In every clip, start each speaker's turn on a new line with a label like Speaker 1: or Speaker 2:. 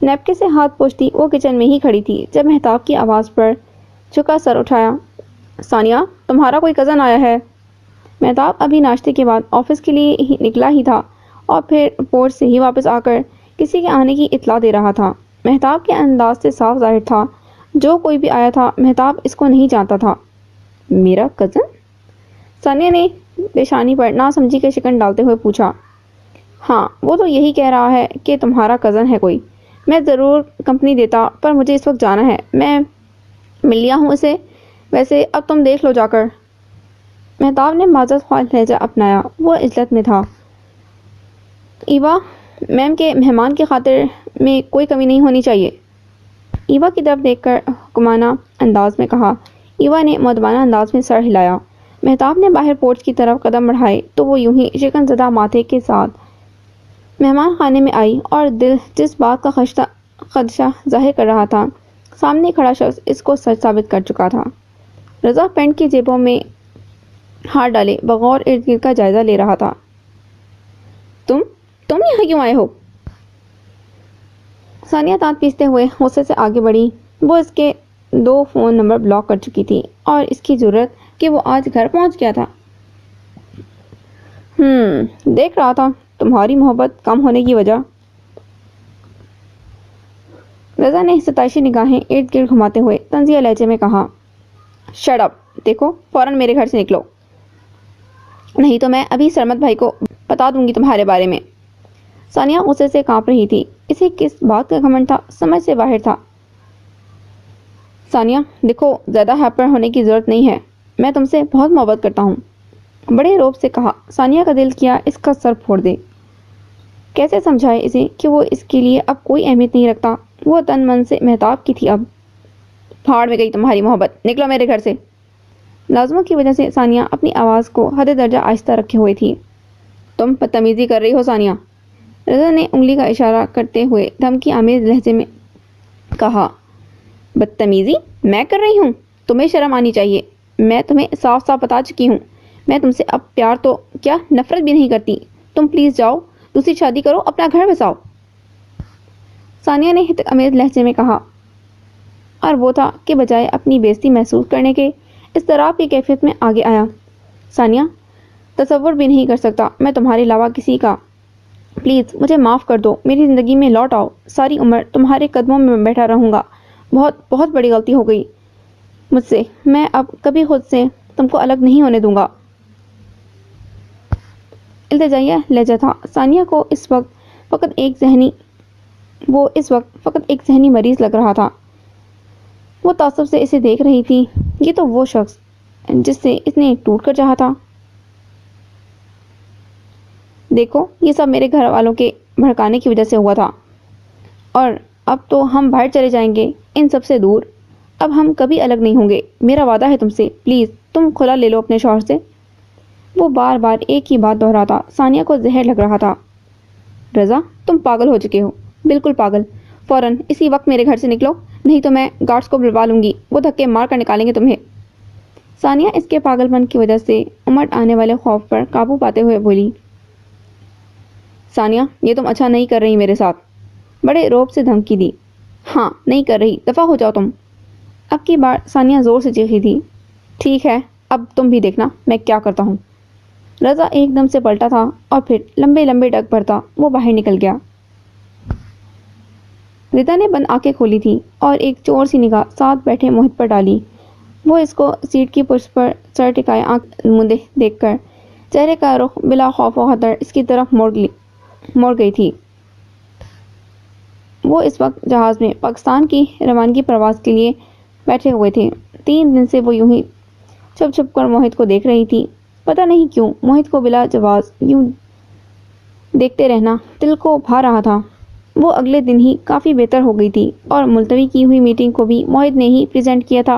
Speaker 1: Napkin سے ہاتھ پوچھتی وہ کچن میں ہی کھڑی تھی جب مہتاب کی آواز پر جھکا سر اٹھایا۔ ثانیہ، تمہارا کوئی کزن آیا ہے؟ مہتاب ابھی ناشتے کے بعد آفس کے لیے ہی نکلا ہی تھا اور پھر پورٹ سے ہی واپس آ کر کسی کے آنے کی اطلاع دے رہا تھا۔ مہتاب کے انداز سے صاف ظاہر تھا جو کوئی بھی آیا تھا مہتاب اس کو نہیں جانتا تھا۔ میرا کزن؟ ثانیہ نے پیشانی پر ناسمجھی کا شکن ڈالتے ہوئے پوچھا۔ ہاں، وہ تو یہی کہہ رہا ہے کہ تمہارا کزن ہے کوئی۔ میں ضرور کمپنی دیتا پر مجھے اس وقت جانا ہے، میں مل لیا ہوں اسے، ویسے اب تم دیکھ لو جا کر۔ مہتاب نے معذرت خواہ لہجہ اپنایا، وہ عزت میں تھا۔ ایوا میم کے مہمان کی خاطر میں کوئی کمی نہیں ہونی چاہیے، ایوا کی طرف دیکھ کر حکمانہ انداز میں کہا۔ ایوا نے مؤدبانہ انداز میں سر ہلایا۔ مہتاب نے باہر پورچ کی طرف قدم بڑھائے تو وہ یوں ہی شکن زدہ ماتھے کے ساتھ مہمان خانے میں آئی اور دل جس بات کا خدشہ ظاہر کر رہا تھا سامنے کھڑا شخص اس کو سچ ثابت کر چکا تھا۔ رضا پینٹ کی جیبوں میں ہاتھ ڈالے بغور ارد گرد کا جائزہ لے رہا تھا۔ تم یہاں کیوں آئے ہو؟ ثانیہ دانت پیستے ہوئے غصے سے آگے بڑھی۔ وہ اس کے 2 فون نمبر بلاک کر چکی تھی اور اس کی ضرورت کہ وہ آج گھر پہنچ گیا تھا۔ دیکھ رہا تھا تمہاری محبت کم ہونے کی وجہ۔ رضا نے ستائشی نگاہیں ارد گرد گھماتے ہوئے طنزیہ لہجے میں کہا۔ شٹ اپ، دیکھو فوراً میرے گھر سے نکلو، نہیں تو میں ابھی سرمد بھائی کو بتا دوں گی تمہارے بارے میں۔ ثانیہ غصے سے کانپ رہی تھی، اسے کس بات کا گھمنڈ تھا سمجھ سے باہر تھا۔ ثانیہ دیکھو، زیادہ ہائپر ہونے کی ضرورت نہیں ہے، میں تم سے بہت محبت کرتا ہوں، بڑے روب سے کہا۔ ثانیہ کا دل کیا اس کا سر پھوڑ دے، کیسے سمجھائے اسے کہ وہ اس کے لیے اب کوئی اہمیت نہیں رکھتا۔ وہ تن من سے مہتاب کی تھی، اب پھاڑ میں گئی تمہاری محبت، نکلو میرے گھر سے۔ لازموں کی وجہ سے ثانیہ اپنی آواز کو حد درجہ آہستہ رکھے ہوئے تھی۔ تم بدتمیزی کر رہی ہو ثانیہ، رضا نے انگلی کا اشارہ کرتے ہوئے دھمکی آمیز لہجے میں کہا۔ بدتمیزی میں کر رہی ہوں؟ تمہیں شرم آنی چاہیے، میں تمہیں صاف صاف بتا چکی ہوں، میں تم سے اب پیار تو کیا نفرت بھی نہیں کرتی۔ تم پلیز جاؤ، دوسری شادی کرو، اپنا گھر بساؤ، ثانیہ نے ہتک آمیز لہجے میں کہا، اور وہ تھا کہ بجائے اپنی بےعزتی محسوس کرنے کے اضطراب کی کیفیت میں آگے آیا۔ ثانیہ، تصور بھی نہیں کر سکتا میں تمہارے علاوہ کسی کا، پلیز مجھے معاف کر دو، میری زندگی میں لوٹ آؤ، ساری عمر تمہارے قدموں میں بیٹھا رہوں گا، بہت بہت بڑی غلطی ہو گئی مجھ سے، میں اب کبھی خود سے تم کو الگ نہیں ہونے دوں گا۔ التجائیہ لہجہ تھا۔ ثانیہ کو اس وقت فقط ایک ذہنی مریض لگ رہا تھا۔ وہ تعصب سے اسے دیکھ رہی تھی، یہ تو وہ شخص جس سے اس نے ٹوٹ کر چاہا تھا۔ دیکھو یہ سب میرے گھر والوں کے بھڑکانے کی وجہ سے ہوا تھا، اور اب تو ہم باہر چلے جائیں گے ان سب سے دور، اب ہم کبھی الگ نہیں ہوں گے، میرا وعدہ ہے تم سے، پلیز تم کھلا لے لو اپنے شوہر سے۔ وہ بار بار ایک ہی بات دہراتا، ثانیہ کو زہر لگ رہا تھا۔ رضا تم پاگل ہو چکے ہو، بالکل پاگل، فوراً اسی وقت میرے گھر سے نکلو، نہیں تو میں گارڈز کو بلوا لوں گی، وہ دھکے مار کر نکالیں گے تمہیں۔ ثانیہ اس کے پاگل پن کی وجہ سے امٹ آنے والے خوف پر قابو پاتے ہوئے بولی۔ ثانیہ یہ تم اچھا نہیں کر رہی میرے ساتھ، بڑے روب سے دھمکی دی۔ ہاں نہیں کر رہی، دفع ہو جاؤ تم۔ اب کی بار ثانیہ زور سے چیخی تھی۔ ٹھیک ہے اب تم بھی دیکھنا میں کیا کرتا ہوں۔ رضا ایک دم سے پلٹا تھا اور پھر لمبے لمبے ڈگ بھرتا وہ باہر نکل گیا۔ ردا نے بند آنکھیں کھولی تھی اور ایک چور سی نگاہ ساتھ بیٹھے موہت پر ڈالی۔ وہ اس کو سیٹ کی پشت پر سر ٹکائے آنکھ مندے دیکھ کر چہرے کا رخ بلا خوف و خطر اس کی طرف موڑ گئی تھی۔ وہ اس وقت جہاز میں پاکستان کی روانگی پرواز کے لیے بیٹھے ہوئے تھے۔ 3 دن سے وہ یوں ہی چھپ چھپ کر موہت کو دیکھ رہی تھی، پتہ نہیں کیوں موہت کو بلا جواز یوں دیکھتے رہنا دل کو بھا رہا تھا۔ وہ اگلے دن ہی کافی بہتر ہو گئی تھی اور ملتوی کی ہوئی میٹنگ کو بھی موہت نے ہی پریزنٹ کیا تھا۔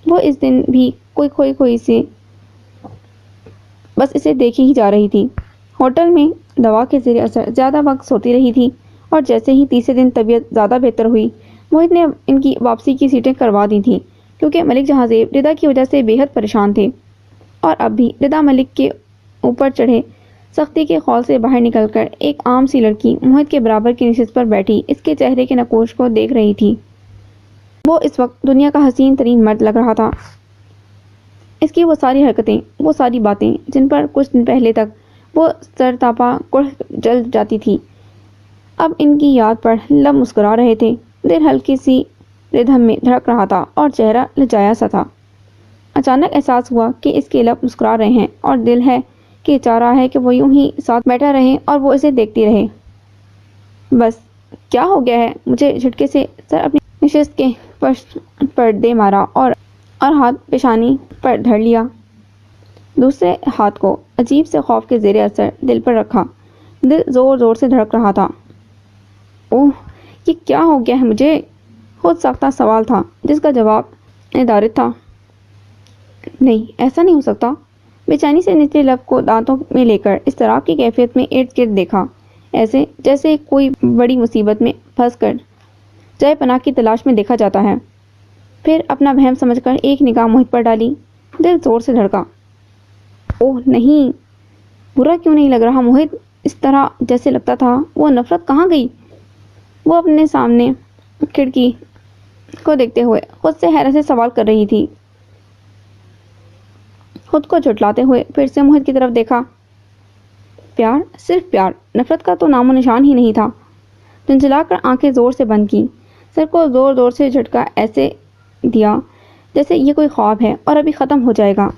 Speaker 1: وہ اس دن بھی کوئی کھوئی سے بس اسے دیکھی ہی جا رہی تھی۔ ہوٹل میں دوا کے زیر اثر زیادہ وقت سوتی رہی تھی اور جیسے ہی تیسرے دن طبیعت زیادہ بہتر ہوئی موہت نے ان کی واپسی کی سیٹیں کروا دی تھیں، کیونکہ ملک جہازیب ردا کی وجہ سے بے حد پریشان تھے، اور اب بھی ردا ملک کے اوپر چڑھے سختی کے خول سے باہر نکل کر ایک عام سی لڑکی موہت کے برابر کی نشست پر بیٹھی اس کے چہرے کے نقوش کو دیکھ رہی تھی۔ وہ اس وقت دنیا کا حسین ترین مرد لگ رہا تھا۔ اس کی وہ ساری حرکتیں، وہ ساری باتیں جن پر کچھ دن پہلے تک وہ سر تاپا کڑھ جل جاتی تھی، اب ان کی یاد پر لب مسکرا رہے تھے۔ دل ہلکی سی ردھم میں دھڑک رہا تھا اور چہرہ لجایا سا تھا۔ اچانک احساس ہوا کہ اس کے لب مسکرا رہے ہیں اور دل ہے کہ چاہ رہا ہے کہ وہ یوں ہی ساتھ بیٹھا رہے اور وہ اسے دیکھتی رہے۔ بس کیا ہو گیا ہے؟ مجھے جھٹکے سے سر اپنی نشست کے فرش پر دے مارا اور ہاتھ پیشانی پر دھر لیا۔ دوسرے ہاتھ کو عجیب سے خوف کے زیر اثر دل پر رکھا۔ دل زور زور سے دھڑک رہا تھا۔ اوہ، یہ کیا ہو گیا ہے مجھے؟ خود ساختہ سوال تھا جس کا جواب ندارت تھا۔ نہیں، ایسا نہیں ہو سکتا۔ بے چینی سے نچلے لب کو دانتوں میں لے کر اضطراب کی کیفیت میں ارد گرد دیکھا، ایسے جیسے کوئی بڑی مصیبت میں پھنس کر جائے پناہ کی تلاش میں دیکھا جاتا ہے۔ پھر اپنا وہم سمجھ کر ایک نگاہ موہت پر ڈالی۔ دل زور سے دھڑکا۔ اوہ نہیں، برا کیوں نہیں لگ رہا موہت؟ اس طرح جیسے لگتا تھا وہ نفرت کہاں گئی؟ وہ اپنے سامنے کھڑکی کو دیکھتے ہوئے خود سے حیرت سے سوال کر رہی تھی۔ خود کو جھٹلاتے ہوئے پھر سے موہت کی طرف دیکھا۔ پیار، صرف پیار، نفرت کا تو نام و نشان ہی نہیں تھا۔ جھنجھلا کر آنکھیں زور سے بند کی، سر کو زور زور سے جھٹکا ایسے دیا جیسے یہ کوئی خواب ہے اور ابھی ختم ہو جائے گا۔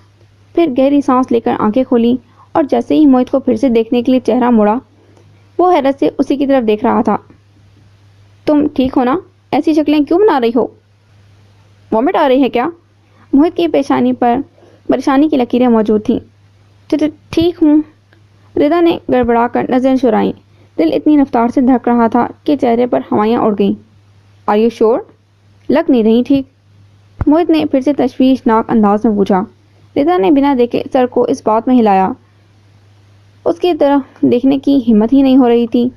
Speaker 1: پھر گہری سانس لے کر آنکھیں کھولی اور جیسے ہی موہت کو پھر سے دیکھنے کے لیے چہرہ موڑا، وہ حیرت سے اسی کی طرف دیکھ رہا تھا۔ تم ٹھیک ہو نا؟ ایسی شکلیں کیوں بنا رہی ہو؟ وامٹ آ رہی ہے کیا؟ موہت کی پیشانی پر پریشانی کی لکیریں موجود تھیں۔ ٹھیک ہوں، ردا نے گڑبڑا کر نظریں چرائیں۔ دل اتنی رفتار سے دھڑک رہا تھا کہ چہرے پر ہوائیاں اڑ گئیں۔ آر یو شور؟ لگ نہیں رہی ٹھیک، موہت نے پھر سے تشویشناک انداز میں پوچھا۔ ردا نے بنا دیکھے سر کو اس بات میں ہلایا۔ اس کی طرف دیکھنے کی ہمت ہی نہیں ہو رہی تھی۔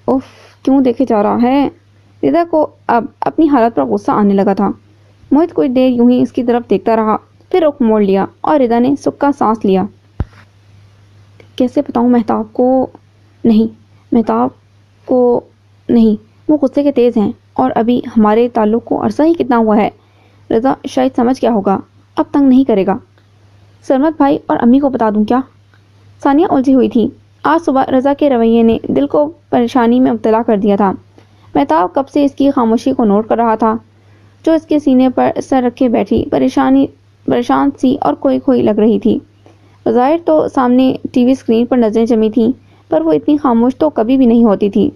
Speaker 1: اف، کیوں دیکھے جا رہا ہے؟ ردا کو اب اپنی حالت پر غصہ آنے لگا تھا۔ موہت کچھ دیر یوں ہی اس کی طرف دیکھتا رہا، پھر رخ موڑ لیا اور ردا نے سکا سانس لیا۔ کیسے بتاؤں مہتاب کو؟ نہیں، مہتاب کو نہیں، وہ غصے کے تیز ہیں اور ابھی ہمارے تعلق کو عرصہ ہی کتنا ہوا ہے۔ رضا شاید سمجھ گیا ہوگا، اب تنگ نہیں کرے گا۔ سرمد بھائی اور امی کو بتا دوں کیا؟ ثانیہ الجھی ہوئی تھی۔ آج صبح رضا کے رویے نے دل کو پریشانی میں مبتلا کر دیا تھا۔ مہتاب کب سے اس کی خاموشی کو نوٹ کر رہا تھا، جو اس کے سینے پر سر رکھے بیٹھی پریشان سی اور کھوئی لگ رہی تھی۔ ظاہر تو سامنے ٹی وی اسکرین پر نظریں جمی تھیں، پر وہ اتنی خاموش تو کبھی بھی نہیں ہوتی تھی۔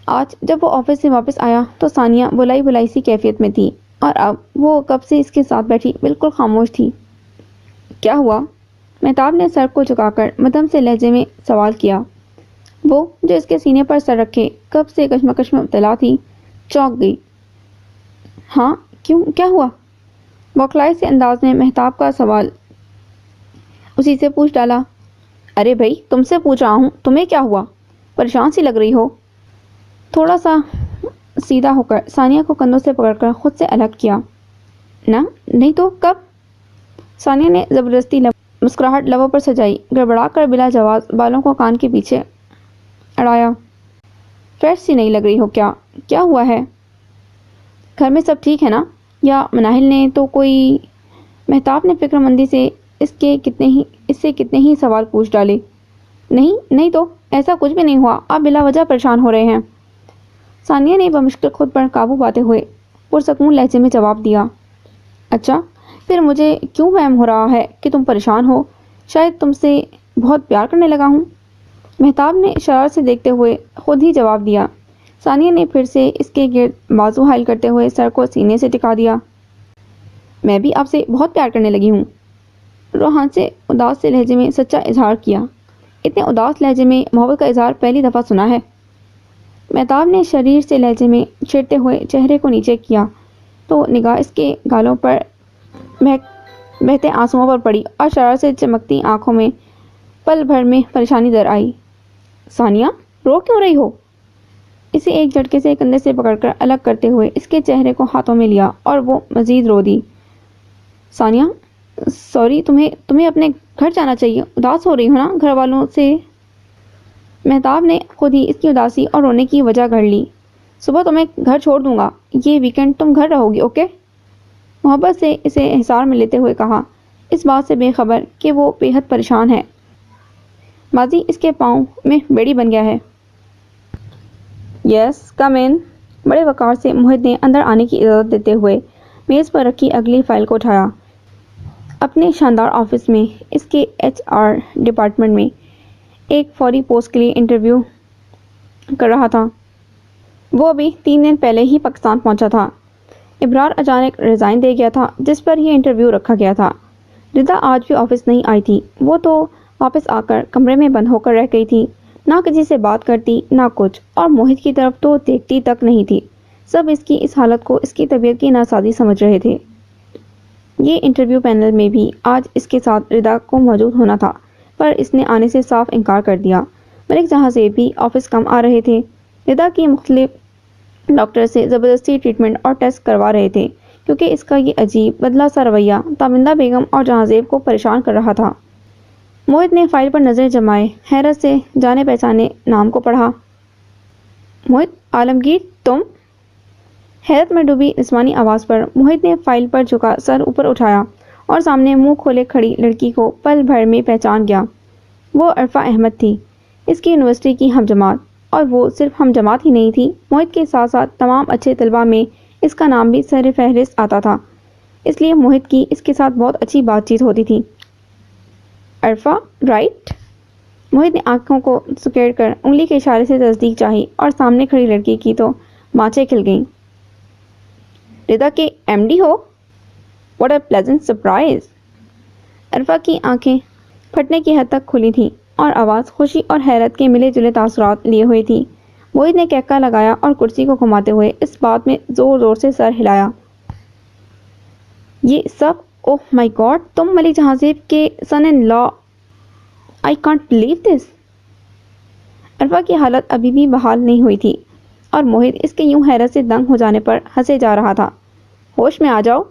Speaker 1: آج جب وہ آفس سے واپس آیا تو ثانیہ بلائی سی کیفیت میں تھی اور اب وہ کب سے اس کے ساتھ بیٹھی بالکل خاموش تھی۔ کیا ہوا؟ مہتاب نے سر کو جھکا کر مدھم سے لہجے میں سوال کیا۔ وہ جو اس کے سینے پر سر رکھے کب سے کشمکش میں مبتلا تھی، چونک گئی۔ ہاں، کیوں، کیا ہوا؟ بوکھلائی سے انداز میں مہتاب کا سوال اسی سے پوچھ ڈالا۔ ارے بھائی، تم سے پوچھ رہا ہوں، تمہیں کیا ہوا؟ پریشان سی لگ رہی ہو۔ تھوڑا سا سیدھا ہو کر ثانیہ کو کندھوں سے پکڑ کر خود سے الگ کیا۔ نہیں تو کب؟ ثانیہ نے زبردستی مسکراہٹ لبوں پر سجائی، گڑبڑا کر بلا جواز بالوں کو کان کے پیچھے اڑایا۔ فریش سی نہیں لگ رہی ہو کیا؟ کیا ہوا ہے؟ گھر میں سب ٹھیک ہے نا؟ یا مناہل نے تو کوئی؟ مہتاب نے فکر مندی سے اس سے کتنے ہی سوال پوچھ ڈالے۔ نہیں تو ایسا کچھ بھی نہیں ہوا، آپ بلا وجہ پریشان ہو رہے ہیں۔ ثانیہ نے بمشکل خود پر قابو پاتے ہوئے پرسکون لہجے میں جواب دیا۔ اچھا، پھر مجھے کیوں وہم ہو رہا ہے کہ تم پریشان ہو؟ شاید تم سے بہت پیار کرنے لگا ہوں۔ مہتاب نے شرارت سے دیکھتے ہوئے خود ہی جواب دیا۔ ثانیہ نے پھر سے اس کے گرد بازو حائل کرتے ہوئے سر کو سینے سے ٹکا دیا۔ میں بھی آپ سے بہت پیار کرنے لگی ہوں، روحان سے اداس سے لہجے میں سچا اظہار کیا۔ اتنے اداس لہجے میں محبت کا اظہار پہلی دفعہ سنا ہے۔ مہتاب نے شریر سے لہجے میں چھیڑتے ہوئے چہرے کو نیچے کیا تو نگاہ اس کے گالوں پر بہتے آنسوؤں پر پڑی اور شرارت سے چمکتی آنکھوں میں پل بھر میں پریشانی در آئی۔ ثانیہ، رو کیوں رہی ہو؟ اسے ایک جھٹکے سے کندھے سے پکڑ کر الگ کرتے ہوئے اس کے چہرے کو ہاتھوں میں لیا اور وہ مزید رو دی۔ ثانیہ، سوری، تمہیں اپنے گھر جانا چاہیے، اداس ہو رہی ہو نا گھر والوں سے؟ مہتاب نے خود ہی اس کی اداسی اور رونے کی وجہ گھڑ لی۔ صبح تمہیں گھر چھوڑ دوں گا، یہ ویکنڈ تم گھر رہو گی، اوکے؟ محبت سے اسے احسار میں لیتے ہوئے کہا، اس بات سے بے خبر کہ وہ بے حد پریشان ہے۔ ماضی اس کے پاؤں میں بیڑی بن گیا ہے۔ یس کم ان۔ بڑے وقار سے موہت نے اندر آنے کی اجازت دیتے ہوئے میز پر رکھی اگلی فائل کو اٹھایا۔ اپنے شاندار آفس میں اس کے ایچ آر ڈپارٹمنٹ میں ایک فوری پوسٹ کے لیے انٹرویو کر رہا تھا۔ وہ ابھی 3 دن پہلے ہی پاکستان پہنچا تھا۔ ابرار اچانک ریزائن دے گیا تھا جس پر یہ انٹرویو رکھا گیا تھا۔ ردا آج بھی آفس نہیں آئی تھی۔ وہ تو واپس آ کر کمرے میں بند ہو کر رہ گئی تھی، نہ کسی سے بات کرتی نہ کچھ، اور موہت کی طرف تو دیکھتی تک نہیں تھی۔ سب اس کی اس حالت کو اس کی طبیعت کی ناسازی سمجھ رہے تھے۔ یہ انٹرویو پینل میں بھی آج اس کے ساتھ ردا کو موجود ہونا تھا، پر اس نے آنے سے صاف انکار کر دیا۔ ملک جہاں سے بھی آفس کم آ رہے تھے، ردا کی مختلف ڈاکٹر سے زبردستی ٹریٹمنٹ اور ٹیسٹ کروا رہے تھے، کیونکہ اس کا یہ عجیب بدلہ سا رویہ تابندہ بیگم اور جہانزیب کو پریشان کر رہا تھا۔ موہت نے فائل پر نظر جمائے حیرت سے جانے پہچانے نام کو پڑھا۔ موہت عالمگیر، تم؟ حیرت میں ڈوبی نسوانی آواز پر موہت نے فائل پر جھکا سر اوپر اٹھایا اور سامنے منہ کھولے کھڑی لڑکی کو پل بھر میں پہچان گیا۔ وہ عرفہ احمد تھی، اس کی یونیورسٹی کی ہم جماعت، اور وہ صرف ہم جماعت ہی نہیں تھی، موہت کے ساتھ ساتھ تمام اچھے طلباء میں اس کا نام بھی سر فہرست آتا تھا، اس لیے موہت کی اس کے ساتھ بہت اچھی بات چیت ہوتی تھی۔ عرفہ، رائٹ؟ موہت نے آنکھوں کو سکیڑ کر انگلی کے اشارے سے تصدیق چاہی اور سامنے کھڑی لڑکی کی تو مانچیں کھل گئیں۔ ردا کے ایم ڈی ہو؟ What a pleasant surprise! Arfa کی آنکھیں پھٹنے کی حد تک کھلی تھیں اور آواز خوشی اور حیرت کے ملے جلے تاثرات لیے ہوئے تھی۔ موہت نے کہکا لگایا اور کرسی کو گھماتے ہوئے اس بات میں زور زور سے سر ہلایا۔ یہ سب، اوہ مائی گاڈ، تم ملک جہانزیب کے سن ان لا! I can't believe this! عرفہ کی حالت ابھی بھی بحال نہیں ہوئی تھی اور موہت اس کے یوں حیرت سے دنگ ہو جانے پر ہنسے جا رہا تھا۔ ہوش میں آ جاؤ،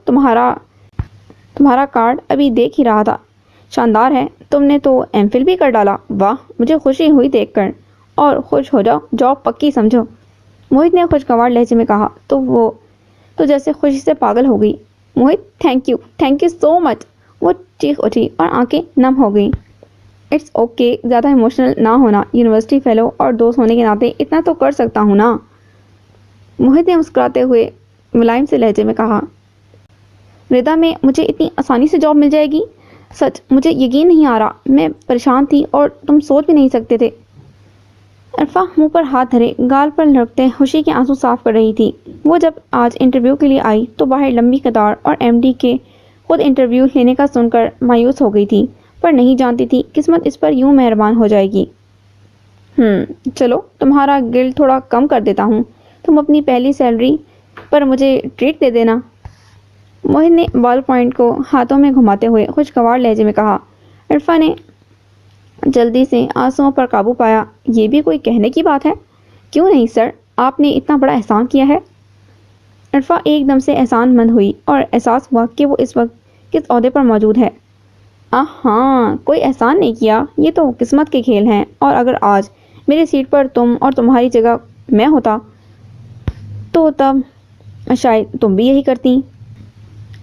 Speaker 1: تمہارا کارڈ ابھی دیکھ ہی رہا تھا، شاندار ہے، تم نے تو ایم فل بھی کر ڈالا، واہ، مجھے خوشی ہوئی دیکھ کر، اور خوش ہو جاؤ، جاب پکی سمجھو۔ موہت نے خوشگوار لہجے میں کہا تو وہ تو جیسے خوشی سے پاگل ہو گئی۔ موہت، تھینک یو سو مچ! وہ چیخ اٹھی اور آنکھیں نم ہو گئیں۔ اٹس اوکے، زیادہ ایموشنل نہ ہونا، یونیورسٹی فیلو اور دوست ہونے کے ناطے اتنا تو کر سکتا ہوں نا۔ موہت نے مسکراتے ہوئے ملائم سے لہجے میں کہا، ردا میں مجھے اتنی آسانی سے جاب مل جائے گی؟ سچ مجھے یقین نہیں آ رہا، میں پریشان تھی اور تم سوچ بھی نہیں سکتے تھے۔ عرفہ منہ پر ہاتھ دھرے گال پر لڑکتے خوشی کے آنسو صاف کر رہی تھی۔ وہ جب آج انٹرویو کے لیے آئی تو باہر لمبی قطار اور ایم ڈی کے خود انٹرویو لینے کا سن کر مایوس ہو گئی تھی، پر نہیں جانتی تھی قسمت اس پر یوں مہربان ہو جائے گی۔ چلو تمہارا گل تھوڑا کم کر دیتا ہوں، تم اپنی پہلی سیلری پر مجھے ٹریٹ دے دینا۔ موہت نے بال پوائنٹ کو ہاتھوں میں گھماتے ہوئے خوشگوار لہجے میں کہا۔ عرفہ نے جلدی سے آنسوؤں پر قابو پایا، یہ بھی کوئی کہنے کی بات ہے؟ کیوں نہیں سر، آپ نے اتنا بڑا احسان کیا ہے۔ عرفہ ایک دم سے احسان مند ہوئی اور احساس ہوا کہ وہ اس وقت کس عہدے پر موجود ہے۔ ہاں، کوئی احسان نہیں کیا، یہ تو قسمت کے کھیل ہیں، اور اگر آج میری سیٹ پر تم اور تمہاری جگہ میں ہوتا تو تب شاید تم بھی یہی کرتی۔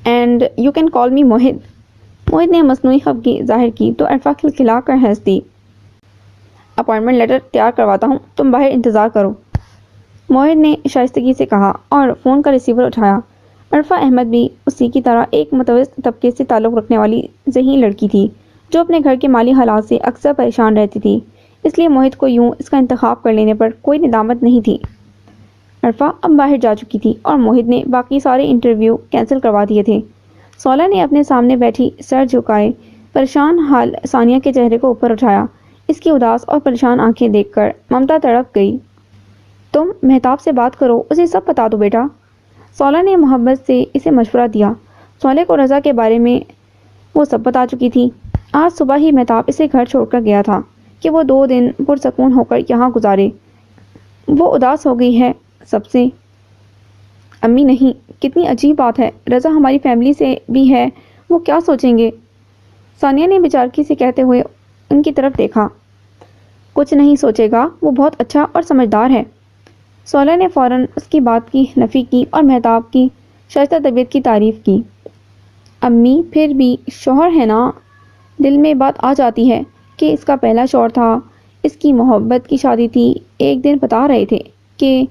Speaker 1: اینڈ یو کین کال می موہت۔ موہت نے مصنوعی خفگی ظاہر کی تو عرفہ کھلکھلا کر ہنس دی۔ اپائنٹمنٹ لیٹر تیار کرواتا ہوں، تم باہر انتظار کرو، موہت نے شائستگی سے کہا اور فون کا ریسیور اٹھایا۔ عرفہ احمد بھی اسی کی طرح ایک متوسط طبقے سے تعلق رکھنے والی ذہین لڑکی تھی جو اپنے گھر کے مالی حالات سے اکثر پریشان رہتی تھی، اس لیے موہت کو یوں اس کا انتخاب کر لینے پر کوئی ندامت نہیں تھی۔ عرفہ اب باہر جا چکی تھی اور موہت نے باقی سارے انٹرویو کینسل کروا دیے تھے۔ سولہ نے اپنے سامنے بیٹھی سر جھکائے پریشان حال ثانیہ کے چہرے کو اوپر اٹھایا۔ اس کی اداس اور پریشان آنکھیں دیکھ کر ممتا تڑپ گئی۔ تم مہتاب سے بات کرو، اسے سب بتا دو بیٹا، سولہ نے محبت سے اسے مشورہ دیا۔ سولہ کو رضا کے بارے میں وہ سب بتا چکی تھی۔ آج صبح ہی مہتاب اسے گھر چھوڑ کر گیا تھا کہ وہ 2 دن پرسکون ہو کر یہاں گزارے۔ وہ اداس ہو گئی ہے سب سے۔ امی نہیں، کتنی عجیب بات ہے، رضا ہماری فیملی سے بھی ہے وہ کیا سوچیں گے؟ ثانیہ نے بیچارگی سے کہتے ہوئے ان کی طرف دیکھا۔ کچھ نہیں سوچے گا، وہ بہت اچھا اور سمجھدار ہے۔ سولہ نے فوراً اس کی بات کی نفی کی اور مہتاب کی شائستہ طبیعت کی تعریف کی۔ امی پھر بھی شوہر ہے نا، دل میں بات آ جاتی ہے کہ اس کا پہلا شوہر تھا، اس کی محبت کی شادی تھی۔ ایک دن بتا رہے تھے کہ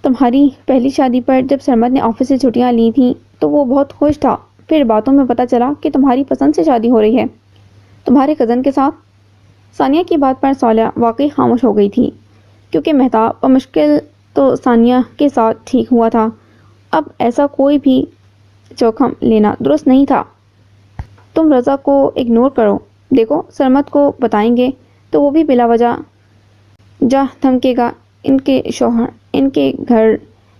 Speaker 1: تمہاری پہلی شادی پر جب سرمد نے آفس سے چھٹیاں لی تھیں تو وہ بہت خوش تھا۔ پھر باتوں میں پتہ چلا کہ تمہاری پسند سے شادی ہو رہی ہے، تمہارے کزن کے ساتھ۔ ثانیہ کی بات پر سولہ واقعی خاموش ہو گئی تھی، کیونکہ مہتاب بمشکل تو ثانیہ کے ساتھ ٹھیک ہوا تھا۔ اب ایسا کوئی بھی جوخم لینا درست نہیں تھا۔ تم رضا کو اگنور کرو، دیکھو سرمد کو بتائیں گے تو وہ بھی بلا وجہ جا دھمکے گا، ان کے شوہر ان کے گھر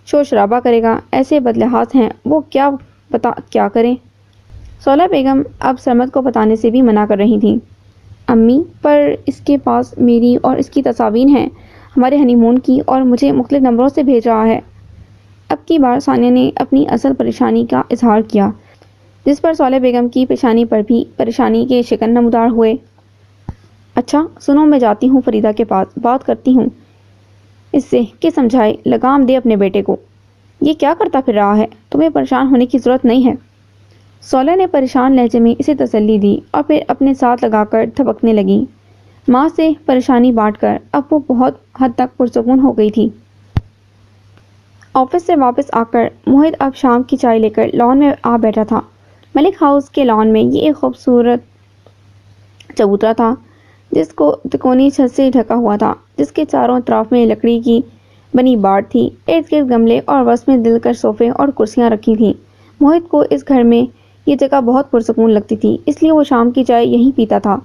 Speaker 1: شور شرابہ کرے گا، ایسے بدلحاظ ہیں وہ، کیا پتا کیا کریں۔ سولہ بیگم اب سرمد کو بتانے سے بھی منع کر رہی تھیں۔ امی پر اس کے پاس میری اور اس کی تصاویر ہیں ہمارے ہنی مون کی، اور مجھے مختلف نمبروں سے بھیج رہا ہے۔ اب کی بار ثانیہ نے اپنی اصل پریشانی کا اظہار کیا، جس پر سولہ بیگم کی پیشانی پر بھی پریشانی کے شکن نمودار ہوئے۔ اچھا سنو، میں جاتی ہوں فریدہ کے پاس، بات کرتی ہوں اس سے کہ سمجھائے، لگام دے اپنے بیٹے کو۔ یہ کیا کرتا پھر رہا ہے؟ تمہیں پریشان ہونے کی ضرورت نہیں ہے۔ سولہ نے پریشان لہجے میں اسے تسلی دی اور پھر اپنے ساتھ لگا کر تھپکنے لگی۔ ماں سے پریشانی بانٹ کر اب وہ بہت حد تک پرسکون ہو گئی تھی۔ آفس سے واپس آ کر موہت اب شام کی چائے لے کر لان میں آ بیٹھا تھا۔ ملک ہاؤس کے لان میں یہ ایک خوبصورت چبوترا تھا جس کو تکونی چھت سے ڈھکا ہوا تھا، جس کے چاروں اطراف میں لکڑی کی بنی باڑ تھی۔ ارد گرد گملے اور وسط میں دلکش صوفے اور کرسیاں رکھی تھیں۔ موہت کو اس گھر میں یہ جگہ بہت پرسکون لگتی تھی، اس لیے وہ شام کی چائے یہیں پیتا تھا۔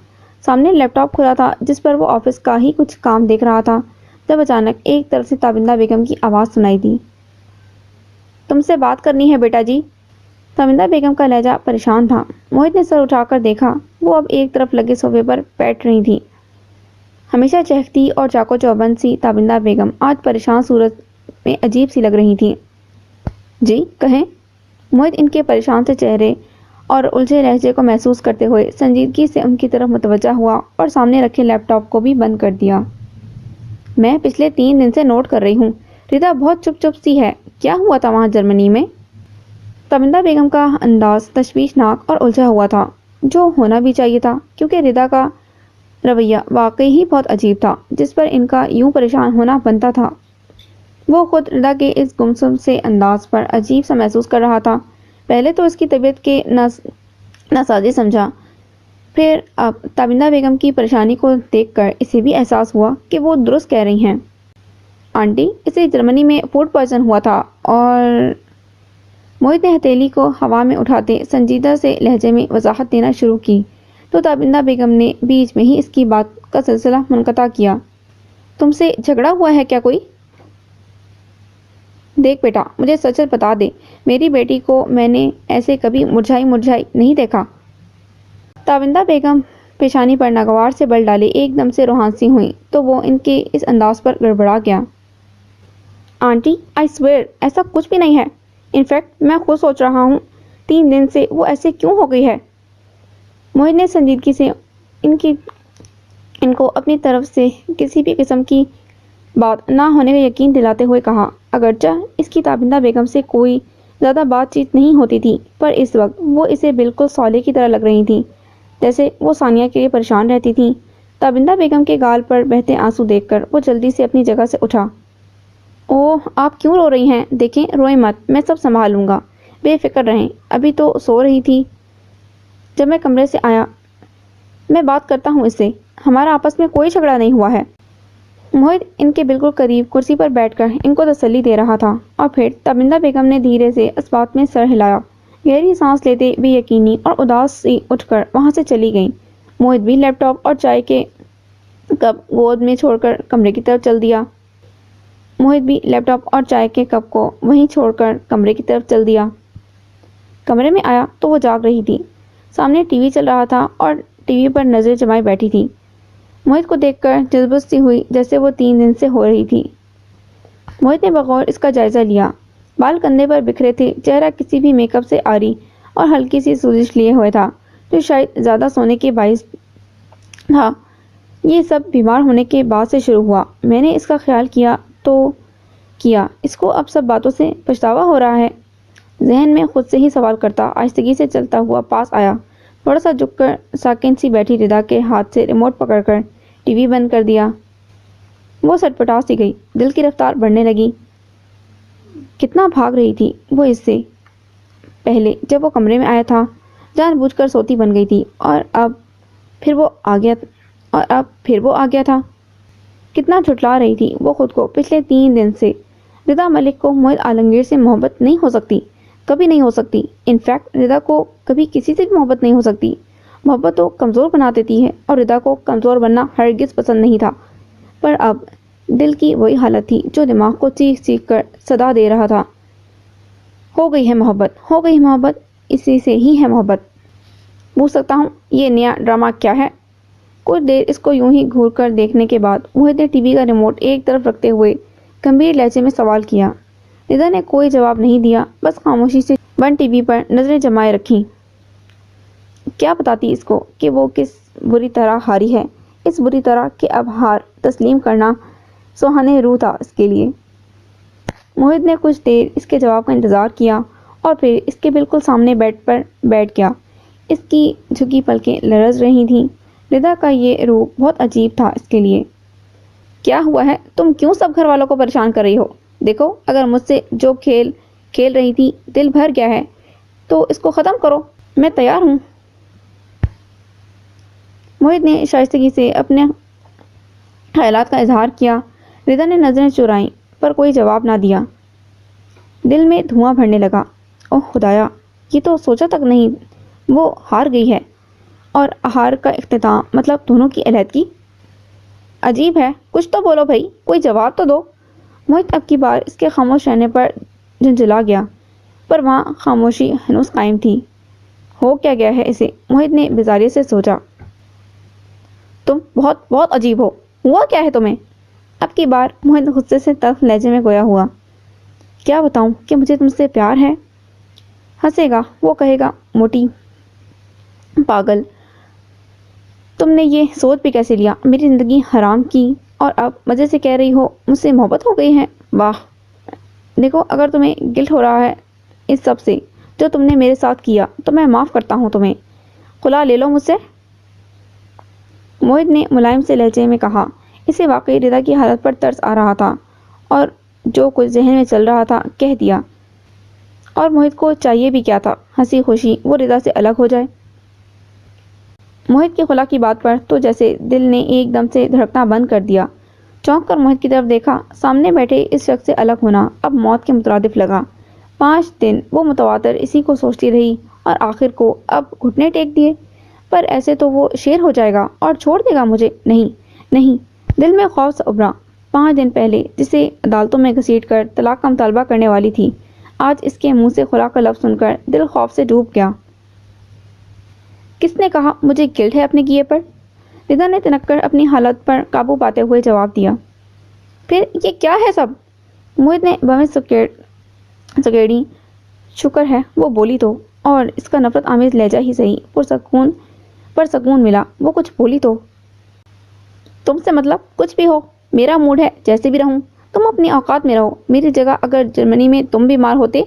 Speaker 1: سامنے لیپ ٹاپ کھلا تھا جس پر وہ آفس کا ہی کچھ کام دیکھ رہا تھا، جب اچانک ایک طرف سے تابندہ بیگم کی آواز سنائی دی۔ تم سے بات کرنی ہے بیٹا جی۔ تابندہ بیگم کا لہجہ پریشان تھا۔ موہت نے سر اٹھا کر دیکھا، وہ اب ایک طرف لگے صوفے پر بیٹھ رہی تھی۔ ہمیشہ چہکتی اور چاق و چوبند سی تابندہ بیگم آج پریشان صورت میں عجیب سی لگ رہی تھی۔ جی کہیں؟ موہت ان کے پریشان سے چہرے اور الجھے لہجے کو محسوس کرتے ہوئے سنجیدگی سے ان کی طرف متوجہ ہوا اور سامنے رکھے لیپ ٹاپ کو بھی بند کر دیا۔ میں پچھلے 3 دن سے نوٹ کر رہی ہوں، ردا بہت چپ چپ سی ہے، کیا ہوا تھا وہاں جرمنی میں؟ تابندہ بیگم کا انداز تشویشناک اور الجھا ہوا تھا، جو ہونا بھی چاہیے تھا، کیونکہ ردا کا رویہ واقعی ہی بہت عجیب تھا جس پر ان کا یوں پریشان ہونا بنتا تھا۔ وہ خود ردا کے اس گمسم سے انداز پر عجیب سا محسوس کر رہا تھا۔ پہلے تو اس کی طبیعت کے ناسازی سمجھا، پھر اب تابندہ بیگم کی پریشانی کو دیکھ کر اسے بھی احساس ہوا کہ وہ درست کہہ رہی ہیں۔ آنٹی، اسے جرمنی میں فوڈ پوائزن ہوا تھا اور موہت نے ہتھیلی کو ہوا میں اٹھاتے سنجیدہ سے لہجے میں وضاحت دینا شروع کی تو تابندہ بیگم نے بیچ میں ہی اس کی بات کا سلسلہ منقطع کیا۔ تم سے جھگڑا ہوا ہے کیا کوئی؟ دیکھ بیٹا، مجھے سچ سچ بتا دے، میری بیٹی کو میں نے ایسے کبھی مرجھائی نہیں دیکھا۔ تابندہ بیگم پیشانی پر ناگوار سے بل ڈالے ایک دم سے روحانسی ہوئیں تو وہ ان کے اس انداز پر گڑبڑا گیا۔ آنٹی آئی سویئر ایسا کچھ بھی نہیں ہے، انفیکٹ میں خود سوچ رہا ہوں 3 دن سے وہ ایسے کیوں ہو گئی ہے۔ موہت نے سنجیدگی سے ان کو اپنی طرف سے کسی بھی قسم کی بات نہ ہونے کا یقین دلاتے ہوئے کہا۔ اگرچہ اس کی تابندہ بیگم سے کوئی زیادہ بات چیت نہیں ہوتی تھی، پر اس وقت وہ اسے بالکل سولے کی طرح لگ رہی تھیں، جیسے وہ ثانیہ کے لیے پریشان رہتی تھیں۔ تابندہ بیگم کے گال پر بہتے آنسو دیکھ کر وہ جلدی سے اپنی جگہ سے اٹھا۔ اوہ آپ کیوں رو رہی ہیں؟ دیکھیں روئیں مت، میں سب سنبھال لوں گا، بے فکر رہیں، ابھی تو سو رہی تھی جب میں کمرے سے آیا۔ میں بات کرتا ہوں اس سے، ہمارا آپس میں کوئی جھگڑا نہیں ہوا ہے۔ موہت ان کے بالکل قریب کرسی پر بیٹھ کر ان کو تسلی دے رہا تھا، اور پھر تابندہ بیگم نے دھیرے سے اس بات میں سر ہلایا، گہری سانس لیتے بے یقینی اور اداس سی اٹھ کر وہاں سے چلی گئیں۔ موہت بھی لیپ ٹاپ اور چائے کے کپ گود میں چھوڑ کر کمرے کی طرف چل دیا۔ کمرے میں آیا تو وہ جاگ رہی تھی۔ سامنے ٹی وی چل رہا تھا اور ٹی وی پر نظر جمائے بیٹھی تھی۔ موہت کو دیکھ کر جذبت سی ہوئی جیسے وہ 3 دن سے ہو رہی تھی۔ موہت نے بغور اس کا جائزہ لیا۔ بال کندھے پر بکھرے تھے، چہرہ کسی بھی میک اپ سے عاری اور ہلکی سی سوزش لیے ہوئے تھا جو شاید زیادہ سونے کے باعث تھا۔ یہ سب بیمار ہونے کے بعد سے شروع ہوا۔ میں نے اس کا خیال کیا تو کیا، اس کو اب سب باتوں سے پچھتاوا ہو رہا ہے۔ ذہن میں خود سے ہی سوال کرتا آہستگی سے چلتا ہوا پاس آیا، تھوڑا سا جھک کر ساکن سی بیٹھی ردا کے ہاتھ سے ریموٹ پکڑ کر ٹی وی بند کر دیا۔ وہ سٹپٹا سی گئی، دل کی رفتار بڑھنے لگی۔ کتنا بھاگ رہی تھی وہ اس سے پہلے جب وہ کمرے میں آیا تھا، جان بوجھ کر سوتی بن گئی تھی، اور اب پھر وہ آ گیا تھا۔ کتنا جھٹلا رہی تھی وہ خود کو پچھلے 3 دن سے۔ ردا ملک کو موہت عالمگیر سے محبت نہیں ہو سکتی، کبھی نہیں ہو سکتی۔ انفیکٹ ردا کو کبھی کسی سے بھی محبت نہیں ہو سکتی۔ محبت تو کمزور بنا دیتی ہے، اور ردا کو کمزور بننا ہرگز پسند نہیں تھا۔ پر اب دل کی وہی حالت تھی جو دماغ کو چیخ چیخ کر صدا دے رہا تھا۔ ہو گئی ہے محبت، ہو گئی محبت، اسی سے ہی ہے محبت۔ پوچھ سکتا ہوں یہ نیا ڈرامہ کیا ہے؟ کچھ دیر اس کو یوں ہی گھور کر دیکھنے کے بعد موہت نے ٹی وی کا ریموٹ ایک طرف رکھتے ہوئے گمبھیر لہجے میں سوال کیا۔ ردا نے کوئی جواب نہیں دیا، بس خاموشی سے بند ٹی وی پر نظریں جمائے رکھیں۔ کیا بتاتی اس کو کہ وہ کس بری طرح ہاری ہے، اس بری طرح کہ اب ہار تسلیم کرنا سوہانے روح تھا اس کے لیے۔ موہت نے کچھ دیر اس کے جواب کا انتظار کیا اور پھر اس کے بالکل سامنے بیڈ پر بیٹھ گیا۔ اس کی جھکی پلکیں لرز رہی تھیں۔ ردا کا یہ روح بہت عجیب تھا اس کے لیے۔ کیا ہوا ہے؟ تم کیوں سب گھر والوں کو پریشان کر رہی ہو؟ دیکھو، اگر مجھ سے جو کھیل رہی تھی دل بھر گیا ہے تو اس کو ختم کرو، میں تیار ہوں۔ موہت نے شائستگی سے اپنے خیالات کا اظہار کیا۔ ردا نے نظریں چرائیں پر کوئی جواب نہ دیا۔ دل میں دھواں بھرنے لگا۔ اوہ خدایا، یہ تو سوچا تک نہیں وہ ہار گئی ہے، اور ہار کا اختتام مطلب دونوں کی علیحدگی۔ عجیب ہے، کچھ تو بولو بھائی، کوئی جواب تو دو۔ موہت اب کی بار اس کے خاموش رہنے پر جھنجھلا گیا، پر وہاں خاموشی ہنوز قائم تھی۔ ہو کیا گیا ہے اسے؟ موہت نے بیزاری سے سوچا۔ تم بہت عجیب ہو، ہوا کیا ہے تمہیں؟ اب کی بار موہت غصے سے تلخ لہجے میں گویا ہوا۔ کیا بتاؤں کہ مجھے تم سے پیار ہے؟ ہنسے گا، وہ کہے گا موٹی پاگل، تم نے یہ سوچ بھی کیسے لیا؟ میری زندگی حرام کی، اور اب مزے سے کہہ رہی ہو مجھ سے محبت ہو گئی ہے؟ واہ! دیکھو، اگر تمہیں گلٹ ہو رہا ہے اس سب سے جو تم نے میرے ساتھ کیا تو میں معاف کرتا ہوں تمہیں، خلا لے لو مجھ سے۔ موہت نے ملائم سے لہجے میں کہا۔ اسے واقعی ردا کی حالت پر ترس آ رہا تھا، اور جو کچھ ذہن میں چل رہا تھا کہہ دیا۔ اور موہت کو چاہیے بھی کیا تھا؟ ہنسی خوشی وہ ردا سے الگ ہو جائے۔ موہت کی خلا کی بات پر تو جیسے دل نے ایک دم سے دھڑکنا بند کر دیا۔ چونک کر موہت کی طرف دیکھا۔ سامنے بیٹھے اس شخص سے الگ ہونا اب موت کے مترادف لگا۔ 5 دن وہ متواتر اسی کو سوچتی رہی، اور آخر کو اب گھٹنے ٹیک دیے۔ پر ایسے تو وہ شیر ہو جائے گا اور چھوڑ دے گا مجھے۔ نہیں، دل میں خوف سا ابھرا۔ 5 دن پہلے جسے عدالتوں میں گھسیٹ کر طلاق کا مطالبہ کرنے والی تھی، آج اس کے منہ سے خلا کا لفظ سن کر دل خوف سے ڈوب گیا۔ کس نے کہا مجھے گلٹ ہے اپنے کیے پر؟ ردا نے تنک کر اپنی حالت پر قابو پاتے ہوئے جواب دیا۔ پھر یہ کیا ہے سب؟ موہت نے بھویں سکیڑی۔ شکر ہے وہ بولی تو، اور اس کا نفرت آمیز لہجہ ہی صحیح پر سکون ملا۔ وہ کچھ بولی تو۔ تم سے مطلب کچھ بھی ہو، میرا موڈ ہے جیسے بھی رہوں، تم اپنی اوقات میں رہو۔ میری جگہ اگر جرمنی میں تم بیمار ہوتے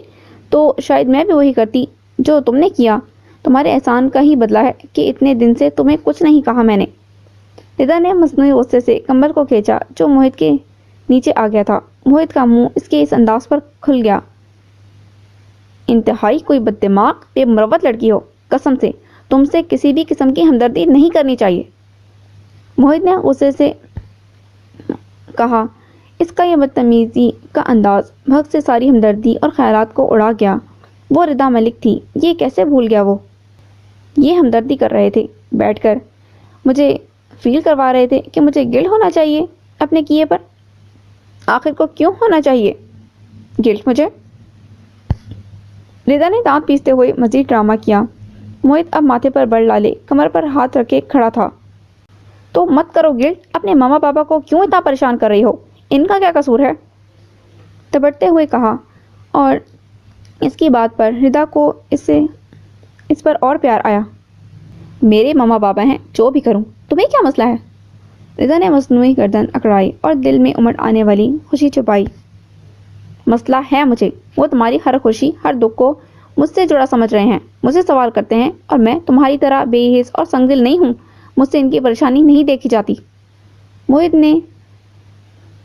Speaker 1: تو شاید میں بھی وہی کرتی جو تم نے کیا۔ تمہارے احسان کا ہی بدلہ ہے کہ اتنے دن سے تمہیں کچھ نہیں کہا میں نے۔ ردا نے مصنوعی غصے سے کمبل کو کھینچا جو موہت کے نیچے آ گیا تھا۔ موہت کا منہ اس کے اس انداز پر کھل گیا۔ انتہائی کوئی بددماغ بے مروت لڑکی ہو، قسم سے تم سے کسی بھی قسم کی ہمدردی نہیں کرنی چاہیے، موہت نے غصے سے کہا۔ اس کا یہ بدتمیزی کا انداز بھگ سے ساری ہمدردی اور خیالات کو اڑا گیا۔ وہ ردا ملک تھی، یہ کیسے بھول گیا وہ؟ یہ ہمدردی کر رہے تھے بیٹھ کر، مجھے فیل کروا رہے تھے کہ مجھے گلٹ ہونا چاہیے اپنے کیے پر۔ آخر کو کیوں ہونا چاہیے گلٹ مجھے؟ ردا نے دانت پیستے ہوئے مزید ڈرامہ کیا۔ موہت اب ماتھے پر بڑ ڈالے کمر پر ہاتھ رکھے کھڑا تھا۔ تو مت کرو گلٹ، اپنے ماما پاپا کو کیوں اتنا پریشان کر رہی ہو؟ ان کا کیا قصور ہے؟ تبڑتے ہوئے کہا، اور اس کی بات پر ردا کو اس سے اس پر اور پیار آیا۔ میرے ماما بابا ہیں، جو بھی کروں، تمہیں کیا مسئلہ ہے؟ رضا نے مصنوعی گردن اکڑائی اور دل میں امڑ آنے والی خوشی چھپائی۔ مسئلہ ہے مجھے، وہ تمہاری ہر خوشی ہر دکھ کو مجھ سے جڑا سمجھ رہے ہیں، مجھے سوال کرتے ہیں، اور میں تمہاری طرح بے حس اور سنگدل نہیں ہوں، مجھ سے ان کی پریشانی نہیں دیکھی جاتی۔ موہت نے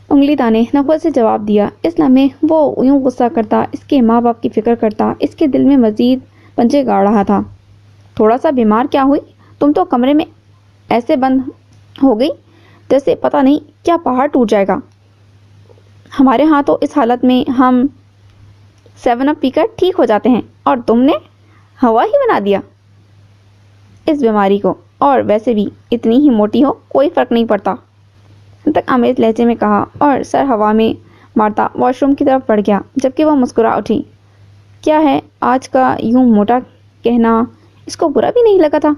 Speaker 1: انگلی تانے نفرت سے جواب دیا۔ اس لمحے وہ یوں غصہ کرتا، اس کے ماں باپ کی فکر کرتا، اس کے دل میں مزید پنجے گاڑ رہا تھا۔ تھوڑا سا بیمار کیا ہوئی؟ تم تو کمرے میں ایسے بند ہو گئی جیسے پتہ نہیں کیا پہاڑ ٹوٹ جائے گا۔ ہمارے ہاں تو اس حالت میں ہم 7 اپ پی کر ٹھیک ہو جاتے ہیں، اور تم نے ہوا ہی بنا دیا اس بیماری کو، اور ویسے بھی اتنی ہی موٹی ہو کوئی فرق نہیں پڑتا۔ تک آمیز لہجے میں کہا اور سر ہوا میں مارتا واش روم کی طرف بڑھ گیا، جبکہ وہ مسکرا اٹھی۔ کیا ہے آج کا یوں موٹا کہنا اس کو برا بھی نہیں لگا تھا۔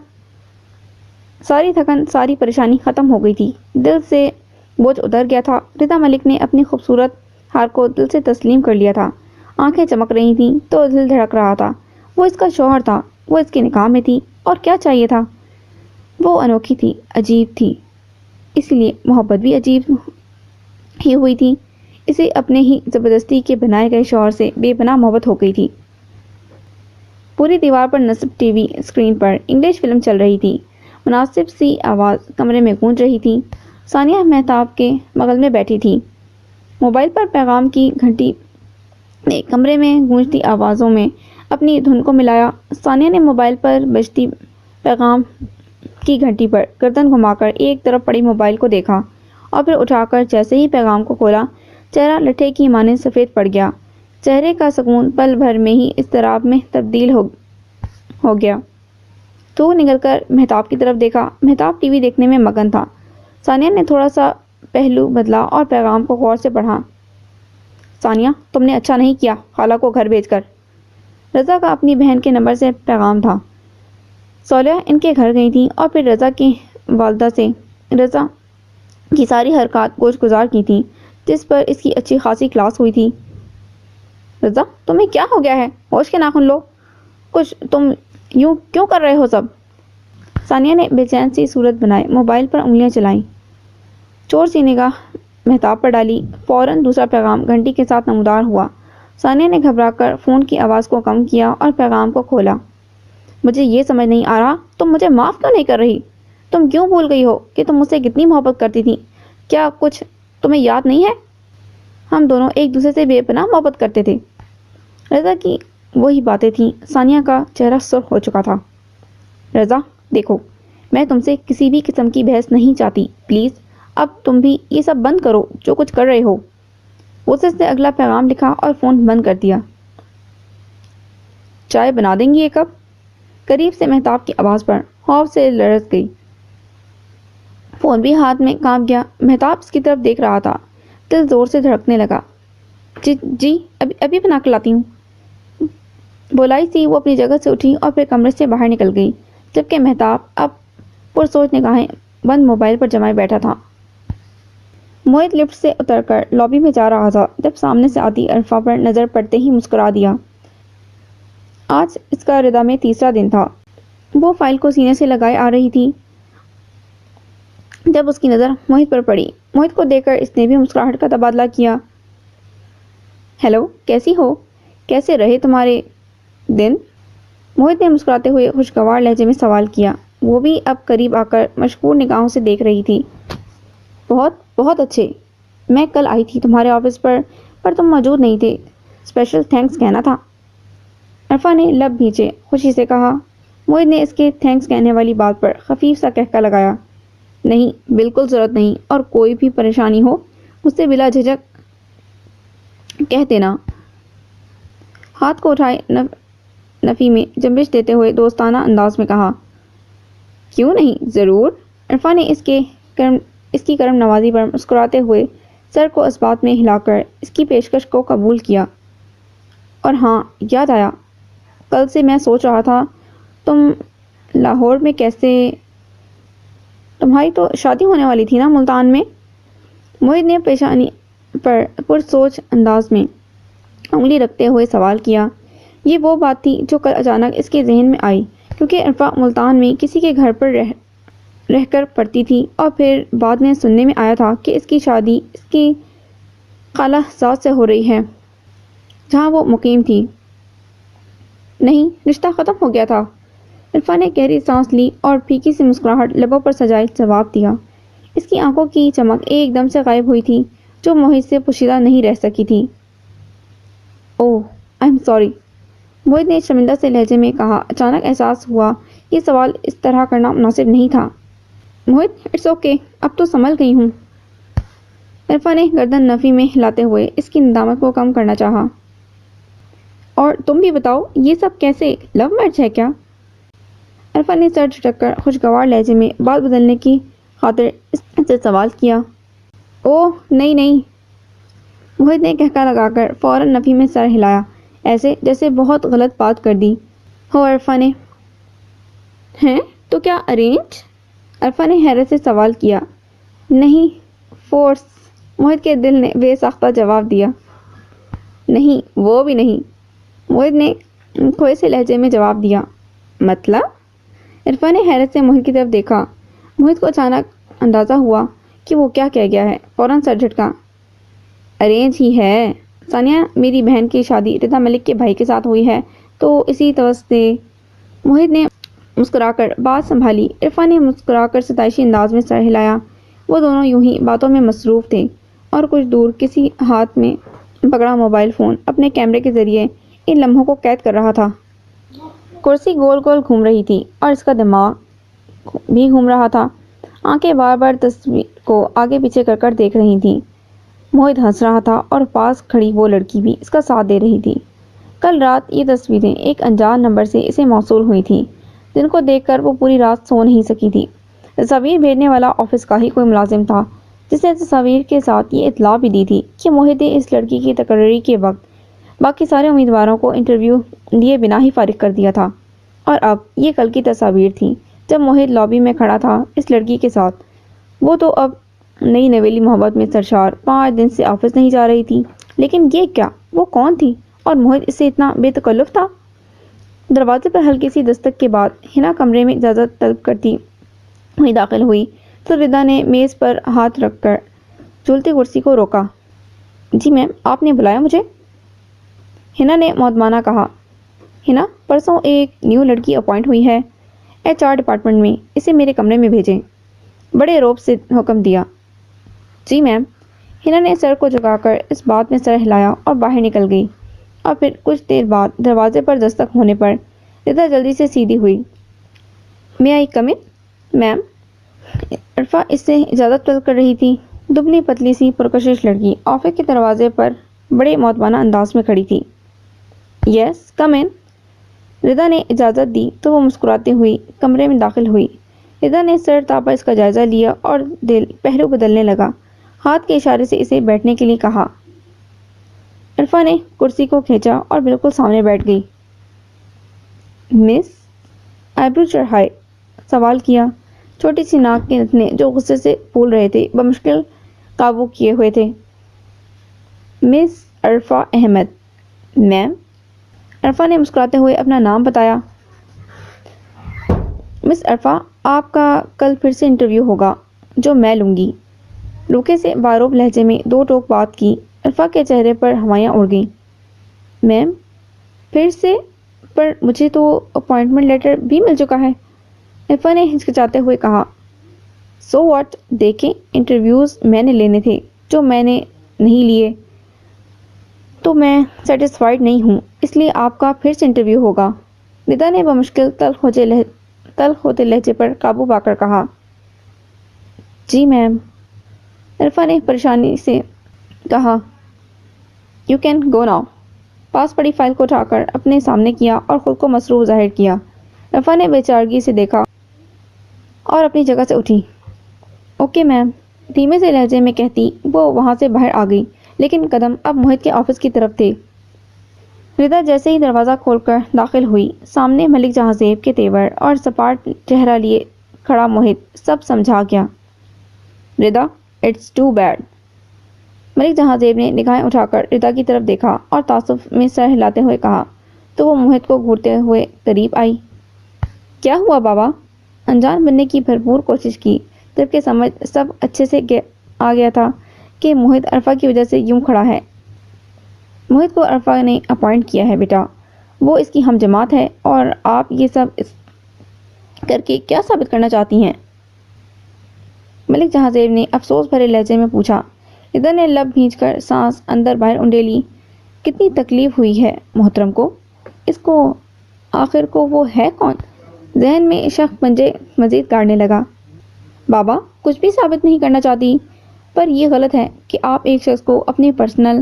Speaker 1: ساری تھکن، ساری پریشانی ختم ہو گئی تھی، دل سے بوجھ اتر گیا تھا۔ رضا ملک نے اپنی خوبصورت ہار کو دل سے تسلیم کر لیا تھا، آنکھیں چمک رہی تھیں تو دل دھڑک رہا تھا۔ وہ اس کا شوہر تھا، وہ اس کے نکاح میں تھی، اور کیا چاہیے تھا؟ وہ انوکھی تھی، عجیب تھی، اس لیے محبت بھی عجیب ہی ہوئی تھی۔ اسے اپنے ہی زبردستی کے بنائے گئے شوہر سے بے پناہ محبت ہو گئی تھی۔ پوری دیوار پر نصب ٹی وی اسکرین پر انگلش فلم چل رہی تھی، مناسب سی آواز کمرے میں گونج رہی تھی۔ ثانیہ مہتاب کے بغل میں بیٹھی تھی، موبائل پر پیغام کی گھنٹی نے کمرے میں گونجتی آوازوں میں اپنی دھن کو ملایا۔ ثانیہ نے موبائل پر بجتی پیغام کی گھنٹی پر گردن گھما کر ایک طرف پڑی موبائل کو دیکھا، اور پھر اٹھا کر جیسے ہی پیغام کو کھولا، چہرہ لٹھے کی مانند سفید پڑ گیا۔ چہرے کا سکون پل بھر میں ہی اضطراب میں تبدیل ہو گیا۔ تو نکل کر مہتاب کی طرف دیکھا۔ مہتاب ٹی وی دیکھنے میں مگن تھا۔ ثانیہ نے تھوڑا سا پہلو بدلا اور پیغام کو غور سے پڑھا۔ ثانیہ، تم نے اچھا نہیں کیا خالہ کو گھر بھیج کر۔ رضا کا اپنی بہن کے نمبر سے پیغام تھا۔ صالحہ ان کے گھر گئی تھی اور پھر رضا کی والدہ سے رضا کی ساری حرکات گوش گزار کی تھی، جس پر اس کی اچھی خاصی کلاس ہوئی تھی۔ رضا، تمہیں کیا ہو گیا ہے؟ ہوش کے ناخن لو، کچھ تم یوں کیوں کر رہے ہو سب؟ ثانیہ نے بے چین سی صورت بنائے موبائل پر انگلیاں چلائیں، چور سی نگاہ مہتاب پر ڈالی۔ فوراً دوسرا پیغام گھنٹی کے ساتھ نمودار ہوا۔ ثانیہ نے گھبرا کر فون کی آواز کو کم کیا اور پیغام کو کھولا۔ مجھے یہ سمجھ نہیں آ رہا تم مجھے معاف کیوں نہیں کر رہی؟ تم کیوں بھول گئی ہو کہ تم مجھ سے کتنی محبت کرتی تھی؟ کیا کچھ تمہیں یاد نہیں ہے؟ ہم دونوں ایک دوسرے سے بے پناہ محبت کرتے تھے۔ رضا کی وہی باتیں تھیں۔ ثانیہ کا چہرہ سرخ ہو چکا تھا۔ رضا، دیکھو، میں تم سے کسی بھی قسم کی بحث نہیں چاہتی، پلیز اب تم بھی یہ سب بند کرو جو کچھ کر رہے ہو۔ اس نے اگلا پیغام لکھا اور فون بند کر دیا۔ چائے بنا دیں گی ایک کپ؟ قریب سے مہتاب کی آواز پر خوف سے لرز گئی۔ فون بھی ہاتھ میں کانپ گیا۔ مہتاب اس کی طرف دیکھ رہا تھا، دل زور سے دھڑکنے لگا۔ جی ابھی بنا کے لاتی ہوں۔ بولائی سی وہ اپنی جگہ سے اٹھی اور پھر کمرے سے باہر نکل گئی، جبکہ مہتاب اب پرسوچ نگاہیں بند موبائل پر جمائے بیٹھا تھا۔ موہت لفٹ سے اتر کر لابی میں جا رہا تھا جب سامنے سے آتی عرفا پر نظر پڑتے ہی مسکرا دیا۔ آج اس کا ردا میں تیسرا دن تھا۔ وہ فائل کو سینے سے لگائے آ رہی تھی جب اس کی نظر موہت پر پڑی۔ موہت کو دیکھ کر اس نے بھی مسکراہٹ کا تبادلہ کیا۔ ہیلو، کیسی ہو؟ کیسے رہے تمہارے دن؟ موہت نے مسکراتے ہوئے خوشگوار لہجے میں سوال کیا۔ وہ بھی اب قریب آ کر مشکور نگاہوں سے دیکھ رہی تھی۔ بہت اچھے۔ میں کل آئی تھی تمہارے آفس پر تم موجود نہیں تھے، اسپیشل تھینکس کہنا تھا۔ عرفا نے لب بھینچے خوشی سے کہا۔ موہت نے اس کے تھینکس کہنے والی بات پر خفیف سا کہکا لگایا۔ نہیں، بالکل ضرورت نہیں، اور کوئی بھی پریشانی ہو مجھ سے بلا جھجک کہہ دینا۔ ہاتھ کو اٹھائے نفی میں جنبش دیتے ہوئے دوستانہ انداز میں کہا۔ کیوں نہیں، ضرور۔ عرفا نے اس کی کرم نوازی پر مسکراتے ہوئے سر کو اس بات میں ہلا کر اس کی پیشکش کو قبول کیا۔ اور ہاں، یاد آیا، کل سے میں سوچ رہا تھا تم لاہور میں کیسے، تمہاری تو شادی ہونے والی تھی نا ملتان میں؟ موہت نے پیشانی پر پرسوچ انداز میں انگلی رکھتے ہوئے سوال کیا۔ یہ وہ بات تھی جو کل اچانک اس کے ذہن میں آئی، کیونکہ عرفہ ملتان میں کسی کے گھر پر رہ کر پڑھتی تھی، اور پھر بعد میں سننے میں آیا تھا کہ اس کی شادی اس کی خالہ زاد سے ہو رہی ہے جہاں وہ مقیم تھی۔ نہیں، رشتہ ختم ہو گیا تھا۔ عرفہ نے گہری سانس لی اور پھیکی سی مسکراہٹ لبوں پر سجائے جواب دیا۔ اس کی آنکھوں کی چمک ایک دم سے غائب ہوئی تھی، جو موہت سے پوشیدہ نہیں رہ سکی تھی۔ اوہ، آئی ایم سوری، موہت نے شرمندہ سے لہجے میں کہا۔ اچانک احساس ہوا یہ سوال اس طرح کرنا مناسب نہیں تھا۔ موہت، اٹس اوکے، اب تو سنبھل گئی ہوں۔ عرفہ نے گردن نفی میں ہلاتے ہوئے اس کی ندامت کو کم کرنا چاہا۔ اور تم بھی بتاؤ، یہ سب کیسے؟ لو میرج ہے کیا؟ عرفہ نے سر جھٹک کر خوشگوار لہجے میں بات بدلنے کی خاطر اس سے سوال کیا۔ اوہ نہیں نہیں، موہت نے کہکا لگا کر فوراً نفی میں سر ہلایا، ایسے جیسے بہت غلط بات کر دی ہو عرفہ نے۔ ہیں تو کیا ارینج؟ عرفہ نے حیرت سے سوال کیا۔ نہیں، فورس، موہت کے دل نے بے ساختہ جواب دیا۔ نہیں، وہ بھی نہیں، موہت نے کھوئے سے لہجے میں جواب دیا۔ مطلب؟ عرفہ نے حیرت سے موہت کی طرف دیکھا۔ موہت کو اچانک اندازہ ہوا کہ وہ کیا کہہ گیا ہے، فوراً سر جھٹکا۔ ارینج ہی ہے ثانیہ، میری بہن کی شادی ردا ملک کے بھائی کے ساتھ ہوئی ہے، تو اسی توجہ سے۔ موہت نے مسکرا کر بات سنبھالی۔ عرفہ نے مسکرا کر ستائشی انداز میں سر ہلایا۔ وہ دونوں یوں ہی باتوں میں مصروف تھے، اور کچھ دور کسی ہاتھ میں پکڑا موبائل فون اپنے کیمرے کے ذریعے ان لمحوں کو قید کر رہا تھا۔ کرسی گول گول گھوم رہی تھی اور اس کا دماغ بھی گھوم رہا تھا۔ آنکھیں بار بار تصویر کو آگے پیچھے کر کر دیکھ رہی تھیں۔ موہت ہنس رہا تھا اور پاس کھڑی وہ لڑکی بھی اس کا ساتھ دے رہی تھی۔ کل رات یہ تصویریں ایک انجان نمبر سے اسے موصول ہوئی تھیں، جن کو دیکھ کر وہ پوری رات سو نہیں سکی تھی۔ تصاویر بھیجنے والا آفس کا ہی کوئی ملازم تھا، جس نے تصاویر کے ساتھ یہ اطلاع بھی دی تھی کہ موہت نے اس لڑکی کی تقرری کے وقت باقی سارے امیدواروں کو انٹرویو دیے بنا ہی فارغ کر دیا تھا، اور اب یہ کل کی تصاویر تھیں جب موہت لابی میں کھڑا تھا اس لڑکی کے ساتھ۔ وہ تو اب نئی نویلی محبت میں سرشار 5 دن سے آفس نہیں جا رہی تھی، لیکن یہ کیا؟ وہ کون تھی؟ اور موہت اس سے اتنا بے تکلف تھا؟ دروازے پر ہلکی سی دستک کے بعد ہنا کمرے میں اجازت طلب کرتی ہوئی داخل ہوئی تو ردا نے میز پر ہاتھ رکھ کر جھولتی کرسی کو روکا۔ جی میم، آپ نے بلایا مجھے؟ ہنا نے معدبانہ کہا۔ ہنا، پرسوں ایک نیو لڑکی اپوائنٹ ہوئی ہے HR ڈپارٹمنٹ میں، اسے میرے کمرے میں بھیجیں، بڑے روب سے حکم دیا۔ جی میم۔ ہنا نے سر کو جھکا کر اس بات میں سر ہلایا اور باہر نکل گئی، اور پھر کچھ دیر بعد دروازے پر دستک ہونے پر ردا جلدی سے سیدھی ہوئی۔ میں آئی کم ان؟ میم۔ عرفہ اس سے اجازت طلب کر رہی تھی۔ دبلی پتلی سی پرکشش لڑکی آفس کے دروازے پر بڑے معتمانہ انداز میں کھڑی تھی۔ یس، کم ان۔ ردا نے اجازت دی تو وہ مسکراتی ہوئی کمرے میں داخل ہوئی۔ ردا نے سر تاپا اس کا جائزہ لیا اور دل پہلو بدلنے لگا، ہاتھ کے اشارے سے اسے بیٹھنے کے لیے کہا۔ عرفہ نے کرسی کو کھینچا اور بالکل سامنے بیٹھ گئی۔ مس، آئیبرو چڑھائے سوال کیا۔ چھوٹی سی ناک کے نتنے جو غصے سے پھول رہے تھے بمشکل قابو کیے ہوئے تھے۔ مس عرفہ احمد۔ میم۔ عرفہ نے مسکراتے ہوئے اپنا نام بتایا۔ مس عرفہ، آپ کا کل پھر سے انٹرویو ہوگا جو میں لوں گی۔ روکے سے باروب لہجے میں 2 ٹوک بات کی۔ عرفہ کے چہرے پر ہوائیاں اڑ گئیں۔ میم، پھر سے؟ پر مجھے تو اپوائنٹمنٹ لیٹر بھی مل چکا ہے، عرفہ نے ہچکچاتے ہوئے کہا۔ سو واٹ، دیکھیں، انٹرویوز میں نے لینے تھے جو میں نے نہیں لیے، تو میں سیٹسفائیڈ نہیں ہوں، اس لیے آپ کا پھر سے انٹرویو ہوگا، ردا نے بمشکل تلخ ہوتے لہجے پر قابو پا کر کہا۔ جی میم، عرفہ نے پریشانی سے کہا۔ You can go now. پاس پڑی فائل کو اٹھا کر اپنے سامنے کیا اور خود کو مصروف ظاہر کیا۔ عرفہ نے بے چارگی سے دیکھا اور اپنی جگہ سے اٹھی۔ اوکے میم، دھیمے سے لہجے میں کہتی وہ وہاں سے باہر آ گئی، لیکن قدم اب موہت کے آفس کی طرف تھے۔ ردا جیسے ہی دروازہ کھول کر داخل ہوئی، سامنے ملک جہاں زیب کے تیور اور سپاٹ چہرہ لیے کھڑا موہت سب سمجھا گیا۔ ردا، اٹس ٹو بیڈ۔ ملک جہاں زیب نے نگاہیں اٹھا کر ردا کی طرف دیکھا اور تعصب میں سر ہلاتے ہوئے کہا۔ تو وہ موہت کو گھورتے ہوئے قریب آئی۔ کیا ہوا بابا؟ انجان بننے کی بھرپور کوشش کی، جبکہ سمجھ سب اچھے سے آ گیا تھا کہ موہت عرفہ کی وجہ سے یوں کھڑا ہے۔ موہت کو عرفہ نے اپوائنٹ کیا ہے بیٹا، وہ اس کی ہم جماعت ہے، اور آپ یہ سب کر کے کیا ثابت کرنا چاہتی ہیں؟ ملک جہاں زیب نے افسوس بھرے لہجے میں پوچھا۔ ردا نے لب بھینچ کر سانس اندر باہر انڈیلی۔ کتنی تکلیف ہوئی ہے محترم کو، اس کو آخر کو وہ ہے کون؟ ذہن میں شک پنجے مزید گاڑنے لگا۔ بابا کچھ بھی ثابت نہیں کرنا چاہتی، پر یہ غلط ہے کہ آپ ایک شخص کو اپنے پرسنل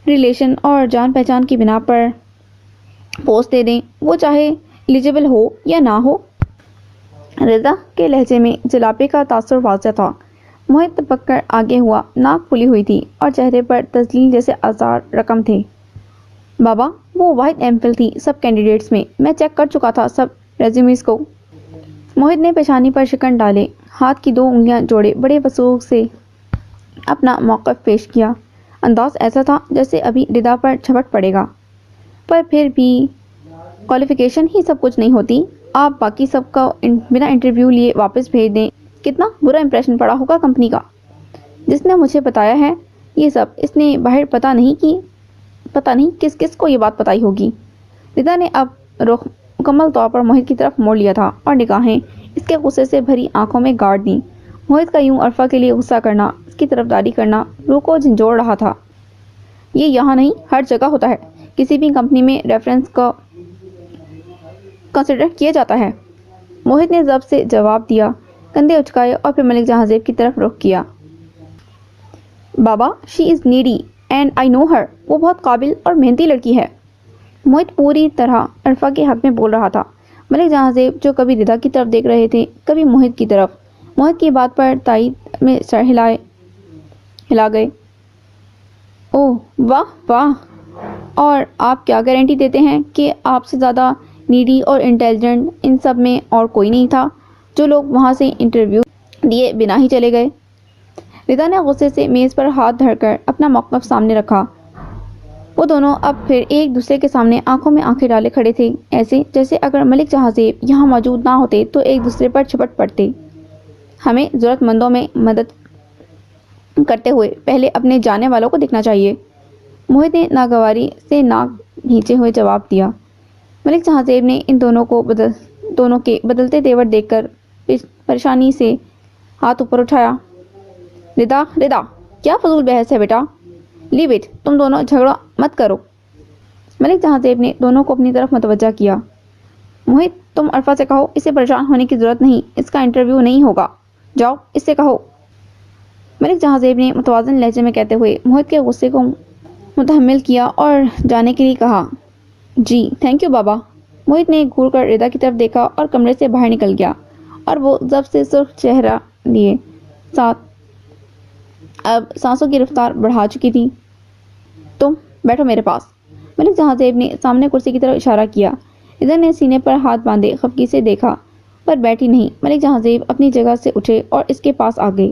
Speaker 1: ریلیشن اور جان پہچان کی بنا پر پوسٹ دے دیں، وہ چاہے ایلیجیبل ہو یا نہ ہو۔ رضا کے لہجے میں جلاپے کا تاثر واضح تھا۔ موہت پک کر آگے ہوا، ناک پھلی ہوئی تھی اور چہرے پر تسلیل جیسے آثار رقم تھے۔ بابا وہ واحد ایم فل تھی سب کینڈیڈیٹس میں چیک کر چکا تھا سب ریزیومز کو۔ موہت نے پیشانی پر شکن ڈالے، ہاتھ کی 2 انگلیاں جوڑے بڑے وثوق سے اپنا موقف پیش کیا۔ انداز ایسا تھا جیسے ابھی ردا پر جھپٹ پڑے گا، پر پھر بھی کوالیفیکیشن ہی سب کچھ نہیں ہوتی۔ آپ باقی سب کو بنا انٹرویو لیے واپس بھیج دیں۔ کتنا برا امپریشن پڑا ہوگا کمپنی کا۔ جس نے مجھے بتایا ہے یہ سب، اس نے باہر پتہ نہیں کس کس کو یہ بات بتائی ہوگی۔ ردا نے اب رخ مکمل طور پر موہت کی طرف موڑ لیا تھا اور نگاہیں اس کے غصے سے بھری آنکھوں میں گاڑ دیں۔ موہت کا یوں عرفہ کے لیے غصہ کرنا، اس کی طرفداری کرنا روح کو جھنجھوڑ رہا تھا۔ یہ یہاں نہیں، ہر جگہ ہوتا ہے۔ کسی بھی کمپنی میں ریفرنس کو کنسیڈر کیا جاتا ہے۔ موہت نے ضبط سے جواب دیا، کندھے اچکائے اور پھر ملک جہاں زیب کی طرف رخ کیا۔ بابا شی از نیڈی اینڈ آئی نو ہر، وہ بہت قابل اور محنتی لڑکی ہے۔ موہت پوری طرح عرفہ کے حق میں بول رہا تھا۔ ملک جہاں زیب جو کبھی ردا کی طرف دیکھ رہے تھے، کبھی موہت کی طرف، موہت کی بات پر تائید میں سر ہلا گئے۔ اوہ واہ واہ، اور آپ کیا گارنٹی دیتے ہیں کہ آپ سے زیادہ نیڈی اور انٹیلیجنٹ ان سب میں اور کوئی نہیں تھا؟ جو لوگ وہاں سے انٹرویو دیے بنا ہی چلے گئے۔ ردا نے غصے سے میز پر ہاتھ دھر کر اپنا موقف سامنے رکھا۔ وہ دونوں اب پھر ایک دوسرے کے سامنے آنکھوں میں آنکھیں ڈالے کھڑے تھے، ایسے جیسے اگر ملک جہاں زیب یہاں موجود نہ ہوتے تو ایک دوسرے پر جھپٹ پڑتے۔ ہمیں ضرورت مندوں میں مدد کرتے ہوئے پہلے اپنے جانے والوں کو دیکھنا چاہیے، موہت نے ناگواری سے ناک بھینچے ہوئے جواب دیا۔ ملک جہاں زیب نے ان دونوں کے بدلتے تیور دیکھ کر پریشانی سے ہاتھ اوپر اٹھایا۔ ردا کیا فضول بحث ہے بیٹا، لیو اٹ، تم دونوں جھگڑا مت کرو۔ ملک جہاں زیب نے دونوں کو اپنی طرف متوجہ کیا۔ موہت تم عرفہ سے کہو اسے پریشان ہونے کی ضرورت نہیں، اس کا انٹرویو نہیں ہوگا، جاؤ اس سے کہو۔ ملک جہاں زیب نے متوازن لہجے میں کہتے ہوئے موہت کے غصے کو متحمل کیا اور جانے کے لیے کہا۔ جی تھینک یو بابا۔ موہت نے گھور کر ردا کی طرف دیکھا اور کمرے سے باہر نکل گیا، اور وہ ضبط سے سرخ چہرہ لیے ساتھ اب سانسوں کی رفتار بڑھا چکی تھی۔ تم بیٹھو میرے پاس۔ ملک جہاں زیب نے سامنے کرسی کی طرف اشارہ کیا۔ ردا نے سینے پر ہاتھ باندھے خفگی سے دیکھا، پر بیٹھی نہیں۔ ملک جہاں زیب اپنی جگہ سے اٹھے اور اس کے پاس آ گئے۔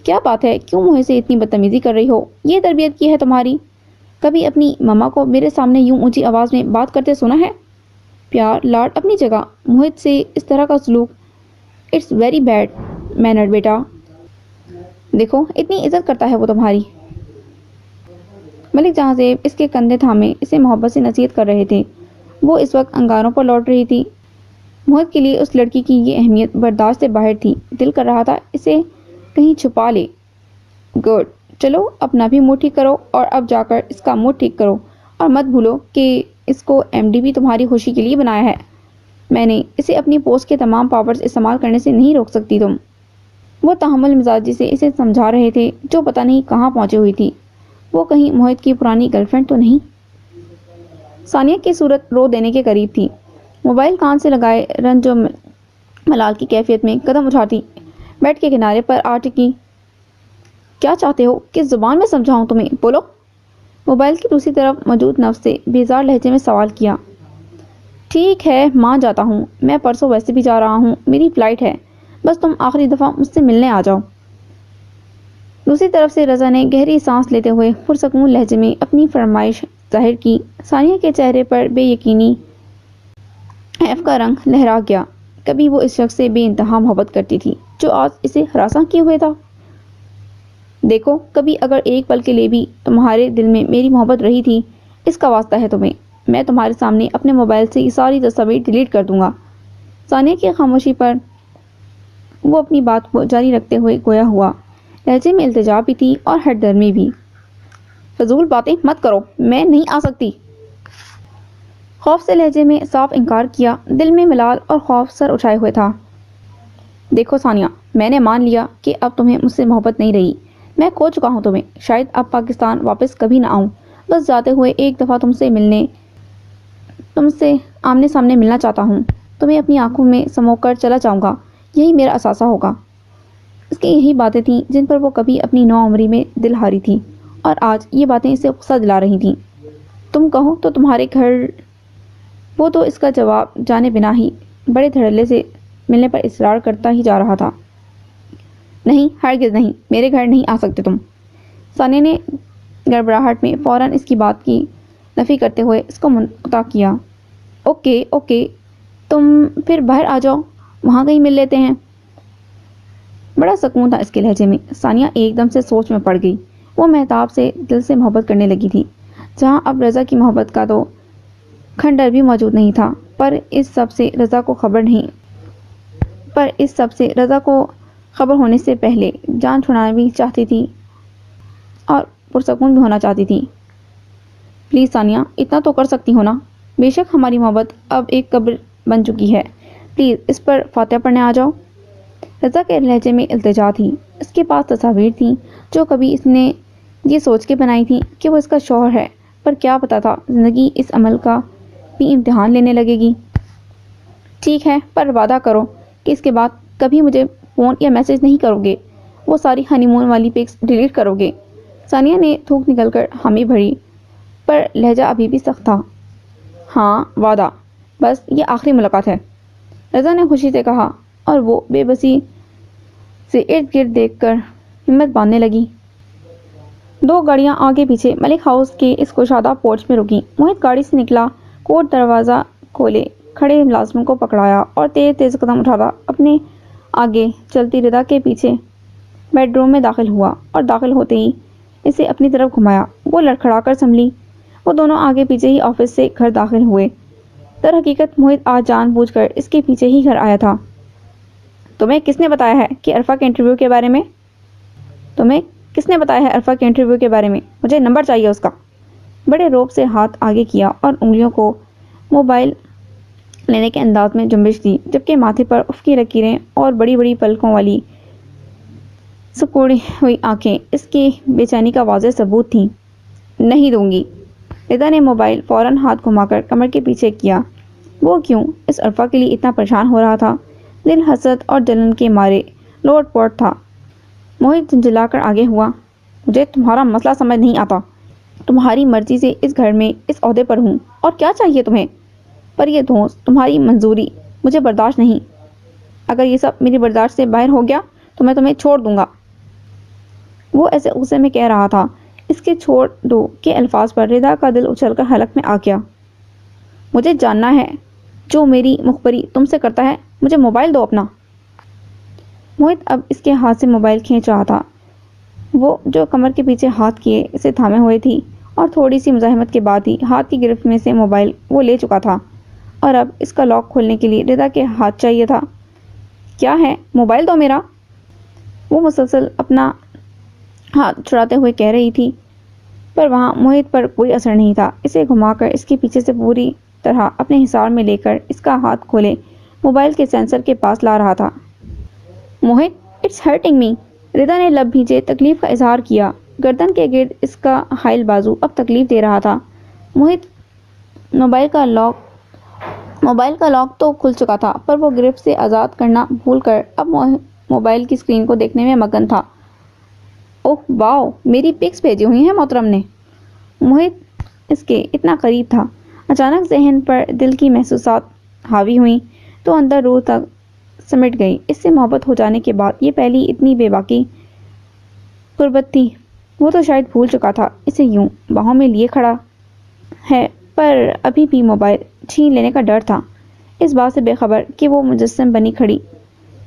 Speaker 1: کیا بات ہے، کیوں موہت سے اتنی بدتمیزی کر رہی ہو؟ یہ تربیت کی ہے تمہاری؟ کبھی اپنی ماما کو میرے سامنے یوں اونچی آواز میں بات کرتے سنا ہے؟ پیار لاڈ اپنی جگہ، موہت سے اس طرح کا سلوک اٹس ویری بیڈ مینر بیٹا۔ دیکھو اتنی عزت کرتا ہے وہ تمہاری۔ ملک جہاں زیب اس کے کندھے تھامے اسے محبت سے نصیحت کر رہے تھے۔ وہ اس وقت انگاروں پر لوٹ رہی تھی۔ موہت کے لیے اس لڑکی کی یہ اہمیت برداشت سے باہر تھی۔ دل کر رہا تھا اسے کہیں چھپا لے۔ گڈ، چلو اپنا بھی موڈ ٹھیک کرو اور اب جا کر اس کا موڈ ٹھیک کرو، اور مت بھولو کہ اس کو ایم ڈی بھی تمہاری خوشی کے لیے بنایا ہے۔ میں نے اسے اپنی پوسٹ کے تمام پاورز استعمال کرنے سے نہیں روک سکتی تم۔ وہ تحمل مزاجی سے اسے سمجھا رہے تھے جو پتہ نہیں کہاں پہنچی ہوئی تھی۔ وہ کہیں موہت کی پرانی گرل فرینڈ تو نہیں؟ ثانیہ کی صورت رو دینے کے قریب تھی۔ موبائل کان سے لگائے رنج و ملال کی کیفیت میں قدم اٹھاتی بیڈ کے کنارے پر آ ٹکی۔ کیا چاہتے ہو، کس زبان میں سمجھاؤں تمہیں، بولو؟ موبائل کی دوسری طرف موجود نفس سے بیزار لہجے میں سوال کیا۔ ٹھیک ہے مان جاتا ہوں، میں پرسوں ویسے بھی جا رہا ہوں، میری فلائٹ ہے، بس تم آخری دفعہ مجھ سے ملنے آ جاؤ۔ دوسری طرف سے رضا نے گہری سانس لیتے ہوئے پرسکون لہجے میں اپنی فرمائش ظاہر کی۔ ثانیہ کے چہرے پر بے یقینی حیف کا رنگ لہرا گیا۔ کبھی وہ اس شخص سے بے انتہا محبت کرتی تھی جو آج اسے ہراساں کیے ہوئے تھا۔ دیکھو، کبھی اگر ایک پل کے لیے بھی تمہارے دل میں میری محبت رہی تھی، اس کا واسطہ ہے تمہیں، میں تمہارے سامنے اپنے موبائل سے یہ ساری تصاویر ڈیلیٹ کر دوں گا۔ ثانیہ کی خاموشی پر وہ اپنی بات کو جاری رکھتے ہوئے گویا ہوا، لہجے میں التجا بھی تھی اور ہٹ درمی بھی۔ فضول باتیں مت کرو، میں نہیں آ سکتی۔ خوف سے لہجے میں صاف انکار کیا۔ دل میں ملال اور خوف سر اٹھائے ہوئے تھا۔ دیکھو ثانیہ، میں نے مان لیا کہ اب تمہیں مجھ سے محبت نہیں رہی۔ میں کھو چکا ہوں تمہیں، شاید اب پاکستان واپس کبھی نہ آؤں۔ بس جاتے ہوئے ایک دفعہ تم سے آمنے سامنے ملنا چاہتا ہوں۔ تمہیں اپنی آنکھوں میں سمو کر چلا جاؤں گا، یہی میرا اثاثہ ہوگا۔ اس کی یہی باتیں تھیں جن پر وہ کبھی اپنی نوعمری میں دل ہاری تھی، اور آج یہ باتیں اسے غصہ دلا رہی تھیں۔ تم کہو تو تمہارے گھر؟ وہ تو اس کا جواب جانے بنا ہی بڑے دھڑلے سے ملنے پر اصرار کرتا ہی جا رہا تھا۔ نہیں، ہرگز نہیں، میرے گھر نہیں آ سکتے تم۔ ثانیہ نے گڑبڑاہٹ میں فوراً اس کی بات کی نفی کرتے ہوئے اس کو منقطع کیا۔ اوکے اوکے، تم پھر باہر آ جاؤ، وہاں کہیں مل لیتے ہیں۔ بڑا سکون تھا اس کے لہجے میں۔ ثانیہ ایک دم سے سوچ میں پڑ گئی۔ وہ مہتاب سے دل سے محبت کرنے لگی تھی، جہاں اب رضا کی محبت کا تو کھنڈر بھی موجود نہیں تھا، پر اس سب سے رضا کو خبر ہونے سے پہلے جان چھڑانا بھی چاہتی تھی اور پرسکون بھی ہونا چاہتی تھی۔ پلیز ثانیہ، اتنا تو کر سکتی ہو نا؟ بے شک ہماری محبت اب ایک قبر بن چکی ہے، پلیز اس پر فاتحہ پڑھنے آ جاؤ۔ رضا کے لہجے میں التجا تھی۔ اس کے پاس تصاویر تھیں جو کبھی اس نے یہ سوچ کے بنائی تھیں کہ وہ اس کا شوہر ہے، پر کیا پتا تھا زندگی اس عمل کا بھی امتحان لینے لگے گی۔ ٹھیک ہے، پر وعدہ کرو کہ اس کے بعد کبھی مجھے فون یا میسج نہیں کرو گے، وہ ساری ہنی مون والی پکس ڈیلیٹ کرو گے۔ ثانیہ نے تھوک نکل کر حامی بھری، پر لہجہ ابھی بھی سخت تھا۔ ہاں، وعدہ، بس یہ آخری ملاقات ہے، رضا نے خوشی سے کہا، اور وہ بے بسی سے ارد گرد دیکھ کر ہمت باندھنے لگی۔ دو گاڑیاں آگے پیچھے ملک ہاؤس کے اس کشادہ پورچ میں رکیں۔ موہت گاڑی سے نکلا، کوٹ دروازہ کھولے، کھڑے ملازم کو پکڑایا اور تیز تیز قدم اٹھاتا اپنے آگے چلتی رضا کے پیچھے بیڈ روم میں داخل ہوا، اور داخل ہوتے ہی اسے اپنی طرف گھمایا۔ وہ لڑکھڑا کر سنبھلی۔ وہ دونوں آگے پیچھے ہی آفس سے گھر داخل ہوئے۔ در حقیقت موہت آج جان بوجھ کر اس کے پیچھے ہی گھر آیا تھا۔ تمہیں کس نے بتایا ہے کہ عرفہ کے انٹرویو کے بارے میں؟ مجھے نمبر چاہیے اس کا۔ بڑے روب سے ہاتھ آگے کیا اور انگلیوں کو موبائل لینے کے انداز میں جنبش دی، جبکہ ماتھے پر افقی لکیریں اور بڑی بڑی پلکوں والی سکوڑی ہوئی آنکھیں اس کی بے چینی کا واضح ثبوت تھیں۔ نہیں دوں گی۔ رضا نے موبائل فوراً ہاتھ گھما کر کمر کے پیچھے کیا۔ وہ کیوں اس عرفہ کے لیے اتنا پریشان ہو رہا تھا؟ دل حسرت اور جلن کے مارے لوٹ پوٹ تھا۔ موہت جھنجھلا کر آگے ہوا۔ مجھے تمہارا مسئلہ سمجھ نہیں آتا۔ تمہاری مرضی سے اس گھر میں اس عہدے پر ہوں، اور کیا چاہیے تمہیں؟ پر یہ دھونس، تمہاری منظوری مجھے برداشت نہیں۔ اگر یہ سب میری برداشت سے باہر ہو گیا تو میں تمہیں چھوڑ دوں گا۔ وہ ایسے غصے میں کہہ رہا تھا، اس کے چھوڑ دو کے الفاظ پر رضا کا دل اچھل کر حلق میں آ گیا۔ مجھے جاننا ہے جو میری مخبری تم سے کرتا ہے۔ مجھے موبائل دو اپنا۔ موہت اب اس کے ہاتھ سے موبائل کھینچ رہا تھا۔ وہ جو کمر کے پیچھے ہاتھ کیے اسے تھامے ہوئے تھی، اور تھوڑی سی مزاحمت کے بعد ہی ہاتھ کی گرفت میں سے موبائل وہ لے چکا تھا، اور اب اس کا لاک کھولنے کے لیے رضا کے ہاتھ چاہیے تھا۔ کیا ہے؟ موبائل دو میرا، وہ مسلسل اپنا ہاتھ چھڑاتے ہوئے کہہ رہی تھی، پر وہاں موہت پر کوئی اثر نہیں تھا۔ اسے گھما کر اس کے پیچھے سے پوری طرح اپنے حصار میں لے کر اس کا ہاتھ کھولے موبائل کے سینسر کے پاس لا رہا تھا۔ موہت، اٹس ہرٹنگ می۔ رضا نے لب بھیجے تکلیف کا اظہار کیا۔ گردن کے گرد اس کا حائل بازو اب تکلیف دے رہا تھا۔ موہت، موبائل کا لاک تو کھل چکا تھا، پر وہ گرفت سے آزاد کرنا بھول کر اب موبائل کی اسکرین کو دیکھنے میں مگن تھا۔ اوہ واو، میری پکس بھیجی ہوئی ہیں محترم نے۔ موہت اس کے اتنا قریب تھا۔ اچانک ذہن پر دل کی محسوسات حاوی ہوئیں تو اندر روح تک سمٹ گئی۔ اس سے محبت ہو جانے کے بعد یہ پہلی اتنی بے باکی قربت تھی۔ وہ تو شاید بھول چکا تھا اسے یوں باہوں میں لیے کھڑا۔ ہے، پر ابھی بھی موبائل چھین لینے کا ڈر تھا، اس بات سے بے خبر کہ وہ مجسم بنی کھڑی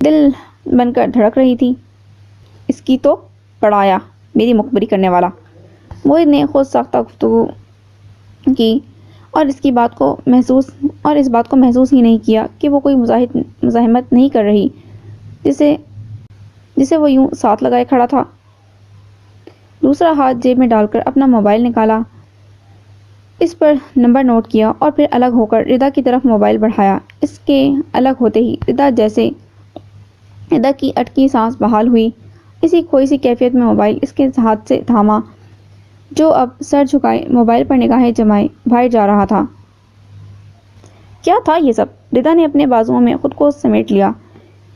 Speaker 1: دل بن کر دھڑک رہی تھی۔ اس کی تو پڑایا میری مخبری کرنے والا، موہد نے خود ساختہ گفتگو کی اور اس بات کو محسوس ہی نہیں کیا کہ وہ کوئی مزاحمت نہیں کر رہی جسے وہ یوں ساتھ لگائے کھڑا تھا۔ دوسرا ہاتھ جیب میں ڈال کر اپنا موبائل نکالا، اس پر نمبر نوٹ کیا اور پھر الگ ہو کر ردا کی طرف موبائل بڑھایا۔ اس کے الگ ہوتے ہی ردا کی اٹکی سانس بحال ہوئی، اسی کھوئی سی کیفیت میں موبائل اس کے ہاتھ سے تھاما، جو اب سر جھکائے موبائل پر نگاہیں جمائے باہر جا رہا تھا۔ کیا تھا یہ سب؟ ردا نے اپنے بازوؤں میں خود کو سمیٹ لیا۔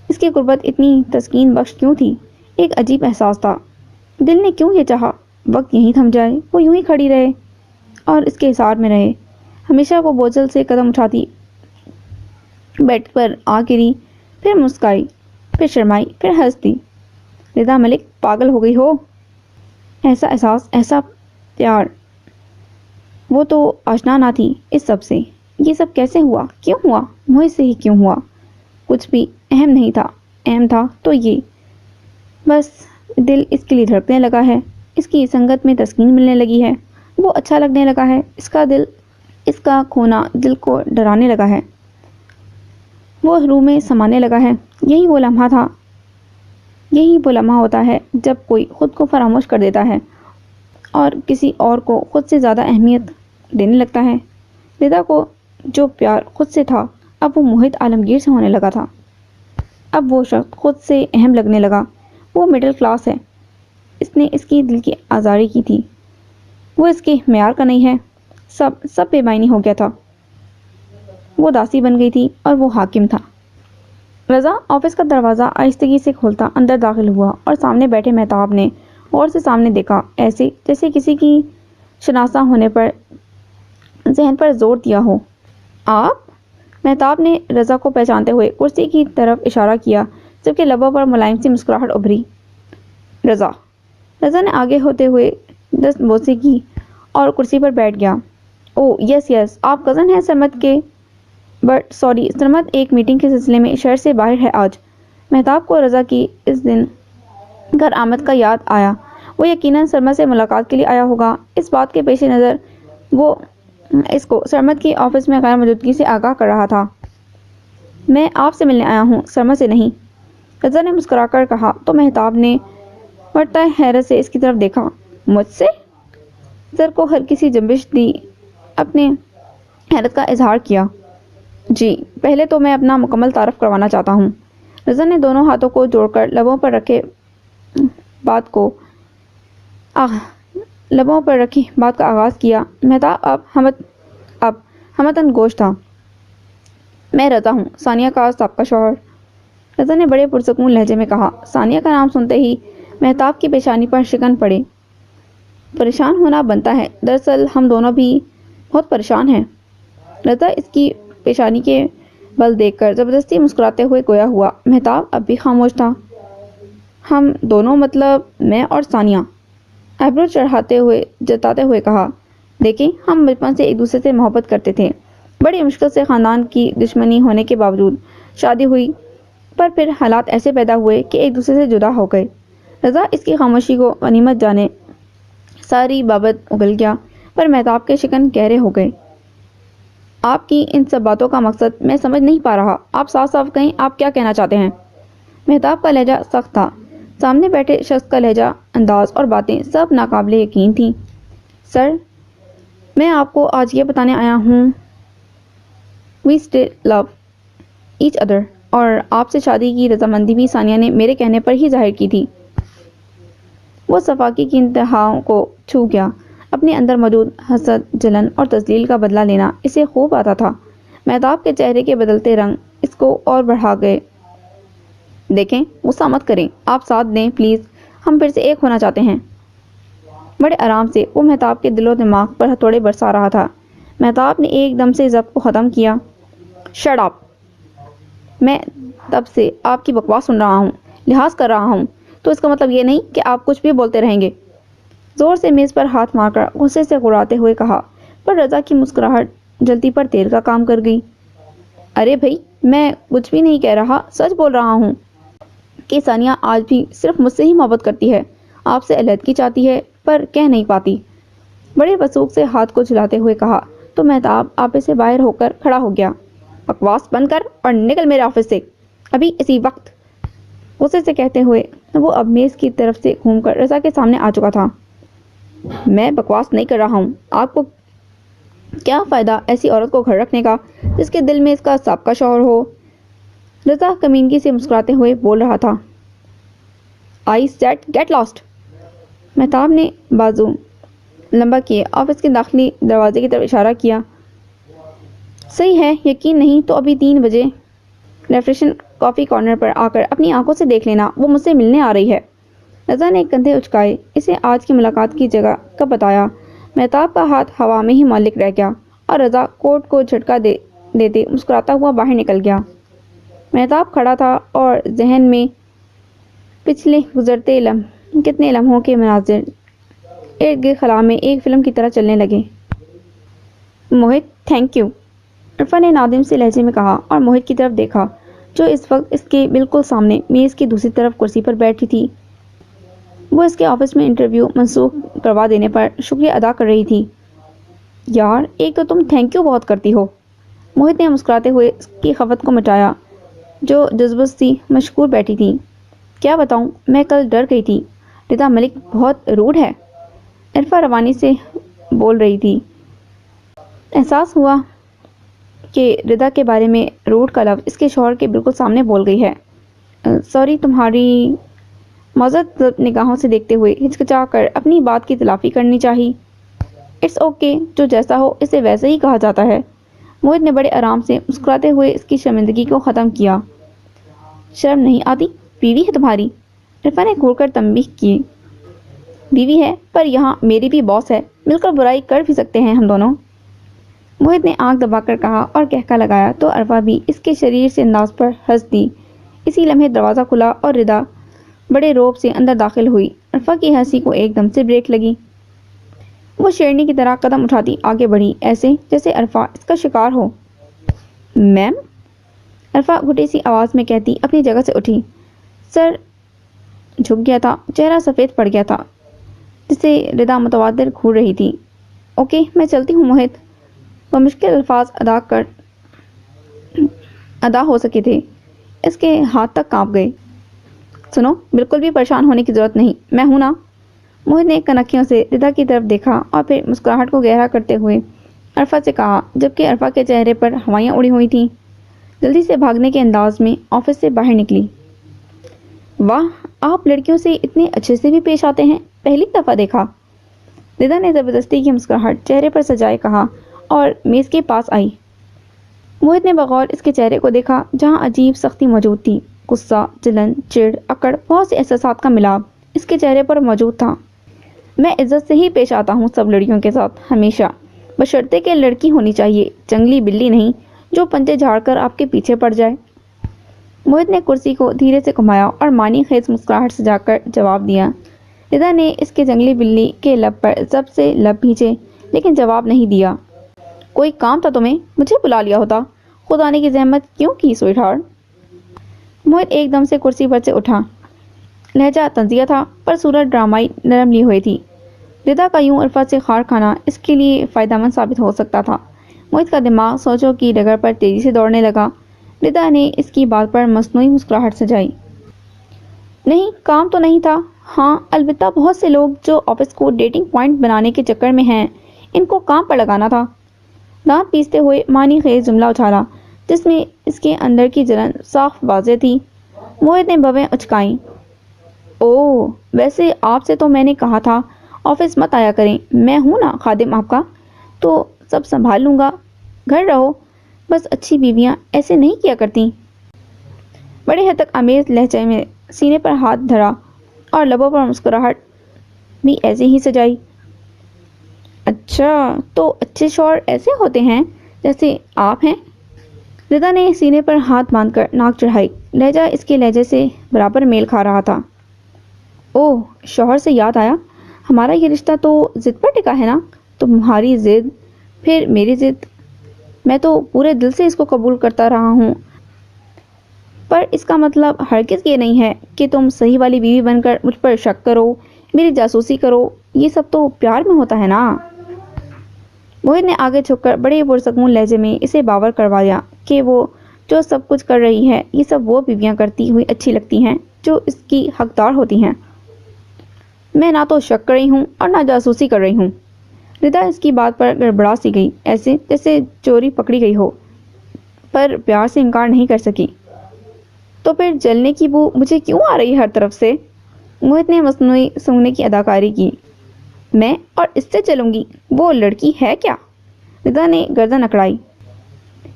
Speaker 1: اس کی غربت اتنی تسکین بخش کیوں تھی؟ ایک عجیب احساس تھا۔ دل نے کیوں یہ چاہا وقت یہیں تھم جائے، وہ یوں ہی کھڑی رہے اور اس کے حصار میں رہے۔ ہمیشہ وہ بوجھل سے قدم اٹھاتی، بیڈ پر آ گری، پھر مسکرائی، پھر شرمائی، پھر ہنس دی۔ ردا ملک پاگل ہو گئی ہو؟ ایسا احساس، ایسا پیار، وہ تو آشنا نہ تھی اس سب سے۔ یہ سب کیسے ہوا؟ کیوں ہوا؟ موہد سے ہی کیوں ہوا؟ کچھ بھی اہم نہیں تھا، اہم تھا تو یہ بس دل اس کے لیے دھڑکنے لگا ہے، اس کی سنگت میں تسکین ملنے لگی ہے، وہ اچھا لگنے لگا ہے، اس کا کھونا دل کو ڈرانے لگا ہے، وہ روح میں سمانے لگا ہے۔ یہی وہ لمحہ ہوتا ہے جب کوئی خود کو فراموش کر دیتا ہے اور کسی اور کو خود سے زیادہ اہمیت دینے لگتا ہے۔ ردا کو جو پیار خود سے تھا، اب وہ موہد عالمگیر سے ہونے لگا تھا۔ اب وہ شخص خود سے اہم لگنے لگا۔ وہ مڈل کلاس ہے، اس نے اس کی دل کی آزاری کی تھی، وہ اس کے معیار کا نہیں ہے۔ سب بے معنی ہو گیا تھا، وہ داسی بن گئی تھی اور وہ حاکم تھا۔ رضا آفس کا دروازہ آہستگی سے کھولتا اندر داخل ہوا اور سامنے بیٹھے مہتاب نے غور سے سامنے دیکھا، ایسے جیسے کسی کی شناسا ہونے پر ذہن پر زور دیا ہو۔ آپ؟ مہتاب نے رضا کو پہچانتے ہوئے کرسی کی طرف اشارہ کیا، جبکہ لبوں پر ملائم سی مسکراہٹ ابھری۔ رضا نے آگے ہوتے ہوئے دست بوسی کی اور کرسی پر بیٹھ گیا۔ اوہ یس، آپ کزن ہیں سرمد کے؟ بٹ سوری، سرمد ایک میٹنگ کے سلسلے میں شہر سے باہر ہے آج۔ مہتاب کو رضا کی اس دن گھر آمد کا یاد آیا۔ وہ یقیناً سرمد سے ملاقات کے لیے آیا ہوگا۔ اس بات کے پیش نظر وہ اس کو سرمد کی آفس میں غیر موجودگی سے آگاہ کر رہا تھا۔ میں آپ سے ملنے آیا ہوں، سرمد سے نہیں، رضا نے مسکرا کر کہا تو مہتاب نے مرتع حیرت سے اس کی طرف دیکھا۔ مجھ سے؟ سر کو ہلکی سی جنبش دی، اپنے حیرت کا اظہار کیا۔ جی، پہلے تو میں اپنا مکمل تعارف کروانا چاہتا ہوں۔ رضا نے دونوں ہاتھوں کو جوڑ کر لبوں پر رکھی بات کا آغاز کیا۔ مہتاب اب ہمتن گوش تھا۔ میں رضا ہوں، ثانیہ کا سابقہ شوہر، رضا نے بڑے پرسکون لہجے میں کہا۔ ثانیہ کا نام سنتے ہی مہتاب کی پیشانی پر شکن پڑے۔ پریشان ہونا بنتا ہے، دراصل ہم دونوں بھی بہت پریشان ہیں۔ رضا اس کی پیشانی کے بل دیکھ کر زبردستی مسکراتے ہوئے گویا ہوا۔ مہتاب اب بھی خاموش تھا۔ ہم دونوں مطلب میں اور ثانیہ، ایبرو جتاتے ہوئے کہا۔ دیکھیں، ہم بچپن سے ایک دوسرے سے محبت کرتے تھے، بڑی مشکل سے خاندان کی دشمنی ہونے کے باوجود شادی ہوئی، پر پھر حالات ایسے پیدا ہوئے کہ ایک دوسرے سے جدا ہو گئے۔ رضا اس کی خاموشی کو غنیمت جانے ساری بابت اگل گیا، پر مہتاب کے شکن گہرے ہو گئے۔ آپ کی ان سب باتوں کا مقصد میں سمجھ نہیں پا رہا، آپ صاف صاف کہیں آپ کیا کہنا چاہتے ہیں؟ مہتاب کا لہجہ سخت تھا، سامنے بیٹھے شخص کا لہجہ، انداز اور باتیں سب ناقابل یقین تھیں۔ سر، میں آپ کو آج یہ بتانے آیا ہوں we still love each other, اور آپ سے شادی کی رضامندی بھی ثانیہ نے میرے کہنے پر ہی ظاہر کی تھی۔ وہ صفاقی کی انتہاؤں کو چھو گیا۔ اپنے اندر موجود حسد، جلن اور تذلیل کا بدلہ لینا اسے خوب آتا تھا۔ مہتاب کے چہرے کے بدلتے رنگ اس کو اور بڑھا گئے۔ دیکھیں، غصہ مت کریں، آپ ساتھ دیں پلیز، ہم پھر سے ایک ہونا چاہتے ہیں۔ بڑے آرام سے وہ مہتاب کے دل و دماغ پر ہتھوڑے برسا رہا تھا۔ مہتاب نے ایک دم سے ضبط کو ختم کیا۔ Shut up! میں تب سے آپ کی بکواس سن رہا ہوں، لحاظ کر رہا ہوں، تو اس کا مطلب یہ نہیں کہ آپ کچھ بھی بولتے رہیں گے۔ زور سے میز پر ہاتھ مار کر غصے سے گڑاتے ہوئے کہا۔ پر رضا کی مسکراہٹ جلتی پر تیل کا کام کر گئی۔ ارے بھائی، میں کچھ بھی نہیں کہہ رہا، سچ بول رہا ہوں کہ ثانیہ آج بھی صرف مجھ سے ہی محبت کرتی ہے، آپ سے علیحدگی چاہتی ہے پر کہہ نہیں پاتی۔ بڑے وثوق سے ہاتھ کو جھلاتے ہوئے کہا تو مہتاب آپے سے باہر ہو کر کھڑا ہو گیا۔ بکواس بند کر اور نکل میرے آفس سے ابھی اسی وقت، غصے سے کہتے ہوئے وہ اب میز کی طرف سے گھوم کر رضا کے سامنے آ چکا تھا۔ میں بکواس نہیں کر رہا ہوں، آپ کو کیا فائدہ ایسی عورت کو گھر رکھنے کا جس کے دل میں اس کا سابقہ شوہر ہو؟ رضا کمینگی سے مسکراتے ہوئے بول رہا تھا۔ I said get lost. Mahtab نے بازو لمبا کیے آفس کے داخلی دروازے کی طرف اشارہ کیا۔ صحیح ہے، یقین نہیں تو ابھی 3 بجے ریفریشن کافی کارنر پر آ کر اپنی آنکھوں سے دیکھ لینا، وہ مجھ سے ملنے آ رہی ہے۔ رضا نے کندھے اچکائے، اسے آج کی ملاقات کی جگہ کا بتایا۔ مہتاب کا ہاتھ ہوا میں ہی معلق رہ گیا اور رضا کوٹ کو جھٹکا دیتے مسکراتا ہوا باہر نکل گیا۔ مہتاب کھڑا تھا اور ذہن میں پچھلے گزرتے کتنے لمحوں کے مناظر ارد گرد خلا میں ایک فلم کی طرح چلنے لگے۔ موہت، تھینک یو، عرفا نے نادم سے لہجے میں کہا اور موہت کی طرف دیکھا جو اس وقت اس کے بالکل سامنے میز کی دوسری طرف کرسی پر بیٹھی تھی۔ وہ اس کے آفس میں انٹرویو منسوخ کروا دینے پر شکریہ ادا کر رہی تھی۔ یار، ایک تو تم تھینک یو بہت کرتی ہو۔ موہت نے مسکراتے ہوئے اس کی خفت کو مٹایا جو جذبت سی مشکور بیٹھی تھی۔ کیا بتاؤں، میں کل ڈر گئی تھی، ردا ملک بہت روڈ ہے۔ عرفا روانی سے بول رہی تھی۔ احساس ہوا کہ ردا کے بارے میں روڈ کا لفظ اس کے شوہر کے بالکل سامنے بول گئی ہے۔ سوری، تمہاری معذرت نگاہوں سے دیکھتے ہوئے ہچکچا کر اپنی بات کی تلافی کرنی چاہی۔ اٹس اوکے، جو جیسا ہو اسے ویسے ہی کہا جاتا ہے۔ موہت نے بڑے آرام سے مسکراتے ہوئے اس کی شرمندگی کو ختم کیا۔ شرم نہیں آتی؟ بیوی ہے تمہاری؟ عرفا نے گھور کر تنبیہ کی۔ بیوی ہے، پر یہاں میری بھی باس ہے، مل کر برائی کر بھی سکتے ہیں ہم دونوں۔ موہت نے آنکھ دبا کر کہا اور کہکا لگایا تو عرفا بھی اس کے شریر سے انداز پر ہنس دی۔ اسی لمحے دروازہ کھلا اور ردا بڑے روب سے اندر داخل ہوئی۔ عرفا کی ہنسی کو ایک دم سے بریک لگی۔ وہ شیرنی کی طرح قدم اٹھاتی آگے بڑھی، ایسے جیسے عرفا اس کا شکار ہو۔ میم، عرفا گھٹی سی آواز میں کہتی اپنی جگہ سے اٹھی۔ سر جھک گیا تھا، چہرہ سفید پڑ گیا تھا جسے ردا متواتر گھور رہی تھی۔ اوکے، میں چلتی ہوں موہت۔ وہ مشکل الفاظ ادا ہو سکے تھے، اس کے ہاتھ تک کانپ گئے۔ سنو، بالکل بھی پریشان ہونے کی ضرورت نہیں، میں ہوں نا۔ موہت نے کنکھیوں سے ردا کی طرف دیکھا اور پھر مسکراہٹ کو گہرا کرتے ہوئے عرفا سے کہا، جبکہ عرفا کے چہرے پر ہوائیاں اڑی ہوئی تھیں۔ جلدی سے بھاگنے کے انداز میں آفس سے باہر نکلی۔ واہ، آپ لڑکیوں سے اتنے اچھے سے بھی پیش آتے ہیں، پہلی دفعہ دیکھا۔ ردا نے زبردستی کی مسکراہٹ چہرے پر سجائے کہا اور میز کے پاس آئی۔ موہت نے بغور اس کے چہرے کو دیکھا جہاں عجیب سختی موجود تھی۔ غصہ، جلن، چڑ، اکڑ، بہت سے احساسات کا ملاپ اس کے چہرے پر موجود تھا۔ میں عزت سے ہی پیش آتا ہوں سب لڑکیوں کے ساتھ، ہمیشہ، بشرطے کہ لڑکی ہونی چاہیے، جنگلی بلی نہیں جو پنجے جھاڑ کر آپ کے پیچھے پڑ جائے۔ موہت نے کرسی کو دھیرے سے گھمایا اور معنی خیز مسکراہٹ سجا کر جواب دیا۔ ردا نے اس کے جنگلی بلی کے لب پر ضبط سے لب بھینچے لیکن جواب نہیں دیا۔ کوئی کام تھا تمہیں؟ مجھے بلا لیا ہوتا، خود آنے کی زحمت کیوں کی سویٹ ہارٹ؟ موہت ایک دم سے کرسی پر سے اٹھا۔ لہجہ طنزیہ تھا پر صورت ڈرامائی نرم لی ہوئی تھی۔ ردا کا یوں عرفا سے خار کھانا اس کے لیے فائدہ مند ثابت ہو سکتا تھا۔ موہت کا دماغ سوچوں کی ڈگر پر تیزی سے دوڑنے لگا۔ ردا نے اس کی بات پر مصنوعی مسکراہٹ سجائی۔ نہیں، کام تو نہیں تھا، ہاں البتہ بہت سے لوگ جو آفس کو ڈیٹنگ پوائنٹ بنانے کے چکر میں ہیں، ان کو کام پر لگانا تھا۔ دانت پیستے ہوئے معنی خیز جملہ اچھالا جس میں اس کے اندر کی جلن صاف واضح تھی۔ موہت نے بھویں اچکائیں۔ اوہ، ویسے آپ سے تو میں نے کہا تھا آفس مت آیا کریں، میں ہوں نا خادم آپ کا، تو سب سنبھال لوں گا، گھر رہو، بس اچھی بیویاں ایسے نہیں کیا کرتی۔ بڑے حد تک آمیز لہجے میں سینے پر ہاتھ دھرا اور لبوں پر مسکراہٹ بھی ایسے ہی سجائی۔ اچھا، تو اچھے شوہر ایسے ہوتے ہیں جیسے آپ ہیں؟ ردا نے سینے پر ہاتھ باندھ کر ناک چڑھائی، لہجہ اس کے لہجے سے برابر میل کھا رہا تھا۔ اوہ، شوہر سے یاد آیا، ہمارا یہ رشتہ تو ضد پر ٹکا ہے نا؟ تمہاری ضد پھر میری ضد؟ میں تو پورے دل سے اس کو قبول کرتا رہا ہوں، پر اس کا مطلب ہرگز یہ نہیں ہے کہ تم صحیح والی بیوی بن کر مجھ پر شک کرو، میری جاسوسی کرو۔ یہ سب تو پیار میں ہوتا ہے نا۔ موہت نے آگے جھک کر بڑے پرسکون لہجے میں اسے باور کروا دیا کہ وہ جو سب کچھ کر رہی ہے یہ سب وہ بیویاں کرتی ہوئی اچھی لگتی ہیں جو اس کی حقدار ہوتی ہیں۔ میں نہ تو شک کر رہی ہوں اور نہ جاسوسی کر رہی ہوں۔ ردا اس کی بات پر گڑبڑا سی گئی، ایسے جیسے چوری پکڑی گئی ہو، پر پیار سے انکار نہیں کر سکی۔ تو پھر جلنے کی بو مجھے کیوں آ رہی ہے ہر طرف سے؟ موہت نے مصنوعی سونگنے کی اداکاری کی۔ میں اور اس سے چلوں گی؟ وہ لڑکی ہے کیا؟ ردا نے گردن اکڑائی۔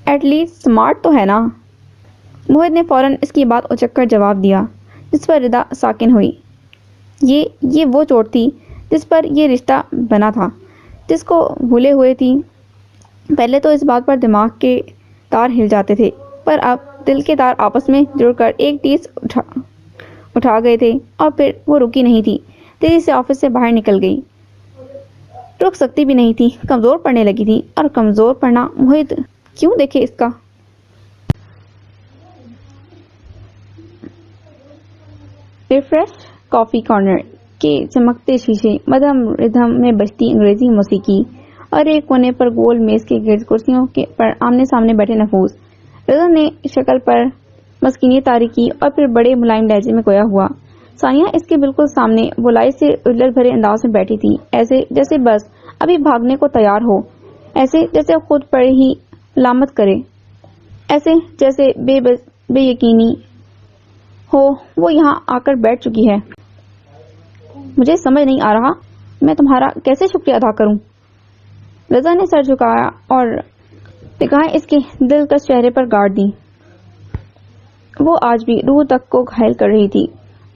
Speaker 1: ایٹ لیسٹ سمارٹ تو ہے نا؟ موہت نے فوراً اس کی بات اچک کر جواب دیا، جس پر ردا ساکن ہوئی۔ یہ وہ چوٹ تھی جس پر یہ رشتہ بنا تھا، جس کو بھولے ہوئے تھی۔ پہلے تو اس بات پر دماغ کے تار ہل جاتے تھے، پر اب دل کے تار آپس میں جڑ کر ایک ٹیس اٹھا گئے تھے، اور پھر وہ رکی نہیں تھی، تیزی سے آفس سے باہر نکل گئی۔ رک سکتی بھی نہیں تھی، کمزور پڑنے لگی تھی، اور کمزور پڑنا موہت کیوں دیکھے اس کا۔ ریفریش کافی کارنر کے چمکتے شیشے، مدھم ردھم میں بجتی انگریزی موسیقی، اور ایک کونے پر گول میز کے گرد کرسیوں پر آمنے سامنے بیٹھے نفوس۔ رضا نے شکل پر مسکینیت طاری کی اور پھر بڑے ملائم لہجے میں گویا ہوا۔ ثانیہ اس کے بالکل سامنے بولائی سے عجلت بھرے انداز میں بیٹھی تھی، ایسے جیسے بس ابھی بھاگنے کو تیار ہو، ایسے جیسے خود پر ہی علامت کرے، ایسے جیسے بے یقینی ہو وہ یہاں آ کر بیٹھ چکی ہے۔ مجھے سمجھ نہیں آ رہا میں تمہارا کیسے شکریہ ادا کروں۔ رضا نے سر جھکایا اور نگاہیں اس کے دلکش چہرے پر گاڑ دیں۔ وہ آج بھی روح تک کو گھائل کر رہی تھی،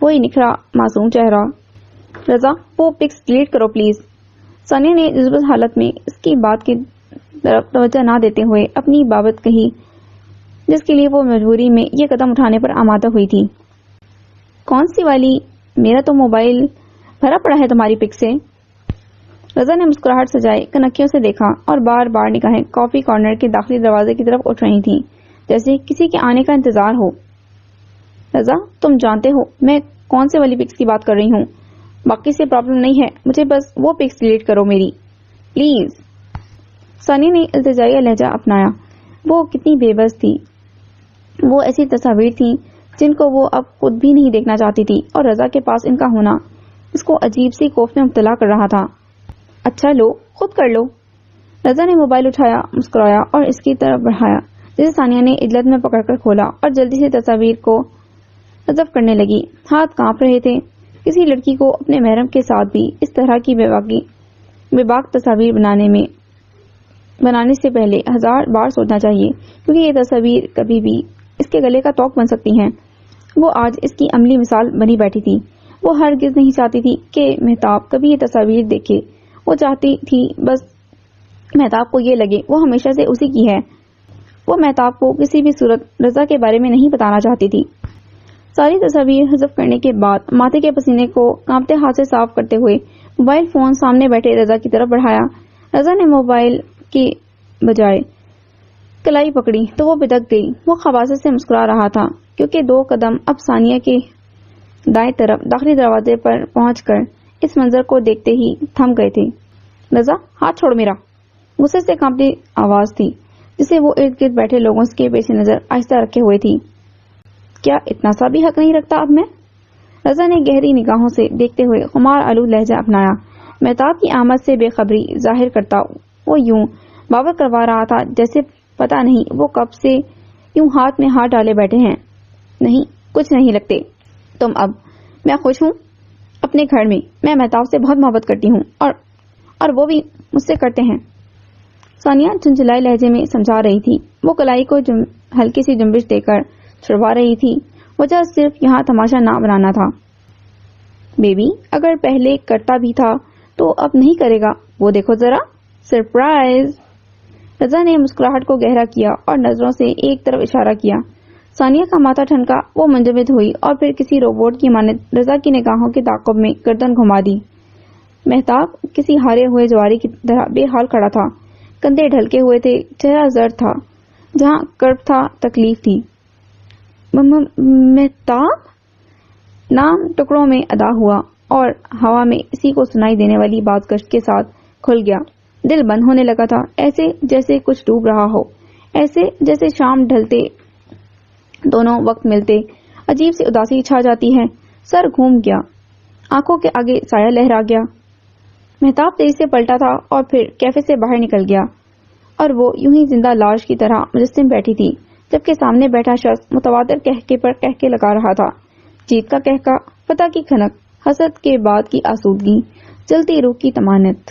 Speaker 1: وہی نکھرا معصوم چہرہ۔ رضا وہ پکس ڈیلیٹ کرو پلیز۔ ثانیہ نے جذبت حالت میں اس کی بات کی طرف توجہ نہ دیتے ہوئے اپنی بابت کہی، جس کے لیے وہ مجبوری میں یہ قدم اٹھانے پر آمادہ ہوئی تھی۔ کون سی والی؟ میرا تو موبائل بھرا پڑا ہے تمہاری پک سے۔ رضا نے مسکراہٹ سجائے کنکھیوں سے دیکھا اور بار بار نگاہیں کافی کارنر کے داخلی دروازے کی طرف اٹھ رہی تھیں، جیسے کسی کے آنے کا انتظار ہو۔ رضا تم جانتے ہو میں کون سے والی پکس کی بات کر رہی ہوں۔ باقی سے پرابلم نہیں ہے، مجھے بس وہ پکس ڈیلیٹ کرو میری پلیز۔ ثانیہ نے التجائی لہجہ اپنایا۔ وہ کتنی بے بس تھی، وہ ایسی تصاویر تھیں جن کو وہ اب خود بھی نہیں دیکھنا چاہتی تھی، اور رضا کے پاس ان کا ہونا اس کو عجیب سی خوف میں مبتلا کر رہا تھا۔ اچھا لو خود کر لو۔ رضا نے موبائل اٹھایا، مسکرایا اور اس کی طرف بڑھایا، جسے ثانیہ نے عجلت میں پکڑ کر کھولا اور جلدی سے تصاویر کو حذف کرنے لگی۔ ہاتھ کانپ رہے تھے۔ کسی لڑکی کو اپنے محرم کے ساتھ بھی اس طرح کی بے باک تصاویر بنانے سے پہلے 1000 بار سوچنا چاہیے، کیونکہ یہ تصاویر کبھی بھی اس کے گلے کا توق بن سکتی ہیں۔ وہ آج اس کی عملی مثال بنی بیٹھی تھی۔ وہ ہرگز نہیں چاہتی تھی کہ مہتاب کبھی یہ تصاویر دیکھے۔ وہ چاہتی تھی بس مہتاب کو یہ لگے وہ ہمیشہ سے اسی کی ہے۔ وہ مہتاب کو کسی بھی صورت رضا کے بارے میں نہیں بتانا چاہتی تھی۔ ساری تصاویر حذف کرنے کے بعد ماتھے کے پسینے کو کانپتے ہاتھ سے صاف کرتے ہوئے موبائل فون سامنے بیٹھے رضا کی طرف بڑھایا۔ رضا نے موبائل کی بجائے کلائی پکڑی تو وہ بدک گئی۔ وہ خباثت سے مسکرا رہا تھا، کیونکہ 2 قدم اب ثانیہ کے دائیں طرف داخلی دروازے پر پہنچ کر اس منظر کو دیکھتے ہی تھم گئے تھے۔ رضا ہاتھ چھوڑ میرا۔ غصے سے کانپتی آواز تھی، جسے وہ ارد گرد بیٹھے لوگوں کے پیش نظر آہستہ رکھے ہوئے تھی۔ کیا اتنا سا بھی حق نہیں رکھتا اب میں؟ رضا نے گہری نگاہوں سے دیکھتے ہوئے خمار آلود لہجہ اپنایا۔ مہتاب کی آمد سے بے خبری ظاہر کرتا وہ یوں باور کروا رہا تھا جیسے پتہ نہیں وہ کب سے یوں ہاتھ میں ہاتھ ڈالے بیٹھے ہیں۔ نہیں کچھ نہیں لگتے تم اب۔ میں خوش ہوں اپنے گھر میں۔ میں مہتاب سے بہت محبت کرتی ہوں اور وہ بھی مجھ سے کرتے ہیں۔ ثانیہ جھنجھلائے لہجے میں سمجھا رہی تھی۔ وہ کلائی کو ہلکی سی جنبش دے کر چھڑوا رہی تھی۔ وجہ صرف یہاں تماشا نہ بنانا تھا۔ بیبی اگر پہلے کرتا بھی تھا تو اب نہیں کرے گا، وہ دیکھو ذرا سرپرائز۔ رضا نے مسکراہٹ کو گہرا کیا اور نظروں سے ایک طرف اشارہ کیا۔ ثانیہ کا ماتھا ٹھنکا، وہ منجمد ہوئی اور پھر کسی روبوٹ کی مانند رضا کی نگاہوں کے تعاقب میں گردن گھما دی۔ مہتاب کسی ہارے ہوئے جواری کی طرح بے حال کھڑا تھا۔ کندھے ڈھلکے ہوئے تھے، چہرہ زرد تھا، جہاں کرب تھا تکلیف تھی۔ مہتاب؟ نام ٹکڑوں میں ادا ہوا اور ہوا میں اسی کو سنائی دینے والی بات گشت کے ساتھ کھل گیا۔ دل بند ہونے لگا تھا، ایسے جیسے کچھ ڈوب رہا ہو، ایسے جیسے شام ڈھلتے دونوں وقت ملتے عجیب سی اداسی چھا جاتی ہے۔ سر گھوم گیا، آنکھوں کے آگے سایہ لہرا گیا۔ مہتاب تیزی سے پلٹا تھا اور پھر کیفے سے باہر نکل گیا، اور وہ یوں ہی زندہ لاش کی طرح مجسم بیٹھی تھی، جبکہ سامنے بیٹھا شخص متواتر کہکے پر کہکے لگا رہا تھا۔ جیت کا کہکا، فتح کی کھنک، حسد کے بعد کی آسودگی، جلتی روح کی طمانت۔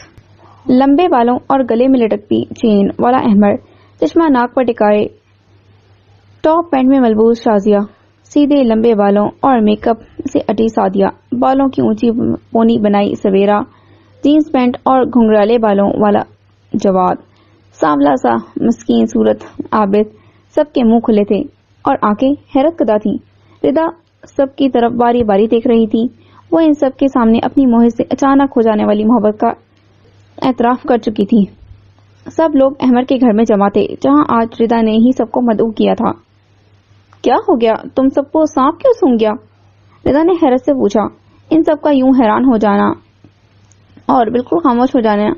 Speaker 1: لمبے بالوں اور گلے میں لٹکتی چین والا احمر چشمہ ناک پر ٹکائے ٹاپ پینٹ میں ملبوس شازیہ، سیدھے لمبے بالوں اور میک اپ سے اٹی سعدیہ، بالوں کی اونچی پونی بنائی سویرا، جینز پینٹ اور گھنگرالے بالوں والا جواد، سانولا سا مسکین صورت عابد، سب کے منہ کھلے تھے اور آنکھیں حیرت زدہ تھیں۔ ردا سب کی طرف باری باری دیکھ رہی تھی۔ وہ ان سب کے سامنے اپنی موہے سے اچانک ہو جانے والی محبت کا اعتراف کر چکی تھی۔ سب لوگ احمر کے گھر میں جمع تھے، جہاں آج ردا نے ہی سب کو مدعو کیا تھا۔ کیا ہو گیا؟ تم سب کو سانپ کیوں سونگھ گیا؟ ردا نے حیرت سے پوچھا۔ ان سب کا یوں حیران ہو جانا اور بالکل خاموش ہو جانا،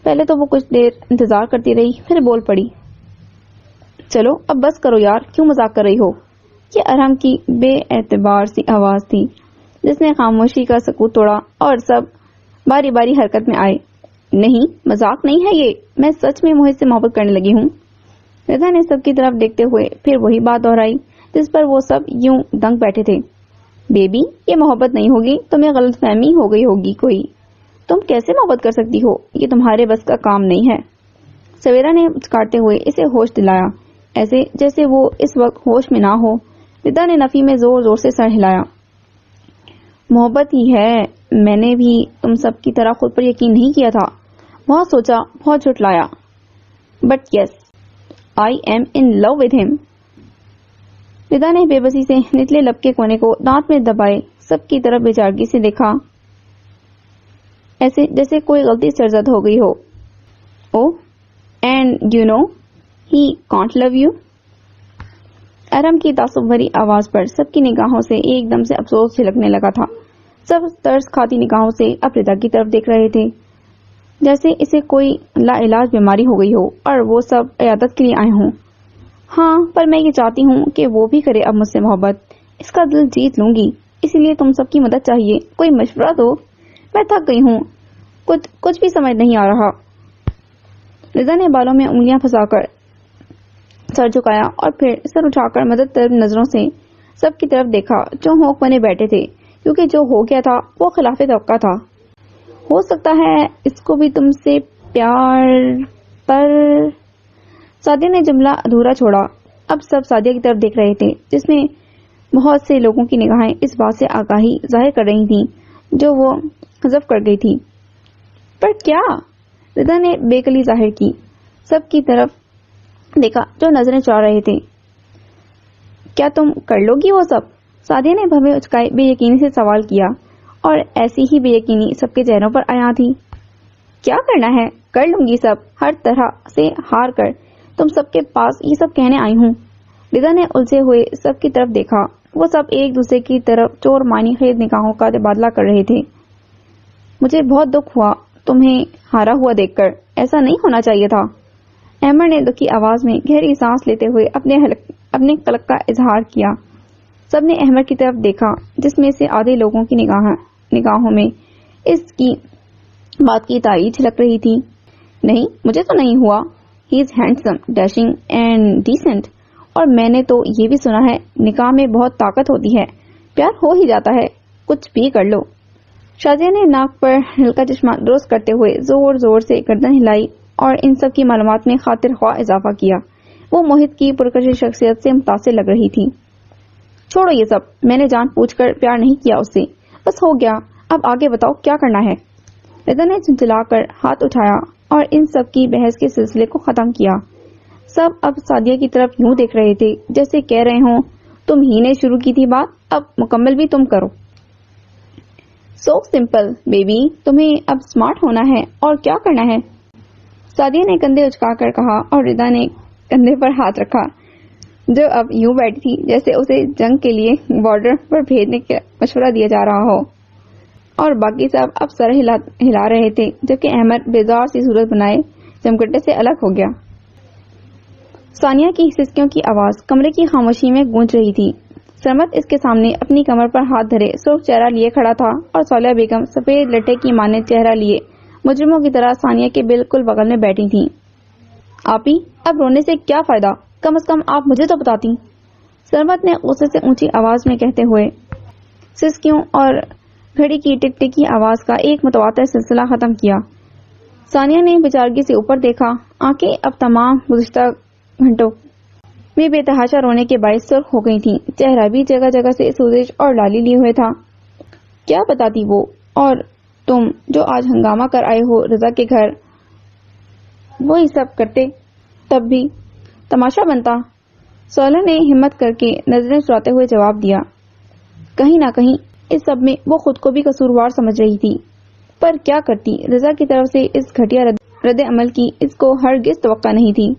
Speaker 1: پہلے تو وہ کچھ دیر انتظار کرتی رہی، پھر بول پڑی۔ چلو اب بس کرو یار، کیوں مذاق کر رہی ہو؟ یہ ارحم کی بے اعتبار سی آواز تھی جس نے خاموشی کا سکوت توڑا، اور سب باری باری حرکت میں آئے۔ نہیں، مذاق نہیں ہے یہ، میں سچ میں محیط سے محبت کرنے لگی ہوں۔ رضا نے سب کی طرف دیکھتے ہوئے پھر وہی بات دہرائی جس پر وہ سب یوں دنگ بیٹھے تھے۔ بیبی، یہ محبت نہیں ہوگی، تمہیں غلط فہمی ہو گئی ہوگی کوئی۔ تم کیسے محبت کر سکتی ہو؟ یہ تمہارے بس کا کام نہیں ہے۔ سویرا نے مسکراتے ہوئے اسے ہوش دلایا، ایسے جیسے وہ اس وقت ہوش میں نہ ہو۔ ردا نے نفی میں زور زور سے سر ہلایا۔ محبت ہی ہے، میں نے بھی تم سب کی طرح خود پر یقین نہیں کیا تھا، بہت سوچا، بہت جھٹلایا، but yes I am in love with him. Rida نے بے بسی سے نچلے لب کے کونے کو دانت میں دبائے سب کی طرف بے چارگی سے دیکھا، ایسے جیسے کوئی غلطی سرزد ہو گئی ہو۔ Oh and you know he can't love you. Arham کی تعصب بھری آواز پر سب کی نگاہوں سے ایک دم سے افسوس جھلکنے لگا تھا۔ سب ترس کھاتی نگاہوں سے اب ردا کی طرف دیکھ رہے تھے، جیسے اسے کوئی لا علاج بیماری ہو گئی ہو اور وہ سب عیادت کے لیے آئے ہوں۔ ہاں، پر میں یہ چاہتی ہوں کہ وہ بھی کرے اب مجھ سے محبت، اس کا دل جیت لوں گی، اسی لیے تم سب کی مدد چاہیے، کوئی مشورہ دو، میں تھک گئی ہوں، کچھ بھی سمجھ نہیں آ رہا۔ رضا نے بالوں میں انگلیاں پھنسا کر سر جھکایا اور پھر سر اٹھا کر مدد طلب نظروں سے سب کی طرف دیکھا جو ہوک بنے بیٹھے تھے، کیونکہ جو ہو گیا تھا وہ خلاف توقع تھا۔ ہو سکتا ہے اس کو بھی تم سے پیار، پر سعدیہ نے جملہ ادھورا چھوڑا۔ اب سب سعدیہ کی طرف دیکھ رہے تھے، جس میں بہت سے لوگوں کی نگاہیں اس بات سے آگاہی ظاہر کر رہی تھیں جو وہ حذف کر گئی تھی۔ پر کیا؟ رضا نے بے قلی ظاہر کی، سب کی طرف دیکھا جو نظریں چڑھا رہے تھے۔ کیا تم کر لو گی وہ سب؟ سعدیہ نے بھویں اچکائے بے یقینی سے سوال کیا، اور ایسی ہی بے یقینی سب کے چہروں پر آیا تھی۔ کیا کرنا ہے؟ کر لوں گی سب، ہر طرح سے ہار کر تم سب کے پاس یہ سب کہنے آئی ہوں۔ رضا نے الجھے ہوئے سب کی طرف دیکھا، وہ سب ایک دوسرے کی طرف چور معنی خیز نگاہوں کا تبادلہ کر رہے تھے۔ مجھے بہت دکھ ہوا تمہیں ہارا ہوا دیکھ کر، ایسا نہیں ہونا چاہیے تھا۔ احمد نے دکھی آواز میں گہری سانس لیتے ہوئے اپنے قلق کا اظہار کیا۔ سب نے احمد کی طرف دیکھا، جس میں سے آدھے لوگوں کی نگاہوں میں اس کی بات کی تائید جھلک رہی تھی۔ نہیں، مجھے تو نہیں ہوا، ہی از ہینڈسم، ڈیشنگ اینڈ ڈیسنٹ، اور میں نے تو یہ بھی سنا ہے نکاح میں بہت طاقت ہوتی ہے، پیار ہو ہی جاتا ہے، کچھ بھی کر لو۔ شازیہ نے ناک پر ہلکا چشمہ درست کرتے ہوئے زور زور سے گردن ہلائی اور ان سب کی معلومات میں خاطر خواہ اضافہ کیا۔ وہ موہت کی پرکشش شخصیت سے متاثر لگ رہی تھی۔ چھوڑو یہ سب، میں نے جان پوچھ کر پیار نہیں کیا اس سے، بس ہو گیا، اب آگے بتاؤ کیا کرنا ہے۔ رضا نے جھنجھلا کر ہاتھ اٹھایا اور ان سب کی بحث کے سلسلے کو ختم کیا۔ سب اب سعدیہ کی طرف یوں دیکھ رہے تھے جیسے کہہ رہے ہوں، تم ہی نے شروع کی تھی بات، اب مکمل بھی تم کرو۔ سو سمپل بیبی، تمہیں اب سمارٹ ہونا ہے اور کیا کرنا ہے۔ سعدیہ نے کندھے اچکا کر کہا اور ردا نے کندھے پر ہاتھ رکھا، جو اب یوں بیٹھی تھی جیسے اسے جنگ کے لیے بارڈر پر بھیجنے کا مشورہ دیا جا رہا ہو، اور باقی سب اب سر ہلا رہے تھے، جبکہ احمد بیزار سی صورت بنائے جمگٹے سے الگ ہو گیا۔ ثانیہ کی سسکیوں کی آواز کمرے کی خاموشی میں گونج رہی تھی۔ سرمد اس کے سامنے اپنی کمر پر ہاتھ دھرے سرخ چہرہ لیے کھڑا تھا، اور صالحہ بیگم سفید لٹے کی مانند چہرہ لیے مجرموں کی طرح ثانیہ کے بالکل بغل میں بیٹھی تھیں۔ آپی، اب رونے سے کیا فائدہ؟ کم از کم آپ مجھے تو بتاتی، سرمد نے غصے سے اونچی آواز میں کہتے ہوئے سسکیوں اور گھڑی کی ٹک ٹک کی آواز کا ایک متواتر سلسلہ ختم کیا۔ ثانیہ نے بیچارگی سے اوپر دیکھا، آنکھیں اب تمام گزشتہ گھنٹوں میں بے تحاشا رونے کے باعث سرخ ہو گئی تھیں، چہرہ بھی جگہ جگہ سے سوزش اور لالی لیے ہوئے تھا۔ کیا بتاتی وہ؟ اور تم جو آج ہنگامہ کر آئے ہو رضا کے گھر، وہی سب کرتے تب بھی تماشا بنتا؟ صالحہ نے ہمت کر کے نظریں چراتے ہوئے جواب دیا۔ کہیں نہ کہیں اس سب میں وہ خود کو بھی قصوروار سمجھ رہی تھی، پر کیا کرتی؟ رضا کی طرف سے اس گھٹیا رد عمل کی اس کو ہرگز توقع نہیں تھی۔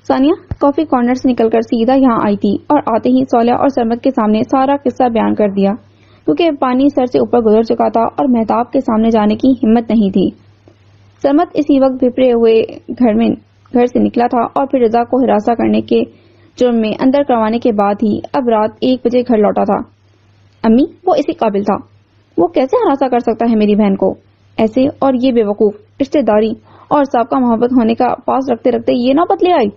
Speaker 1: ثانیہ کافی کارنر سے نکل کر سیدھا یہاں آئی تھی، اور آتے ہی صالحہ اور سرمد کے سامنے سارا قصہ بیان کر دیا، کیونکہ پانی سر سے اوپر گزر چکا تھا اور مہتاب کے سامنے جانے کی ہمت نہیں تھی۔ سرمد اسی وقت بھپرے ہوئے گھر سے نکلا تھا، اور پھر رضا کو ہراساں کرنے کے جرم میں اندر کروانے کے بعد ہی اب رات 1 بجے گھر لوٹا تھا۔ امی، وہ اسی قابل تھا، وہ کیسے ہراساں کر سکتا ہے میری بہن کو ایسے؟ اور یہ بے وقوف رشتہ داری اور سابقہ محبت ہونے کا پاس رکھتے رکھتے یہ نوبت لے آئی۔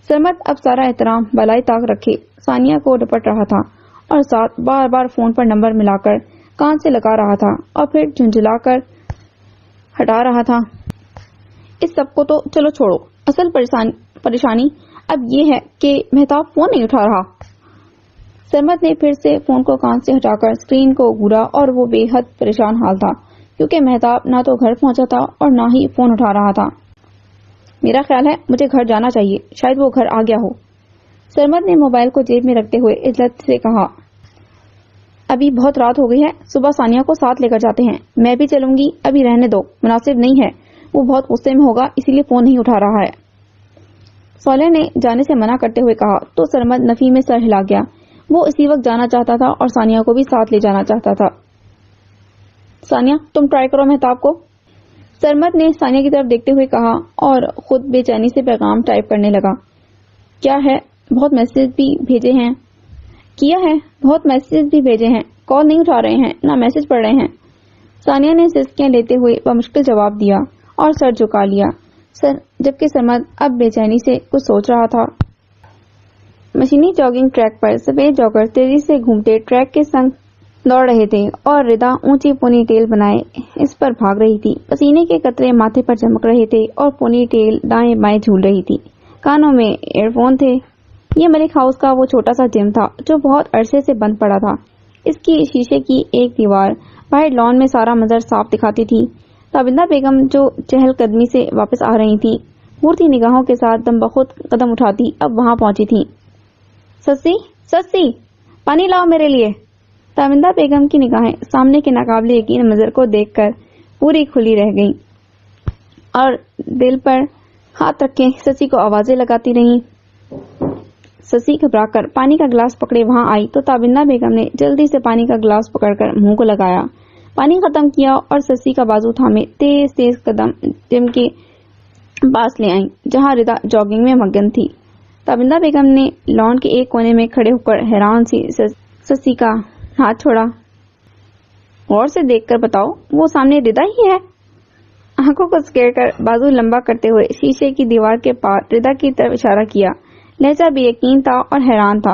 Speaker 1: سرمد اب سارا احترام بالائے طاق رکھے ثانیہ کو ڈپٹ رہا تھا، اور ساتھ بار بار فون پر نمبر ملا کر کان سے لگا رہا تھا، اور پھر جھنجھلا کر ہٹا رہا تھا۔ اس سب کو تو چلو چھوڑو، اصل پریشانی اب یہ ہے کہ مہتاب فون نہیں اٹھا رہا۔ سرمد نے پھر سے فون کو کان سے ہٹا کر اسکرین کو گھورا، اور وہ بے حد پریشان حال تھا، کیونکہ مہتاب نہ تو گھر پہنچا تھا اور نہ ہی فون اٹھا رہا تھا۔ میرا خیال ہے مجھے گھر جانا چاہیے، شاید وہ گھر آ گیا ہو، سرمد نے موبائل کو جیب میں رکھتے ہوئے عزت سے کہا۔ ابھی بہت رات ہو گئی ہے، صبح ثانیہ کو ساتھ لے کر جاتے ہیں۔ میں بھی چلوں گی، ابھی رہنے دو، مناسب نہیں ہے، وہ بہت غصے میں ہوگا اسی لیے فون نہیں اٹھا رہا ہے، صالحہ نے جانے سے منع کرتے ہوئے کہا تو سرمد نفی میں سر ہلا گیا۔ وہ اسی وقت جانا چاہتا تھا اور ثانیہ کو بھی ساتھ لے جانا چاہتا تھا۔ ثانیہ، تم ٹرائی کرو مہتاب کو، سرمد نے ثانیہ کی طرف دیکھتے ہوئے کہا، اور خود بے چینی سے پیغام ٹائپ کرنے لگا۔ کیا ہے؟ بہت میسج بھی بھیجے ہیں، کیا ہے؟ بہت میسج بھی بھیجے ہیں، کال نہیں اٹھا رہے ہیں، نہ میسج پڑھ رہے ہیں، ثانیہ نے سسکیاں لیتے ہوئے بمشکل جواب دیا اور سر جھکا لیا، جبکہ سرمد اب بے چینی سے کچھ سوچ رہا تھا۔ مشینی جاگنگ ٹریک پر سفید جاگر تیزی سے گھومتے ٹریک کے سنگ دوڑ رہے تھے، اور ردا اونچی پونی ٹیل بنائے اس پر بھاگ رہی تھی۔ پسینے کے قطرے ماتھے پر چمک رہے تھے، اور پونی ٹیل دائیں بائیں جھول رہی تھی۔ کانوں میں ایئر فون تھے۔ یہ ملک ہاؤس کا وہ چھوٹا سا جم تھا جو بہت عرصے سے بند پڑا تھا۔ اس کی شیشے کی ایک دیوار باہر لان میں سارا منظر صاف دکھاتی تھی۔ تابندہ بیگم جو چہل قدمی سے واپس آ رہی تھی، گھورتی نگاہوں کے ساتھ دم بخود قدم اٹھاتی اب وہاں پہنچی تھی۔ سسی، سسی، پانی لاؤ میرے لیے۔ تابندہ بیگم کی نگاہیں سامنے کے ناقابل یقین منظر کو دیکھ کر پوری کھلی رہ گئیں، اور دل پر ہاتھ رکھے سسی کو آوازیں لگاتی رہیں۔ سسی گھبرا کر پانی کا گلاس پکڑے وہاں آئی تو تابندہ بیگم نے جلدی سے پانی کا گلاس پکڑ کر منہ کو لگایا، پانی ختم کیا، اور سسی کا بازو تھامے تیز تیز قدم جم کے پاس لے آئیں جہاں ردا جاگنگ میں مگن تھی۔ تابندہ بیگم نے لان کے ایک کونے میں کھڑے ہو کر حیران سی سسی کا ہاتھ چھوڑا۔ غور سے دیکھ کر بتاؤ، وہ سامنے ردا ہی ہے؟ آنکھوں کو سکیڑ کر بازو لمبا کرتے ہوئے شیشے کی دیوار کے پار ردا کی طرف اشارہ کیا، لہجہ بے یقین تھا اور حیران تھا۔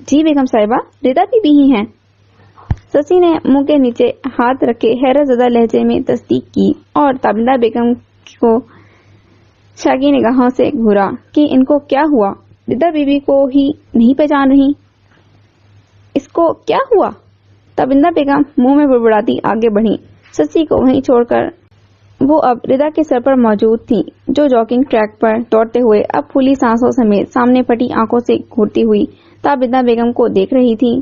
Speaker 1: جی بیگم صاحبہ، ردا بی ہی ہیں۔ سسی نے منہ کے نیچے ہاتھ رکھے حیرت زدہ لہجے میں تصدیق کی، اور تابندہ بیگم کو شاگی نگاہوں سے گھورا کہ ان کو کیا ہوا، ردا بی کو ہی نہیں پہچان رہی؟ اس کو کیا ہوا؟ تابندہ بیگم منہ میں بڑبڑاتی آگے بڑھی، سسی کو وہیں چھوڑ کر۔ وہ اب ردا کے سر پر موجود تھی، جو جاگنگ ٹریک پر دوڑتے ہوئے اب پھولی سانسوں سمیت سامنے پھٹی آنکھوں سے گھورتی ہوئی تابندہ بیگم کو دیکھ رہی تھی۔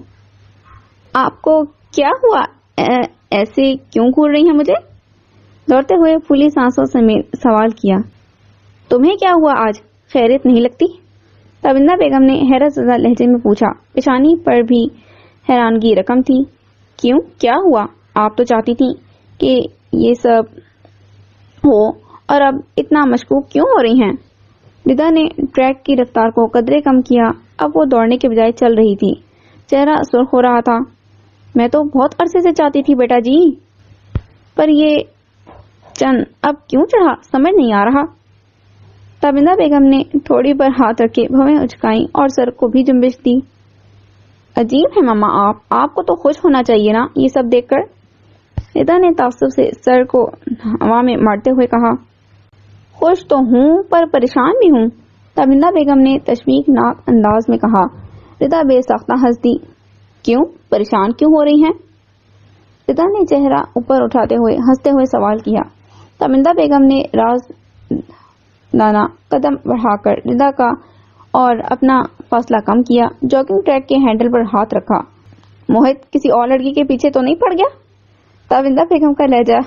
Speaker 1: آپ کو کیا ہوا؟ ایسے کیوں گھور رہی ہیں مجھے؟ دوڑتے ہوئے پھولی سانسوں سمیت سوال کیا، تمہیں کیا ہوا آج؟ خیریت نہیں لگتی؟ تابندہ بیگم نے حیرت زدہ لہجے میں پوچھا۔ پیشانی پر بھی حیرانگی رقم تھی۔ کیوں، کیا ہوا؟ آپ تو چاہتی تھی کہ یہ سب ہو، اور اب اتنا مشکوک کیوں ہو رہی ہیں؟ ردا نے ٹریک کی رفتار کو قدرے کم کیا۔ اب وہ دوڑنے کے بجائے چل رہی تھی، چہرہ سرخ ہو رہا تھا۔ میں تو بہت عرصے سے چاہتی تھی بیٹا جی، پر یہ چند اب کیوں چڑھا سمجھ نہیں آ رہا۔ تابندہ بیگم نے تھوڑی پر ہاتھ رکھے بھویں اچکائیں اور سر کو بھی جنبش دی۔ عجیب ہے ماما، آپ کو تو خوش ہونا چاہیے نا یہ سب دیکھ کر۔ ردا نے تعصب سے سر کو ہوا میں مارتے ہوئے کہا۔ خوش تو ہوں پر پریشان بھی ہوں، تابندہ بیگم نے تشویشناک انداز میں کہا۔ ردا بے ساختہ ہنس دی۔ کیوں پریشان کیوں ہو رہی ہیں؟ ردا نے چہرہ اوپر اٹھاتے ہوئے ہنستے ہوئے سوال کیا۔ تابندہ بیگم نے رازدانہ قدم بڑھا کر ردا کا اور اپنا فاصلہ کم کیا، جاگنگ ٹریک کے ہینڈل پر ہاتھ رکھا۔ موہت کسی اور لڑکی کے پیچھے تو نہیں پڑ گیا؟ تابندہ بیگم کا لہجہ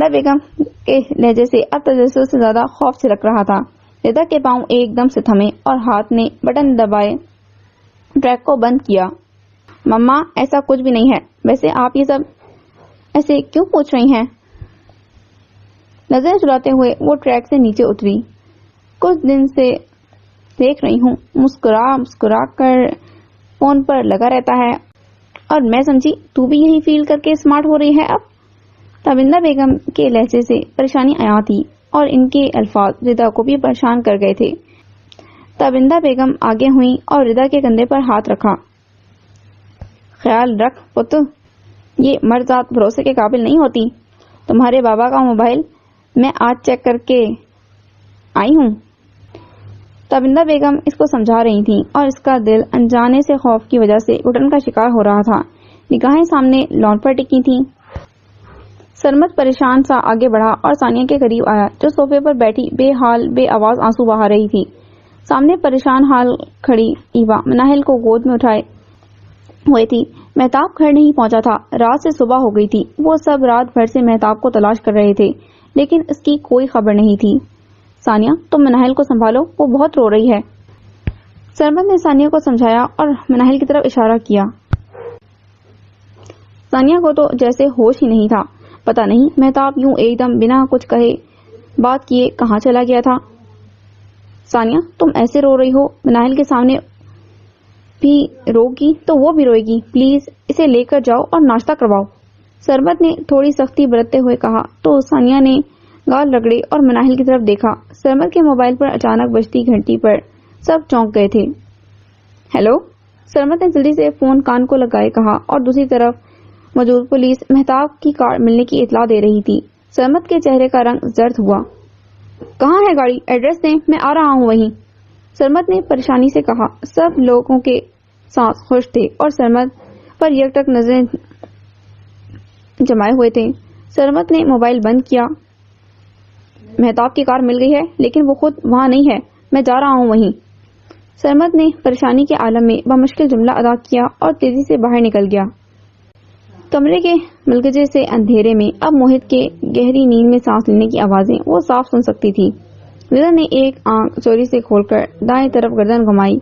Speaker 1: بیگم کے لہجے سے اب تجسس سے زیادہ خوف چھلک رہا تھا۔ ردا کے پاؤں ایک دم سے تھمے اور ہاتھ نے بٹن دبائے ٹریک کو بند کیا۔ مما ایسا کچھ بھی نہیں ہے، ویسے آپ یہ سب ایسے کیوں پوچھ رہی ہیں؟ نظر چراتے ہوئے وہ ٹریک سے نیچے اتری۔ کچھ دن سے دیکھ رہی ہوں مسکرا کر فون پر لگا رہتا ہے، اور میں سمجھی تو بھی یہی فیل کر کے اسمارٹ ہو رہی ہے اب۔ تابندہ بیگم کے لہجے سے پریشانی آیا تھی اور ان کے الفاظ ردا کو بھی پریشان کر گئے تھے۔ تابندہ بیگم آگے ہوئیں اور ردا کے کندھے پر ہاتھ رکھا۔ خیال رکھ پت، یہ مرذات بھروسے کے قابل نہیں ہوتی۔ تمہارے بابا کا موبائل میں آج چیک کر کے آئی ہوں۔ تابندہ بیگم اس کو سمجھا رہی تھیں اور اس کا دل انجانے سے خوف کی وجہ سے گھٹن کا شکار ہو رہا تھا۔ نگاہیں سامنے لان پر ٹکی تھیں۔ سرمد پریشان سا آگے بڑھا اور ثانیہ کے قریب آیا، جو صوفے پر بیٹھی بے حال بے آواز آنسو بہا رہی تھی۔ سامنے پریشان حال کھڑی ایوا مناہل کو گود میں اٹھائے ہوئے تھی۔ مہتاب گھر نہیں پہنچا تھا، رات سے صبح ہو گئی تھی۔ وہ سب رات بھر سے مہتاب کو تلاش کر رہے تھے، لیکن اس کی کوئی خبر نہیں تھی۔ ثانیہ تم مناہل کو سنبھالو، وہ بہت رو رہی ہے۔ سرمد نے ثانیہ کو سمجھایا اور مناہل کی طرف اشارہ کیا۔ ثانیہ کو تو جیسے ہوش ہی نہیں تھا۔ پتہ نہیں مہتاب یوں ایک دم بنا کچھ کہے بات کیے کہاں چلا گیا تھا۔ ثانیہ تم ایسے رو رہی ہو، مناہل کے سامنے بھی رو گی تو وہ بھی روئے گی، پلیز اسے لے کر جاؤ اور ناشتہ کرواؤ، سرمد نے تھوڑی سختی برتتے ہوئے کہا تو ثانیہ نے گال رگڑے اور مناہل کی طرف دیکھا۔ سرمد کے موبائل پر اچانک بجتی گھنٹی پر سب چونک گئے تھے۔ ہیلو، سرمد نے جلدی سے فون کان کو لگائے کہا، اور دوسری طرف موجود پولیس مہتاب کی کار ملنے کی اطلاع دے رہی تھی۔ سرمد کے چہرے کا رنگ زرد ہوا۔ کہاں ہے گاڑی؟ ایڈریس دیں، میں آ رہا ہوں وہیں، سرمد نے پریشانی سے کہا۔ سب لوگوں کے سانس خوش تھے اور سرمد پر یک ٹک نظریں جمائے ہوئے تھے۔ سرمد نے موبائل بند کیا۔ مہتاب کی کار مل گئی ہے، لیکن وہ خود وہاں نہیں ہے، میں جا رہا ہوں وہیں، سرمد نے پریشانی کے عالم میں بمشکل جملہ ادا کیا اور تیزی سے باہر نکل گیا۔ کمرے کے ملگجے سے اندھیرے میں اب موہت کے گہری نیند میں سانس لینے کی آوازیں وہ صاف سن سکتی تھی۔ ردا نے ایک آنکھ چوری سے کھول کر دائیں طرف گردن گھمائی۔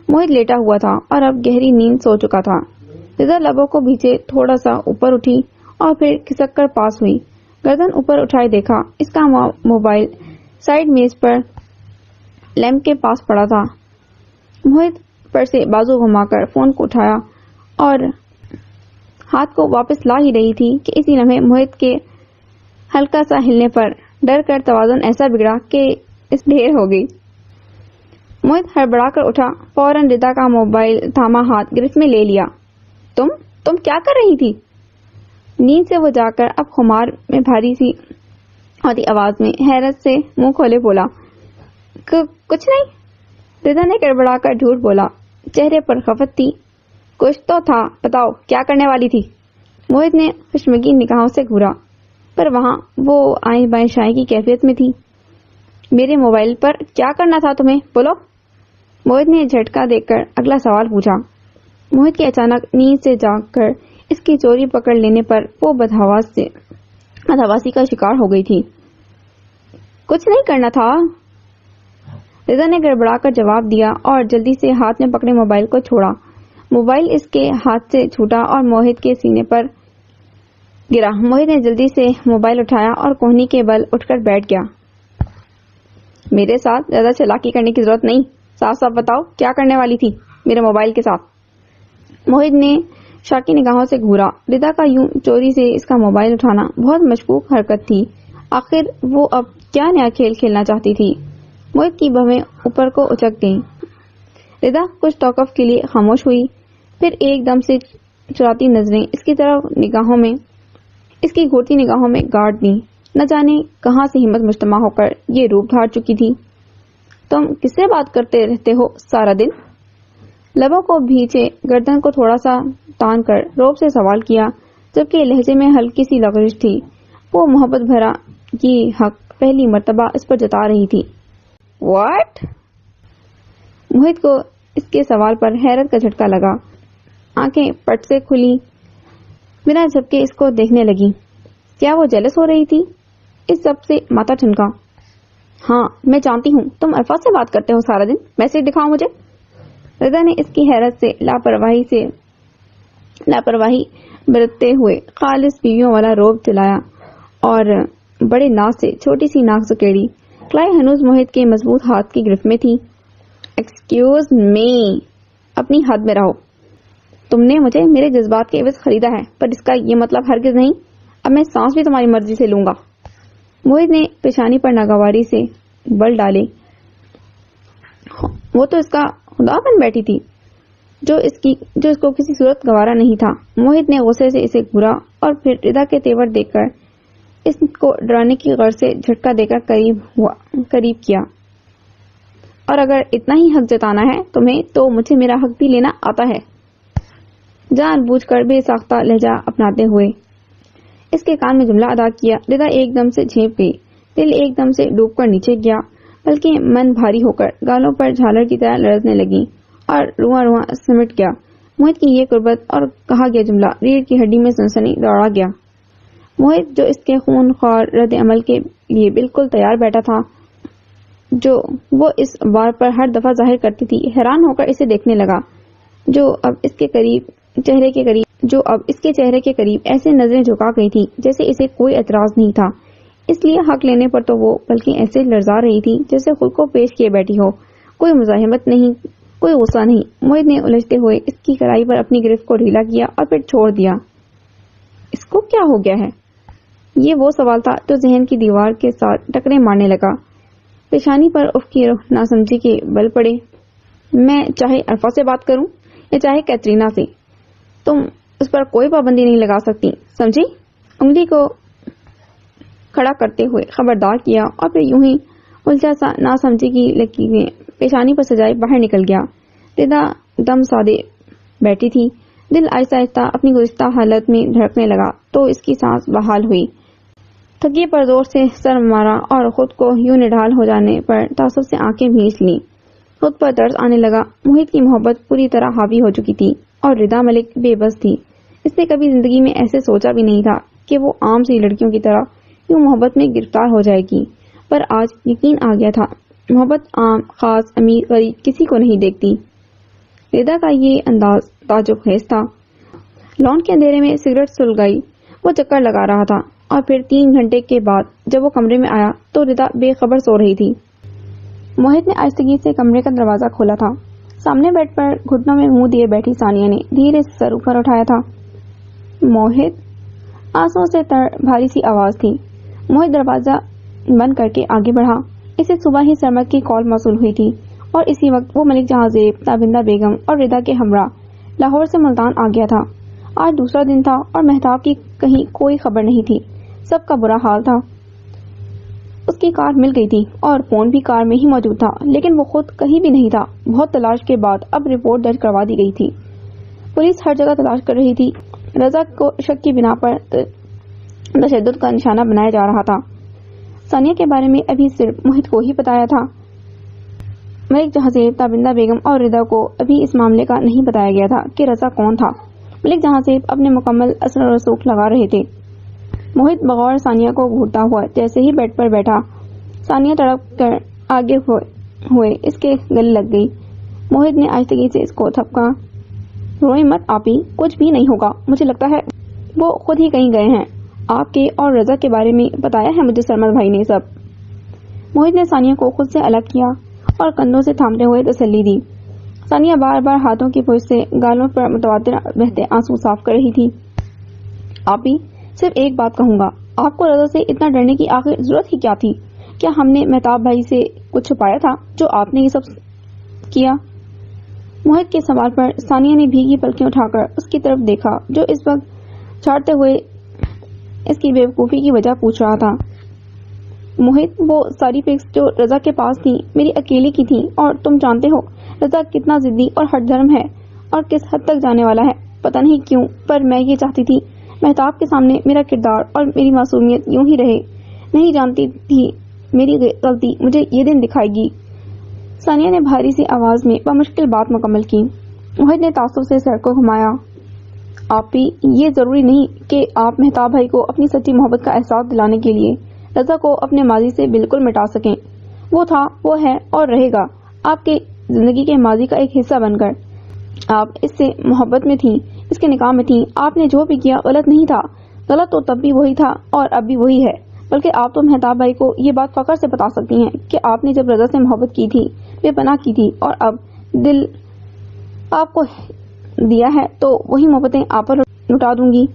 Speaker 1: موہت لیٹا ہوا تھا اور اب گہری نیند سو چکا تھا۔ ردا لبوں کو بھیچے تھوڑا سا اوپر اٹھی اور پھر کھسک کر پاس ہوئی۔ گردن اوپر اٹھائے دیکھا، اس کا موبائل سائیڈ میز پر لیمپ کے پاس پڑا تھا۔ موہت پر سے بازو گھما کر فون کو اٹھایا اور ہاتھ کو واپس لا ہی رہی تھی کہ اسی لمحے موہت کے ہلکا سا ہلنے پر ڈر کر توازن ایسا بگڑا کہ اس ڈھیر ہو گئی۔ موہت ہڑبڑا کر اٹھا، فوراً ردا کا موبائل تھاما ہاتھ گرفت میں لے لیا۔ تم کیا کر رہی تھی؟ نیند سے وہ جا کر اب خمار میں بھاری سی ہوتی آواز میں حیرت سے منہ کھولے بولا، کچھ نہیں، ردا نے گڑبڑا کر جھوٹ بولا۔ چہرے پر خفت تھی۔ کچھ تو تھا، بتاؤ کیا کرنے والی تھی؟ موہت نے خشمگین نگاہوں سے گھورا، پر وہاں وہ آئیں بائیں شائیں کی کیفیت میں تھی۔ میرے موبائل پر کیا کرنا تھا تمہیں، بولو، موہت نے جھٹکا دے کر اگلا سوال پوچھا۔ موہت کے اچانک نیند سے جاگ کر اس کی چوری پکڑ لینے پر وہ بدحواس سے ہداواسی کا شکار ہو گئی تھی۔ کچھ نہیں کرنا تھا، رضا نے گڑبڑا کر جواب دیا اور جلدی سے ہاتھ میں پکڑے موبائل کو چھوڑا۔ موبائل اس کے ہاتھ سے چھوٹا اور موہت کے سینے پر گرا۔ موہت نے جلدی سے موبائل اٹھایا اور کوہنی کے بل اٹھ کر بیٹھ گیا۔ میرے ساتھ زیادہ چالاکی کرنے کی ضرورت نہیں، صاف صاف بتاؤ کیا کرنے والی تھی میرے موبائل کے ساتھ؟ موہت نے شاکی نگاہوں سے گھورا۔ رضا کا یوں چوری سے اس کا موبائل اٹھانا بہت مشکوک حرکت تھی۔ آخر وہ اب کیا نیا کھیل کھیلنا چاہتی تھی؟ موہت کی بھویں اوپر کو اچک گئیں۔ رضا کچھ توقف کے لیے خاموش ہوئی، پھر ایک دم سے چراتی نظریں اس کی طرف اس کی گھورتی نگاہوں میں گاڑ دیں۔ نہ جانے کہاں سے ہمت مجتمع ہو کر یہ روپ دھار چکی تھی۔ تم کس سے بات کرتے رہتے ہو سارا دن؟ لبوں کو بھیچے گردن کو تھوڑا سا تان کر روب سے سوال کیا، جبکہ لہجے میں ہلکی سی لغزش تھی۔ وہ محبت بھرا یہ حق پہلی مرتبہ اس پر جتا رہی تھی۔ واٹ؟ موہت کو اس کے سوال پر حیرت کا جھٹکا لگا۔ آنکھیں پٹ سے کھلی، بنا جھپکے اس کو دیکھنے لگی۔ کیا وہ جیلس ہو رہی تھی؟ اس سب سے ماتھا ٹھنکا۔ ہاں میں جانتی ہوں تم الفاظ سے بات کرتے ہو سارا دن، میسج دکھاؤ مجھے۔ رضا نے اس کی حیرت سے لاپرواہی برتتے ہوئے خالص بیویوں والا روب چلایا اور بڑے ناز سے چھوٹی سی ناک سکیڑی۔ کلائی ہنوز موہت کے مضبوط ہاتھ کی گرفت میں تھی۔ ایکسکیوز می، اپنی حد میں رہو۔ تم نے مجھے میرے جذبات کے عوض خریدا ہے، پر اس کا یہ مطلب ہرگز نہیں اب میں سانس بھی تمہاری مرضی سے لوں گا۔ موہت نے پیشانی پر ناگواری سے بل ڈالے۔ وہ تو اس کا خدا بن بیٹھی تھی جو اس کو کسی صورت گوارا نہیں تھا۔ موہت نے غصے سے اسے گھورا اور پھر رضا کے تیور دیکھ کر اس کو ڈرانے کی غرض سے جھٹکا دے کر قریب کیا۔ اور اگر اتنا ہی حق جتانا ہے تمہیں تو مجھے میرا حق بھی لینا آتا ہے، جان بوجھ کر بے ساختہ لہجہ اپناتے ہوئے اس کے کان میں جملہ ادا کیا۔ رضا ایک دم سے جھینپ گئی، دل ایک دم سے ڈوب کر نیچے گیا، بلکہ من بھاری ہو کر گالوں پر جھالر کی طرح لرزنے لگی اور رواں سمٹ گیا۔ موہت کی یہ قربت اور کہا گیا جملہ ریڑھ کی ہڈی میں سنسنی دوڑا گیا۔ موہت جو اس کے خون خوار رد عمل کے لیے بالکل تیار بیٹھا تھا، جو وہ اس بار پر ہر دفعہ ظاہر کرتی تھی، حیران ہو کر اسے دیکھنے لگا، جو اب اس کے چہرے کے قریب ایسے نظریں جھکا گئی تھی جیسے اسے کوئی اعتراض نہیں تھا۔ اس لیے حق لینے پر تو وہ بلکہ ایسے لرزا رہی تھی جیسے خود کو پیش کیے بیٹھی ہو، کوئی مزاحمت نہیں، کوئی غصہ نہیں۔ موہت نے الجھتے ہوئے اس کی کلائی پر اپنی گرفت کو ڈھیلا کیا اور پھر چھوڑ دیا۔ اس کو کیا ہو گیا ہے؟ یہ وہ سوال تھا جو ذہن کی دیوار کے ساتھ ٹکرے مارنے لگا۔ پیشانی پر اف کی ناسمجھی کے بل پڑے۔ میں چاہے عرفہ سے بات کروں یا چاہے کیترینا سے، تم اس پر کوئی پابندی نہیں لگا سکتی، سمجھی؟ انگلی کو کھڑا کرتے ہوئے خبردار کیا اور پھر یوں ہی الجھا سا نہ سمجھی کی لکیریں پیشانی پر سجائے باہر نکل گیا۔ رضا دم سادے بیٹھی تھی، دل آہستہ آہستہ اپنی گزشتہ حالت میں دھڑکنے لگا تو اس کی سانس بحال ہوئی۔ تھکیے پر زور سے سر مارا اور خود کو یوں نڈھال ہو جانے پر تعصب سے آنکھیں بھیج لیں۔ خود پر طرز آنے لگا۔ موہت کی محبت پوری طرح حاوی ہو چکی تھی اور رضا ملک بے بس تھی۔ اس نے کبھی زندگی میں ایسے سوچا بھی نہیں تھا کہ وہ عام سی لڑکیوں کی طرح یوں محبت میں گرفتار ہو جائے گی، پر آج یقین آ گیا تھا۔ محبت عام، خاص، امیر، غریب کسی کو نہیں دیکھتی۔ رضا کا یہ انداز تعجب خیز تھا۔ لان کے اندھیرے میں سگریٹ سلگائی وہ چکر لگا رہا تھا اور پھر 3 گھنٹے کے بعد جب وہ کمرے میں آیا تو رضا بے خبر سو رہی تھی۔ موہت نے آہستگی سے کمرے کا دروازہ کھولا تھا۔ سامنے بیڈ پر گھٹنوں میں منہ دیے بیٹھی ثانیہ نے دھیرے سے سر اوپر اٹھایا تھا۔ موہت، آنسوؤں سے تر بھاری سی آواز تھی۔ موہت دروازہ بند کر کے آگے بڑھا۔ اسے صبح ہی سرمد کی کال موصول ہوئی تھی اور اسی وقت وہ ملک جہاں زیب، تابندہ بیگم اور رضا کے ہمراہ لاہور سے ملتان آ گیا تھا۔ آج دوسرا دن تھا اور مہتاب کی کہیں کوئی خبر نہیں تھی۔ سب کا برا حال تھا۔ اس کی کار مل گئی تھی اور فون بھی کار میں ہی موجود تھا، لیکن وہ خود کہیں بھی نہیں تھا۔ بہت تلاش کے بعد اب رپورٹ درج کروا دی گئی تھی۔ پولیس ہر جگہ تلاش کر رہی تھی۔ رضا کو شک کی بنا پر تشدد کا نشانہ بنایا جا رہا تھا۔ ثانیہ کے بارے میں ابھی صرف موہت کو ہی بتایا تھا۔ ملک جہاں زیب، تابندہ بیگم اور رضا کو ابھی اس معاملے کا نہیں بتایا گیا تھا کہ رضا کون تھا۔ ملک جہاں زیب اپنے مکمل اثر و رسوخ لگا رہے تھے۔ موہت بغور ثانیہ کو گھورتا ہوا جیسے ہی بیڈ پر بیٹھا، ثانیہ تڑپ کر آگے ہوئے اس کے گلے لگ گئی۔ موہت نے آہستگی سے اس کو تھپکا۔ روئے مت آپی، کچھ بھی نہیں ہوگا، مجھے لگتا ہے وہ خود ہی کہیں گئے ہیں۔ آپ کے اور رضا کے بارے میں بتایا ہے مجھے سرمد بھائی نے سب۔ موہت نے ثانیہ کو خود سے الگ کیا اور کندھوں سے تھامتے ہوئے تسلی دی۔ ثانیہ بار بار ہاتھوں کی پوچھ سے گالوں پر متواتر بہتے آنسو صاف کر رہی تھی۔ آپی، صرف ایک بات کہوں گا، آپ کو رضا سے اتنا ڈرنے کی آخر ضرورت ہی کیا تھی؟ کیا ہم نے مہتاب بھائی سے کچھ چھپایا تھا جو آپ نے یہ سب کیا؟ موہت کے سوال پر ثانیہ نے بھیگی پلکیں اٹھا کر اس کی طرف دیکھا جو اس وقت چھاڑتے ہوئے اس کی بے وقوفی کی وجہ پوچھ رہا تھا۔ موہت، وہ ساری پکس جو رضا کے پاس تھی میری اکیلے کی تھی، اور تم جانتے ہو رضا کتنا ضدی اور ہٹ دھرم ہے اور کس حد تک جانے والا ہے۔ پتہ نہیں کیوں، پر میں یہ چاہتی تھی مہتاب کے سامنے میرا کردار اور میری معصومیت یوں ہی رہے۔ نہیں جانتی تھی میری غلطی مجھے یہ دن دکھائے گی۔ ثانیہ نے بھاری سی آواز میں بمشکل بات مکمل کی۔ موہت نے تعصب سے سر کو گھمایا۔ آپی، یہ ضروری نہیں کہ آپ مہتاب بھائی کو اپنی سچی محبت کا احساس دلانے کے لیے رضا کو اپنے ماضی سے بالکل مٹا سکیں۔ وہ تھا، وہ ہے اور رہے گا آپ کے زندگی کے ماضی کا ایک حصہ بن کر۔ آپ اس سے محبت میں تھیں، اس کے نکاح میں تھیں، آپ نے جو بھی کیا غلط نہیں تھا۔ غلط تو تب بھی وہی تھا اور اب بھی وہی ہے، بلکہ آپ تو مہتاب بھائی کو یہ بات فخر سے بتا سکتی ہیں کہ آپ نے جب رضا سے محبت کی تھی، بے پناہ کی تھی، اور اب دل آپ کو دیا ہے تو وہی محبتیں آپ پر لٹا دوں گی۔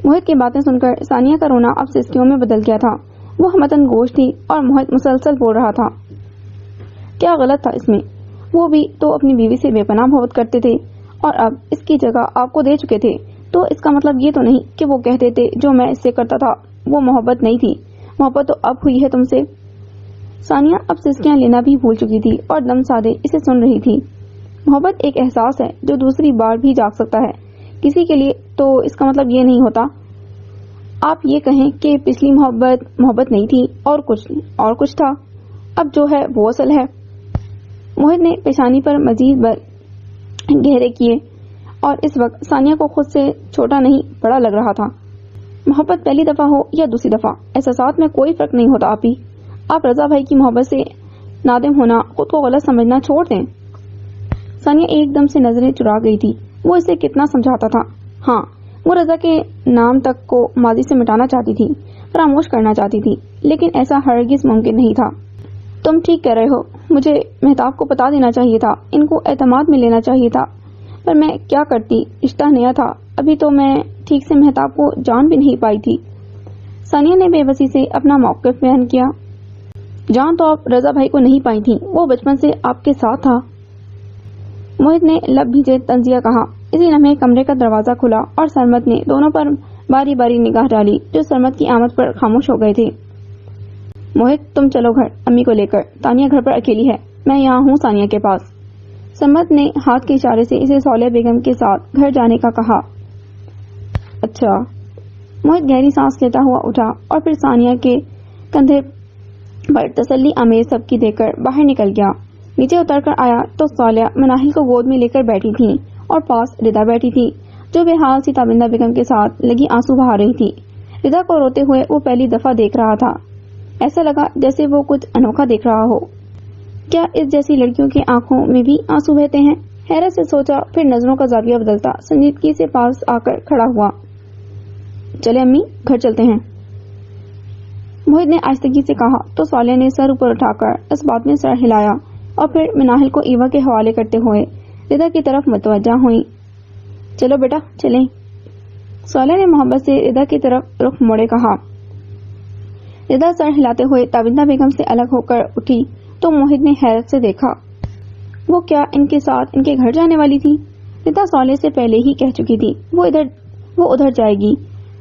Speaker 1: موہت کی باتیں سن کر ثانیہ کا رونا اب سسکیوں میں بدل گیا تھا۔ وہ ہمتن گوش تھی اور موہت مسلسل بول رہا تھا۔ کیا غلط تھا اس میں؟ وہ بھی تو اپنی بیوی سے بے پناہ محبت کرتے تھے اور اب اس کی جگہ آپ کو دے چکے تھے، تو اس کا مطلب یہ تو نہیں کہ وہ کہتے تھے جو میں اس سے کرتا تھا وہ محبت نہیں تھی۔ محبت تو اب ہوئی ہے تم سے۔ ثانیہ اب سسکیاں لینا بھی بھول چکی تھی اور دم سادے اسے سن رہی تھی۔ محبت ایک احساس ہے جو دوسری بار بھی جاگ سکتا ہے کسی کے لیے، تو اس کا مطلب یہ نہیں ہوتا آپ یہ کہیں کہ پچھلی محبت نہیں تھی اور کچھ تھا، اب جو ہے وہ اصل ہے۔ موہت نے پیشانی پر مزید گہرے کیے اور اس وقت ثانیہ کو خود سے چھوٹا نہیں بڑا لگ رہا تھا۔ محبت پہلی دفعہ ہو یا دوسری دفعہ، احساسات میں کوئی فرق نہیں ہوتا آپی۔ آپ رضا بھائی کی محبت سے نادم ہونا، خود کو غلط سمجھنا چھوڑ دیں۔ ثانیہ ایک دم سے نظریں چرا گئی تھی۔ وہ اسے کتنا سمجھاتا تھا۔ ہاں، وہ رضا کے نام تک کو ماضی سے مٹانا چاہتی تھی، فراموش کرنا چاہتی تھی، لیکن ایسا ہرگز ممکن نہیں تھا۔ تم ٹھیک کہہ رہے ہو، مجھے مہتاب کو بتا دینا چاہیے تھا، ان کو اعتماد میں لینا چاہیے تھا، پر میں کیا کرتی، رشتہ نیا تھا، ابھی تو میں ٹھیک سے مہتاب کو جان بھی نہیں پائی تھی۔ ثانیہ نے بے بسی سے اپنا موقف بیان کیا۔ جان تو آپ رضا بھائی کو نہیں پائی تھی، وہ بچپن سے آپ کے ساتھ تھا۔ موہت نے لب بھیجے تنزیہ کہا۔ اسی لمحے کمرے کا دروازہ کھلا اور سرمد نے دونوں پر باری باری نگاہ ڈالی جو سرمد کی آمد پر خاموش ہو گئے تھے۔ موہت، تم چلو گھر امی کو لے کر، تانیہ گھر پر اکیلی ہے، میں یہاں ہوں ثانیہ کے پاس۔ سرمد نے ہاتھ کے اشارے سے اسے صالح بیگم کے ساتھ گھر جانے کا کہا۔ اچھا۔ موہت گہری سانس لیتا ہوا اٹھا اور پھر ثانیہ کے کندھے پر تسلی آمیز سبکی دے کر باہر نکل گیا۔ نیچے اتر کر آیا تو صالح مناہل کو گود میں لے کر بیٹھی تھی اور پاس ردا بیٹھی تھی جو بے حال سی تابندہ بیگم کے ساتھ لگی آنسو بہا رہی تھی۔ ردا کو روتے ہوئے وہ پہلی دفعہ دیکھ رہا تھا، ایسا لگا جیسے وہ کچھ انوکھا دیکھ رہا ہو۔ کیا اس جیسی لڑکیوں کی آنکھوں میں بھی آنسو بہتے ہیں؟ حیرت سے سوچا، پھر نظروں کا زاویہ بدلتا سنجیدگی سے پاس آ کر کھڑا ہوا۔ چلے امی، گھر چلتے ہیں، موہت نے آہستگی سے کہا تو صالح نے سر اوپر اٹھا کر اس بات میں سر ہلایا اور پھر مناہل کو ایوا کے حوالے کرتے ہوئے ردا کی طرف متوجہ ہوئی۔ چلو بیٹا چلیں، صالح نے محبت سے ردا کی طرف رخ موڑے کہا۔ ردا سر ہلاتے ہوئے تابندہ بیگم سے الگ ہو کر اٹھی تو موہت نے حیرت سے دیکھا، وہ کیا ان کے ساتھ ان کے گھر جانے والی تھی؟ ردا صالح سے پہلے ہی کہہ چکی تھی وہ ادھر جائے گی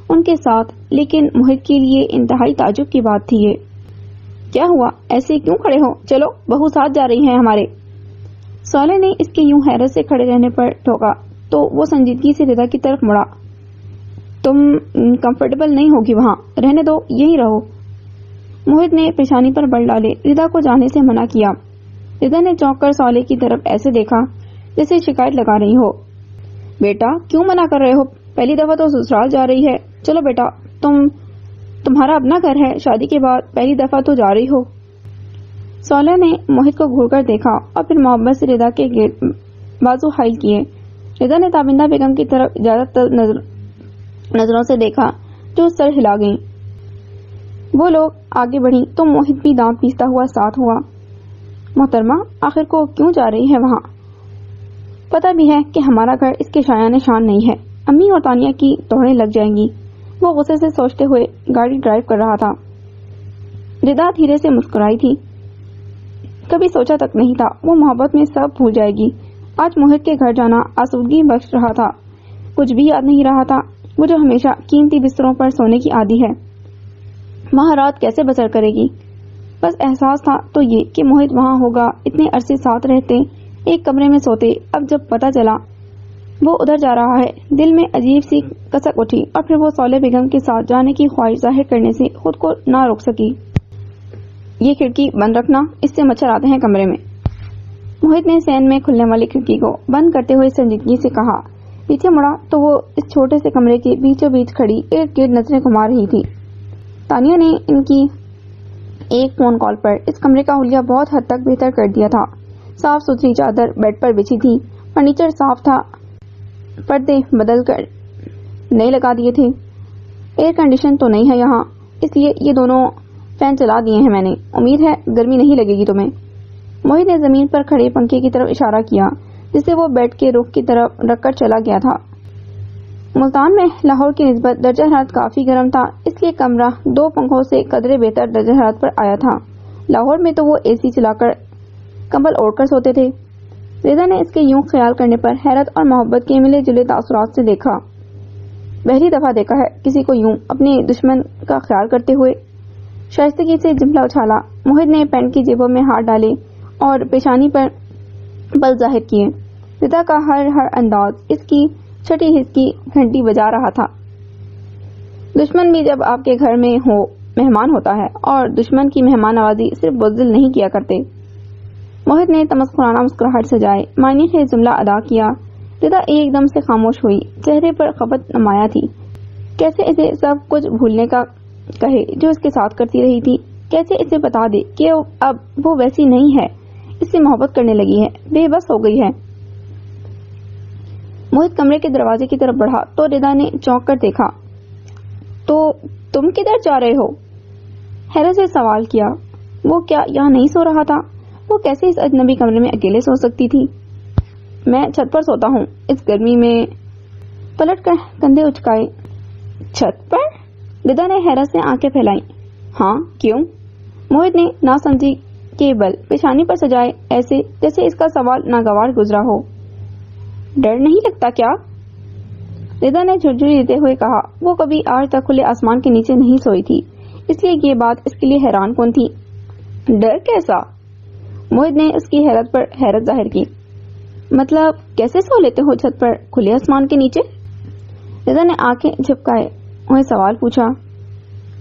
Speaker 1: ان کے ساتھ، لیکن موہت کے لیے انتہائی تعجب کی بات تھی۔ یہ کیا ہوا، ایسے کیوں کھڑے ہو؟ چلو، بہو ساتھ جا رہی ہیں ہمارے۔ صالح نے اس کے یوں حیرت سے کھڑے رہنے پر ٹوکا تو وہ سنجیدگی سے ردا کی طرف مڑا۔ تم کمفرٹیبل نہیں ہوگی وہاں، رہنے دو، یہیں رہو۔ موہت نے پیشانی پر بل ڈالے ردا کو جانے سے منع کیا۔ ردا نے چونک کر صالح کی طرف ایسے دیکھا جیسے شکایت لگا رہی ہو۔ بیٹا کیوں منع کر رہے ہو؟ پہلی دفعہ تو سسرال جا رہی ہے. چلو بیٹا, تمہارا اپنا گھر ہے, شادی کے بعد پہلی دفعہ تو جا رہی ہو. صالح نے موہت کو گھور کر دیکھا اور پھر محبت سے رضا کے بازو حائل کیے. رضا نے تابندہ بیگم کی طرف اجازت نظروں سے دیکھا جو سر ہلا گئیں. وہ لوگ آگے بڑھی تو موہت بھی دانت پیستا ہوا ساتھ ہوا. محترمہ, آخر کو کیوں جا رہی ہے وہاں؟ پتہ بھی ہے کہ ہمارا گھر اس کے شایان شان نہیں ہے. امی اور تانیہ کی توڑیں لگ جائیں گی. وہ غصے سے سوچتے ہوئے گاڑی ڈرائیو کر رہا تھا. رضا دھیرے سے مسکرائی تھی. کبھی سوچا تک نہیں تھا وہ محبت میں سب بھول جائے گی. آج موہت کے گھر جانا آسودگی بخش رہا تھا. کچھ بھی یاد نہیں رہا تھا. وہ جو ہمیشہ قیمتی بستروں پر سونے کی عادی ہے, وہاں رات کیسے بسر کرے گی؟ بس احساس تھا تو یہ کہ موہت وہاں ہوگا. اتنے عرصے ساتھ رہتے, ایک کمرے میں سوتے. اب جب پتہ چلا وہ ادھر جا رہا ہے, دل میں عجیب سی کسک اٹھی اور پھر وہ صالح بیگم کے ساتھ جانے کی خواہش ظاہر کرنے سے خود کو نہ روک سکی. یہ کھڑکی بند رکھنا, اس سے مچھر آتے ہیں کمرے میں. موہت نے سین میں کھلنے والی کھڑکی کو بند کرتے ہوئے سنجیدگی سے کہا. پیچھے مڑا تو وہ اس چھوٹے سے کمرے کے بیچوں بیچ کھڑی ارد گرد نظریں گھما رہی تھی. تانیہ نے ان کی ایک فون کال پر اس کمرے کا حلیہ بہت حد تک بہتر کر دیا تھا. صاف ستھری چادر بیڈ پر بچھی تھی, فرنیچر صاف تھا, پردے بدل کر نئے لگا دیے تھے. ایئر کنڈیشن تو نہیں ہے یہاں, اس لیے یہ دونوں فین چلا دیے ہیں میں نے. امید ہے گرمی نہیں لگے گی تمہیں. موہت نے زمین پر کھڑے پنکھے کی طرف اشارہ کیا جسے وہ بیڈ کے رخ کی طرف رکھ کر چلا گیا تھا. ملتان میں لاہور کی نسبت درجہ حرارت کافی گرم تھا, اس لیے کمرہ دو پنکھوں سے قدرے بہتر درجہ حرارت پر آیا تھا. لاہور میں تو وہ اے سی چلا کر کمبل اوڑھ کر سوتے تھے. رضا نے اس کے یوں خیال کرنے پر حیرت اور محبت کے ملے جلے تاثرات سے دیکھا. پہلی دفعہ دیکھا ہے کسی کو یوں اپنے دشمن کا خیال کرتے ہوئے. شائستگی سے جملہ اچھالا. موہت نے پینٹ کی جیبوں میں ہاتھ ڈالے اور پیشانی پر بل ظاہر کیے. رضا کا ہر انداز اس کی چھٹی حس کی گھنٹی بجا رہا تھا. دشمن بھی جب آپ کے گھر میں ہو مہمان ہوتا ہے, اور دشمن کی مہمان نوازی صرف بزدل نہیں کیا کرتے. موہت نے تمسخرانہ مسکراہٹ سجائے معنی خیز جملہ ادا کیا. رضا ایک دم سے خاموش ہوئی. چہرے پر خفت نمایاں تھی. کیسے اسے سب کچھ بھولنے کا کہے جو اس کے ساتھ کرتی رہی تھی. کیسے اسے بتا دے کہ اب وہ ویسی نہیں ہے, اس سے محبت کرنے لگی ہے, بے بس ہو گئی ہے. موہت کمرے کے دروازے کی طرف بڑھا تو رضا نے چونک کر دیکھا. تو تم کدھر جا رہے ہو؟ حیرت سے سوال کیا. وہ کیا یہاں نہیں سو رہا تھا؟ وہ کیسے اس اجنبی کمرے میں اکیلے سو سکتی تھی؟ میں چھت پر سوتا ہوں اس گرمی میں. پلٹ کر کندھے اچکائے. چھت پر؟ رضا نے حیرت سے آنکھیں پھیلائیں. ہاں, کیوں؟ موہت نے ناسمجھی کے بل پیشانی پر سجائے ایسے جیسے اس کا سوال ناگوار گزرا ہو. ڈر نہیں لگتا کیا؟ رضا نے جھرجھری دیتے ہوئے کہا. وہ کبھی آج تک کھلے آسمان کے نیچے نہیں سوئی تھی, اس لیے یہ بات اس کے لیے حیران کن تھی. ڈر کیسا؟ موہت نے اس کی حیرت پر حیرت ظاہر کی. مطلب کیسے سو لیتے ہو چھت پر کھلے آسمان کے نیچے؟ رضا نے آنکھیں جھپکائے انہیں سوال پوچھا.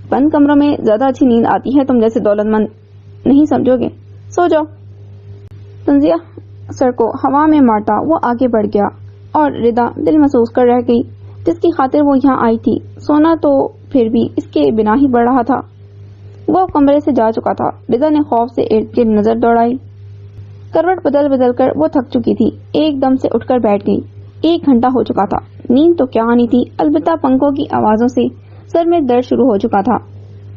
Speaker 1: بند کمروں میں زیادہ اچھی نیند آتی ہے, تم جیسے دولت مند نہیں سمجھو گے. سو جاؤ. تنزیہ سر کو ہوا میں مارتا وہ آگے بڑھ گیا اور رضا دل محسوس کر رہ گئی جس کی خاطر وہ یہاں آئی تھی. سونا تو پھر بھی اس کے بنا ہی بڑھ رہا تھا. وہ کمرے سے جا چکا تھا. رضا نے خوف سے ارد گرد نظر دوڑائی. کروٹ بدل بدل کر وہ تھک چکی تھی. ایک دم سے اٹھ کر بیٹھ گئی. 1 گھنٹہ ہو چکا تھا. نیند تو کیا آنی تھی, البتہ پنکھوں کی آوازوں سے سر میں درد شروع ہو چکا تھا.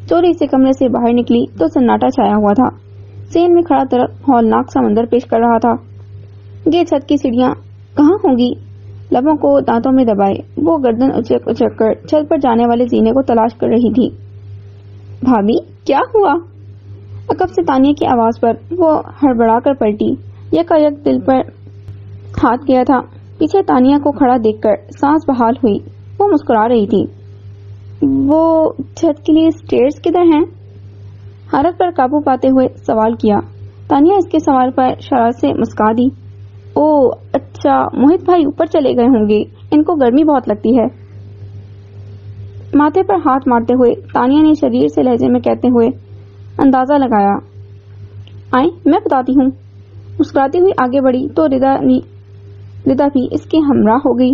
Speaker 1: چوری سے کمرے سے باہر نکلی تو سناٹا چھایا ہوا تھا. سین میں کھڑا درخت ہولناک سا منظر پیش کر رہا تھا. یہ چھت کی سیڑھیاں کہاں ہوں گی؟ لبوں کو دانتوں میں دبائے وہ گردن اچک اچک کر چھت پر جانے والے زینے کو تلاش کر رہی تھی. بھابھی کیا ہوا؟ عقب سے تانیہ کی آواز پر وہ ہڑبڑا کر پلٹی. یکایک دل پر ہاتھ گیا تھا. پیچھے تانیہ کو کھڑا دیکھ کر سانس بحال ہوئی. وہ مسکرا رہی تھی. وہ چھت کے لیے سٹیئرز کدھر ہیں؟ حرکت پر قابو پاتے ہوئے سوال کیا. تانیہ اس کے سوال پر شرارت سے مسکا دی. او اچھا, موہت بھائی اوپر چلے گئے ہوں گے, ان کو گرمی بہت لگتی ہے. ماتھے پر ہاتھ مارتے ہوئے تانیہ نے شریر سے لہجے میں کہتے ہوئے اندازہ لگایا. آئیں میں بتاتی ہوں. مسکراتی ہوئی آگے بڑھی تو رضا بھی اس کے ہمراہ ہو گئی.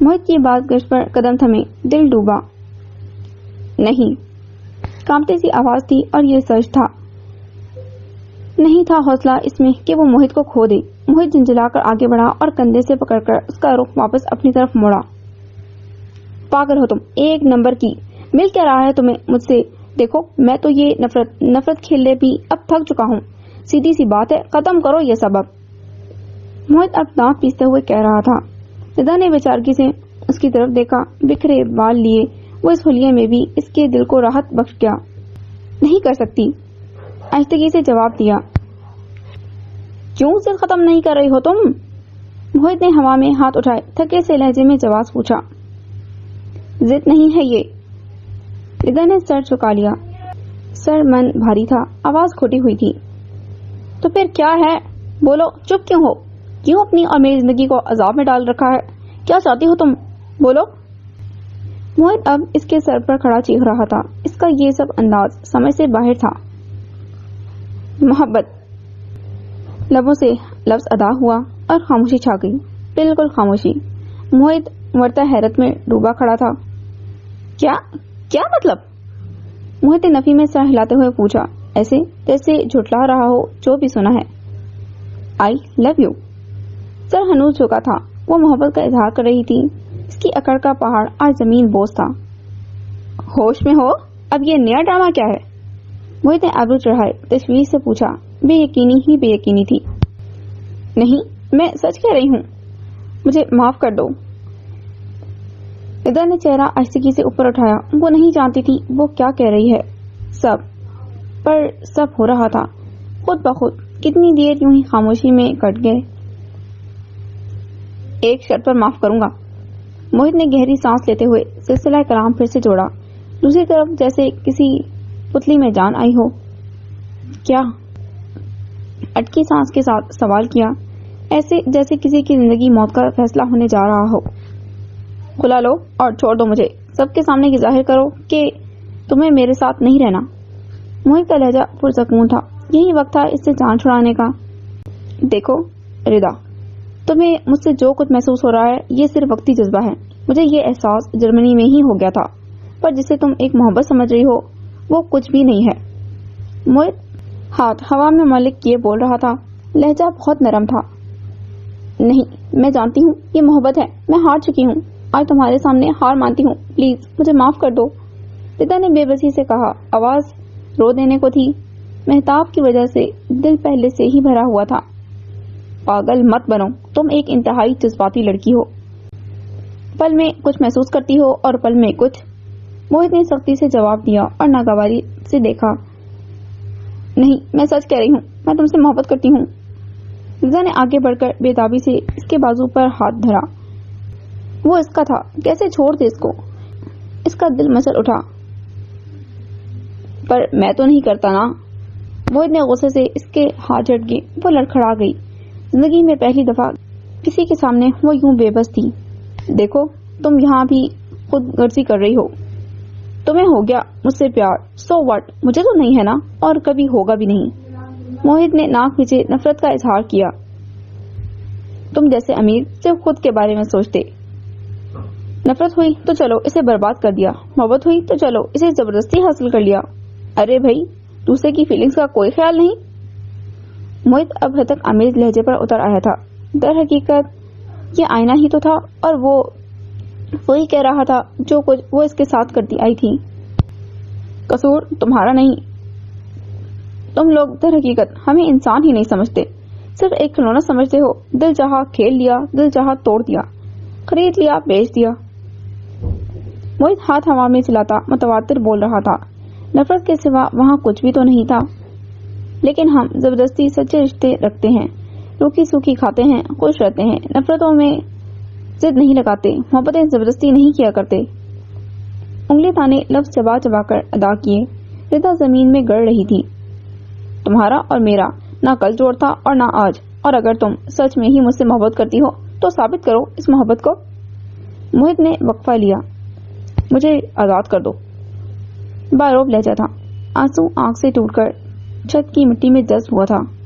Speaker 1: موہت کی بات گشت پر قدم تھمے، دل ڈوبا۔ نہیں، کانپتی سی آواز تھی اور یہ سچ تھا۔ نہیں تھا حوصلہ اس میں کہ وہ موہت کو کھو دے۔ موہت جھنجھلا کر آگے بڑھا اور کندھے سے پکڑ کر اس کا رخ واپس اپنی طرف موڑا۔ پاگل ہو تم، ایک نمبر کی، مل کیا رہا ہے تمہیں مجھ سے؟ دیکھو میں تو یہ نفرت کھیلنے بھی اب تھک چکا ہوں، سیدھی سی بات ہے، ختم کرو یہ سبب۔ موہت اب دانت پیستے ہوئے کہہ رہا تھا۔ ردا نے بیچارگی سے اس کی طرف دیکھا، بکھرے بال لیے وہ اس حلیے میں بھی اس کے دل کو راحت بخش گیا۔ نہیں کر سکتی، آہستگی سے جواب دیا۔ کیوں ضد ختم نہیں کر رہی ہو تم؟ موہت نے ہوا میں ہاتھ اٹھائے تھکے سے لہجے میں جواز پوچھا۔ ضد نہیں ہے یہ۔ ردا نے سر جھکا لیا، سر من بھاری تھا، آواز کھوٹی ہوئی تھی۔ تو پھر کیا ہے؟ بولو، چپ کیوں ہو؟ کیوں اپنی اور میری زندگی کو عذاب میں ڈال رکھا ہے؟ کیا چاہتی ہو تم؟ بولو۔ موہت اب اس کے سر پر کھڑا چیخ رہا تھا۔ اس کا یہ سب انداز سمجھ سے باہر تھا۔ محبت۔ لبوں سے لفظ ادا ہوا اور خاموشی چھا گئی، بالکل خاموشی۔ موہت مرتا حیرت میں ڈوبا کھڑا تھا۔ کیا مطلب؟ موہت نے نفی میں سر ہلاتے ہوئے پوچھا، ایسے جیسے جھٹلا رہا ہو جو بھی سنا ہے۔ آئی لو یو۔ سر ہنوز جھکا تھا، وہ محبت کا اظہار کر رہی تھی۔ اس کی اکڑ کا پہاڑ آج زمین بوس تھا۔ ہوش میں ہو؟ اب یہ نیا ڈرامہ کیا ہے؟ موہت نے ابرو چڑھائے تشویش سے پوچھا، بے یقینی ہی بے یقینی تھی۔ نہیں، میں سچ کہہ رہی ہوں، مجھے معاف کر دو۔ ردا نے چہرہ آہستگی سے اوپر اٹھایا۔ وہ نہیں جانتی تھی وہ کیا کہہ رہی ہے۔ سب ہو رہا تھا خود بخود۔ کتنی دیر یوں ہی خاموشی میں کٹ گئے۔ ایک شرط پر معاف کروں گا۔ موہت نے گہری سانس لیتے ہوئے سلسلہ کلام پھر سے جوڑا، دوسری طرف جیسے کسی پتلی میں جان آئی ہو۔ کیا؟ اٹکی سانس کے ساتھ سوال کیا، ایسے جیسے کسی کی زندگی موت کا فیصلہ ہونے جا رہا ہو۔ کھلا لو اور چھوڑ دو مجھے، سب کے سامنے ظاہر کرو کہ تمہیں میرے ساتھ نہیں رہنا۔ موہت کا لہجہ پرسکون تھا، یہی وقت تھا اس سے جان چھڑانے کا۔ دیکھو ردا، تمہیں مجھ سے جو کچھ محسوس ہو رہا ہے یہ صرف وقتی جذبہ ہے۔ مجھے یہ احساس جرمنی میں ہی ہو گیا تھا، پر جسے تم ایک محبت سمجھ رہی ہو وہ کچھ بھی نہیں ہے۔ موہت ہاتھ ہوا میں ملک کیے بول رہا تھا، لہجہ بہت نرم تھا۔ نہیں، میں جانتی ہوں یہ محبت ہے، میں ہار چکی ہوں، آج تمہارے سامنے ہار مانتی ہوں، پلیز مجھے معاف کر دو۔ ردا نے بے بسی سے کہا، آواز رو دینے کو تھی، مہتاب کی وجہ سے دل پہلے سے ہی بھرا ہوا تھا۔ پاگل مت بنو، تم ایک انتہائی جذباتی لڑکی ہو، پل میں کچھ محسوس کرتی ہو اور پل میں کچھ۔ موہت نے سختی سے جواب دیا اور ناگواری سے دیکھا۔ نہیں، میں سچ کہہ رہی ہوں، میں تم سے محبت کرتی ہوں۔ رضا نے آگے بڑھ کر بے تابی سے اس کے بازو پر ہاتھ دھرا۔ وہ اس کا تھا، کیسے چھوڑ دے اس کو؟ اس کا دل مچل اٹھا۔ پر میں تو نہیں کرتا نا۔ موہت نے غصے سے اس کے ہاتھ جھٹکے، وہ لڑکھڑا گئی۔ زندگی میں پہلی دفعہ کسی کے سامنے وہ یوں بے بس تھی۔ دیکھو تم یہاں بھی خود غرضی کر رہی ہو، تمہیں ہو گیا مجھ سے پیار، سو واٹ، مجھے تو نہیں ہے نا، اور کبھی ہوگا بھی نہیں۔ موہت نے ناک پیچھے نفرت کا اظہار کیا۔ تم جیسے امیر صرف خود کے بارے میں سوچتے۔ نفرت ہوئی تو چلو اسے برباد کر دیا، محبت ہوئی تو چلو اسے زبردستی حاصل کر لیا۔ ارے بھائی، دوسرے کی فیلنگز کا کوئی خیال نہیں۔ موہت اب حد تک آمیز لہجے پر اتر آیا تھا۔ در حقیقت یہ آئینہ ہی تو تھا، اور وہ وہی کہہ رہا تھا جو کچھ وہ اس کے ساتھ کرتی آئی تھی۔ قصور تمہارا نہیں، تم لوگ در حقیقت ہمیں انسان ہی نہیں سمجھتے، صرف ایک کھلونا سمجھتے ہو۔ دل چاہا کھیل لیا، دل چاہا توڑ دیا، خرید لیا، بیچ دیا۔ موہت ہاتھ ہوا میں چلاتا متواتر بول رہا تھا، نفرت کے سوا وہاں کچھ بھی تو نہیں تھا۔ لیکن ہم زبردستی سچے رشتے رکھتے ہیں، روکھی سوکھی کھاتے ہیں، خوش رہتے ہیں، نفرتوں میں ضد نہیں لگاتے، محبتیں زبردستی نہیں کیا کرتے۔ انگلی تانے لفظ چبا چبا کر ادا کیے۔ ردا زمین میں گڑ رہی تھی۔ تمہارا اور میرا نہ کل جوڑ تھا اور نہ آج، اور اگر تم سچ میں ہی مجھ سے محبت کرتی ہو تو ثابت کرو اس محبت کو۔ موہت نے وقفہ لیا۔ مجھے آزاد کر دو۔ باروب لہجہ تھا، آنسو آنکھ سے ٹوٹ کر چھت کی مٹی میں جذب ہوا تھا۔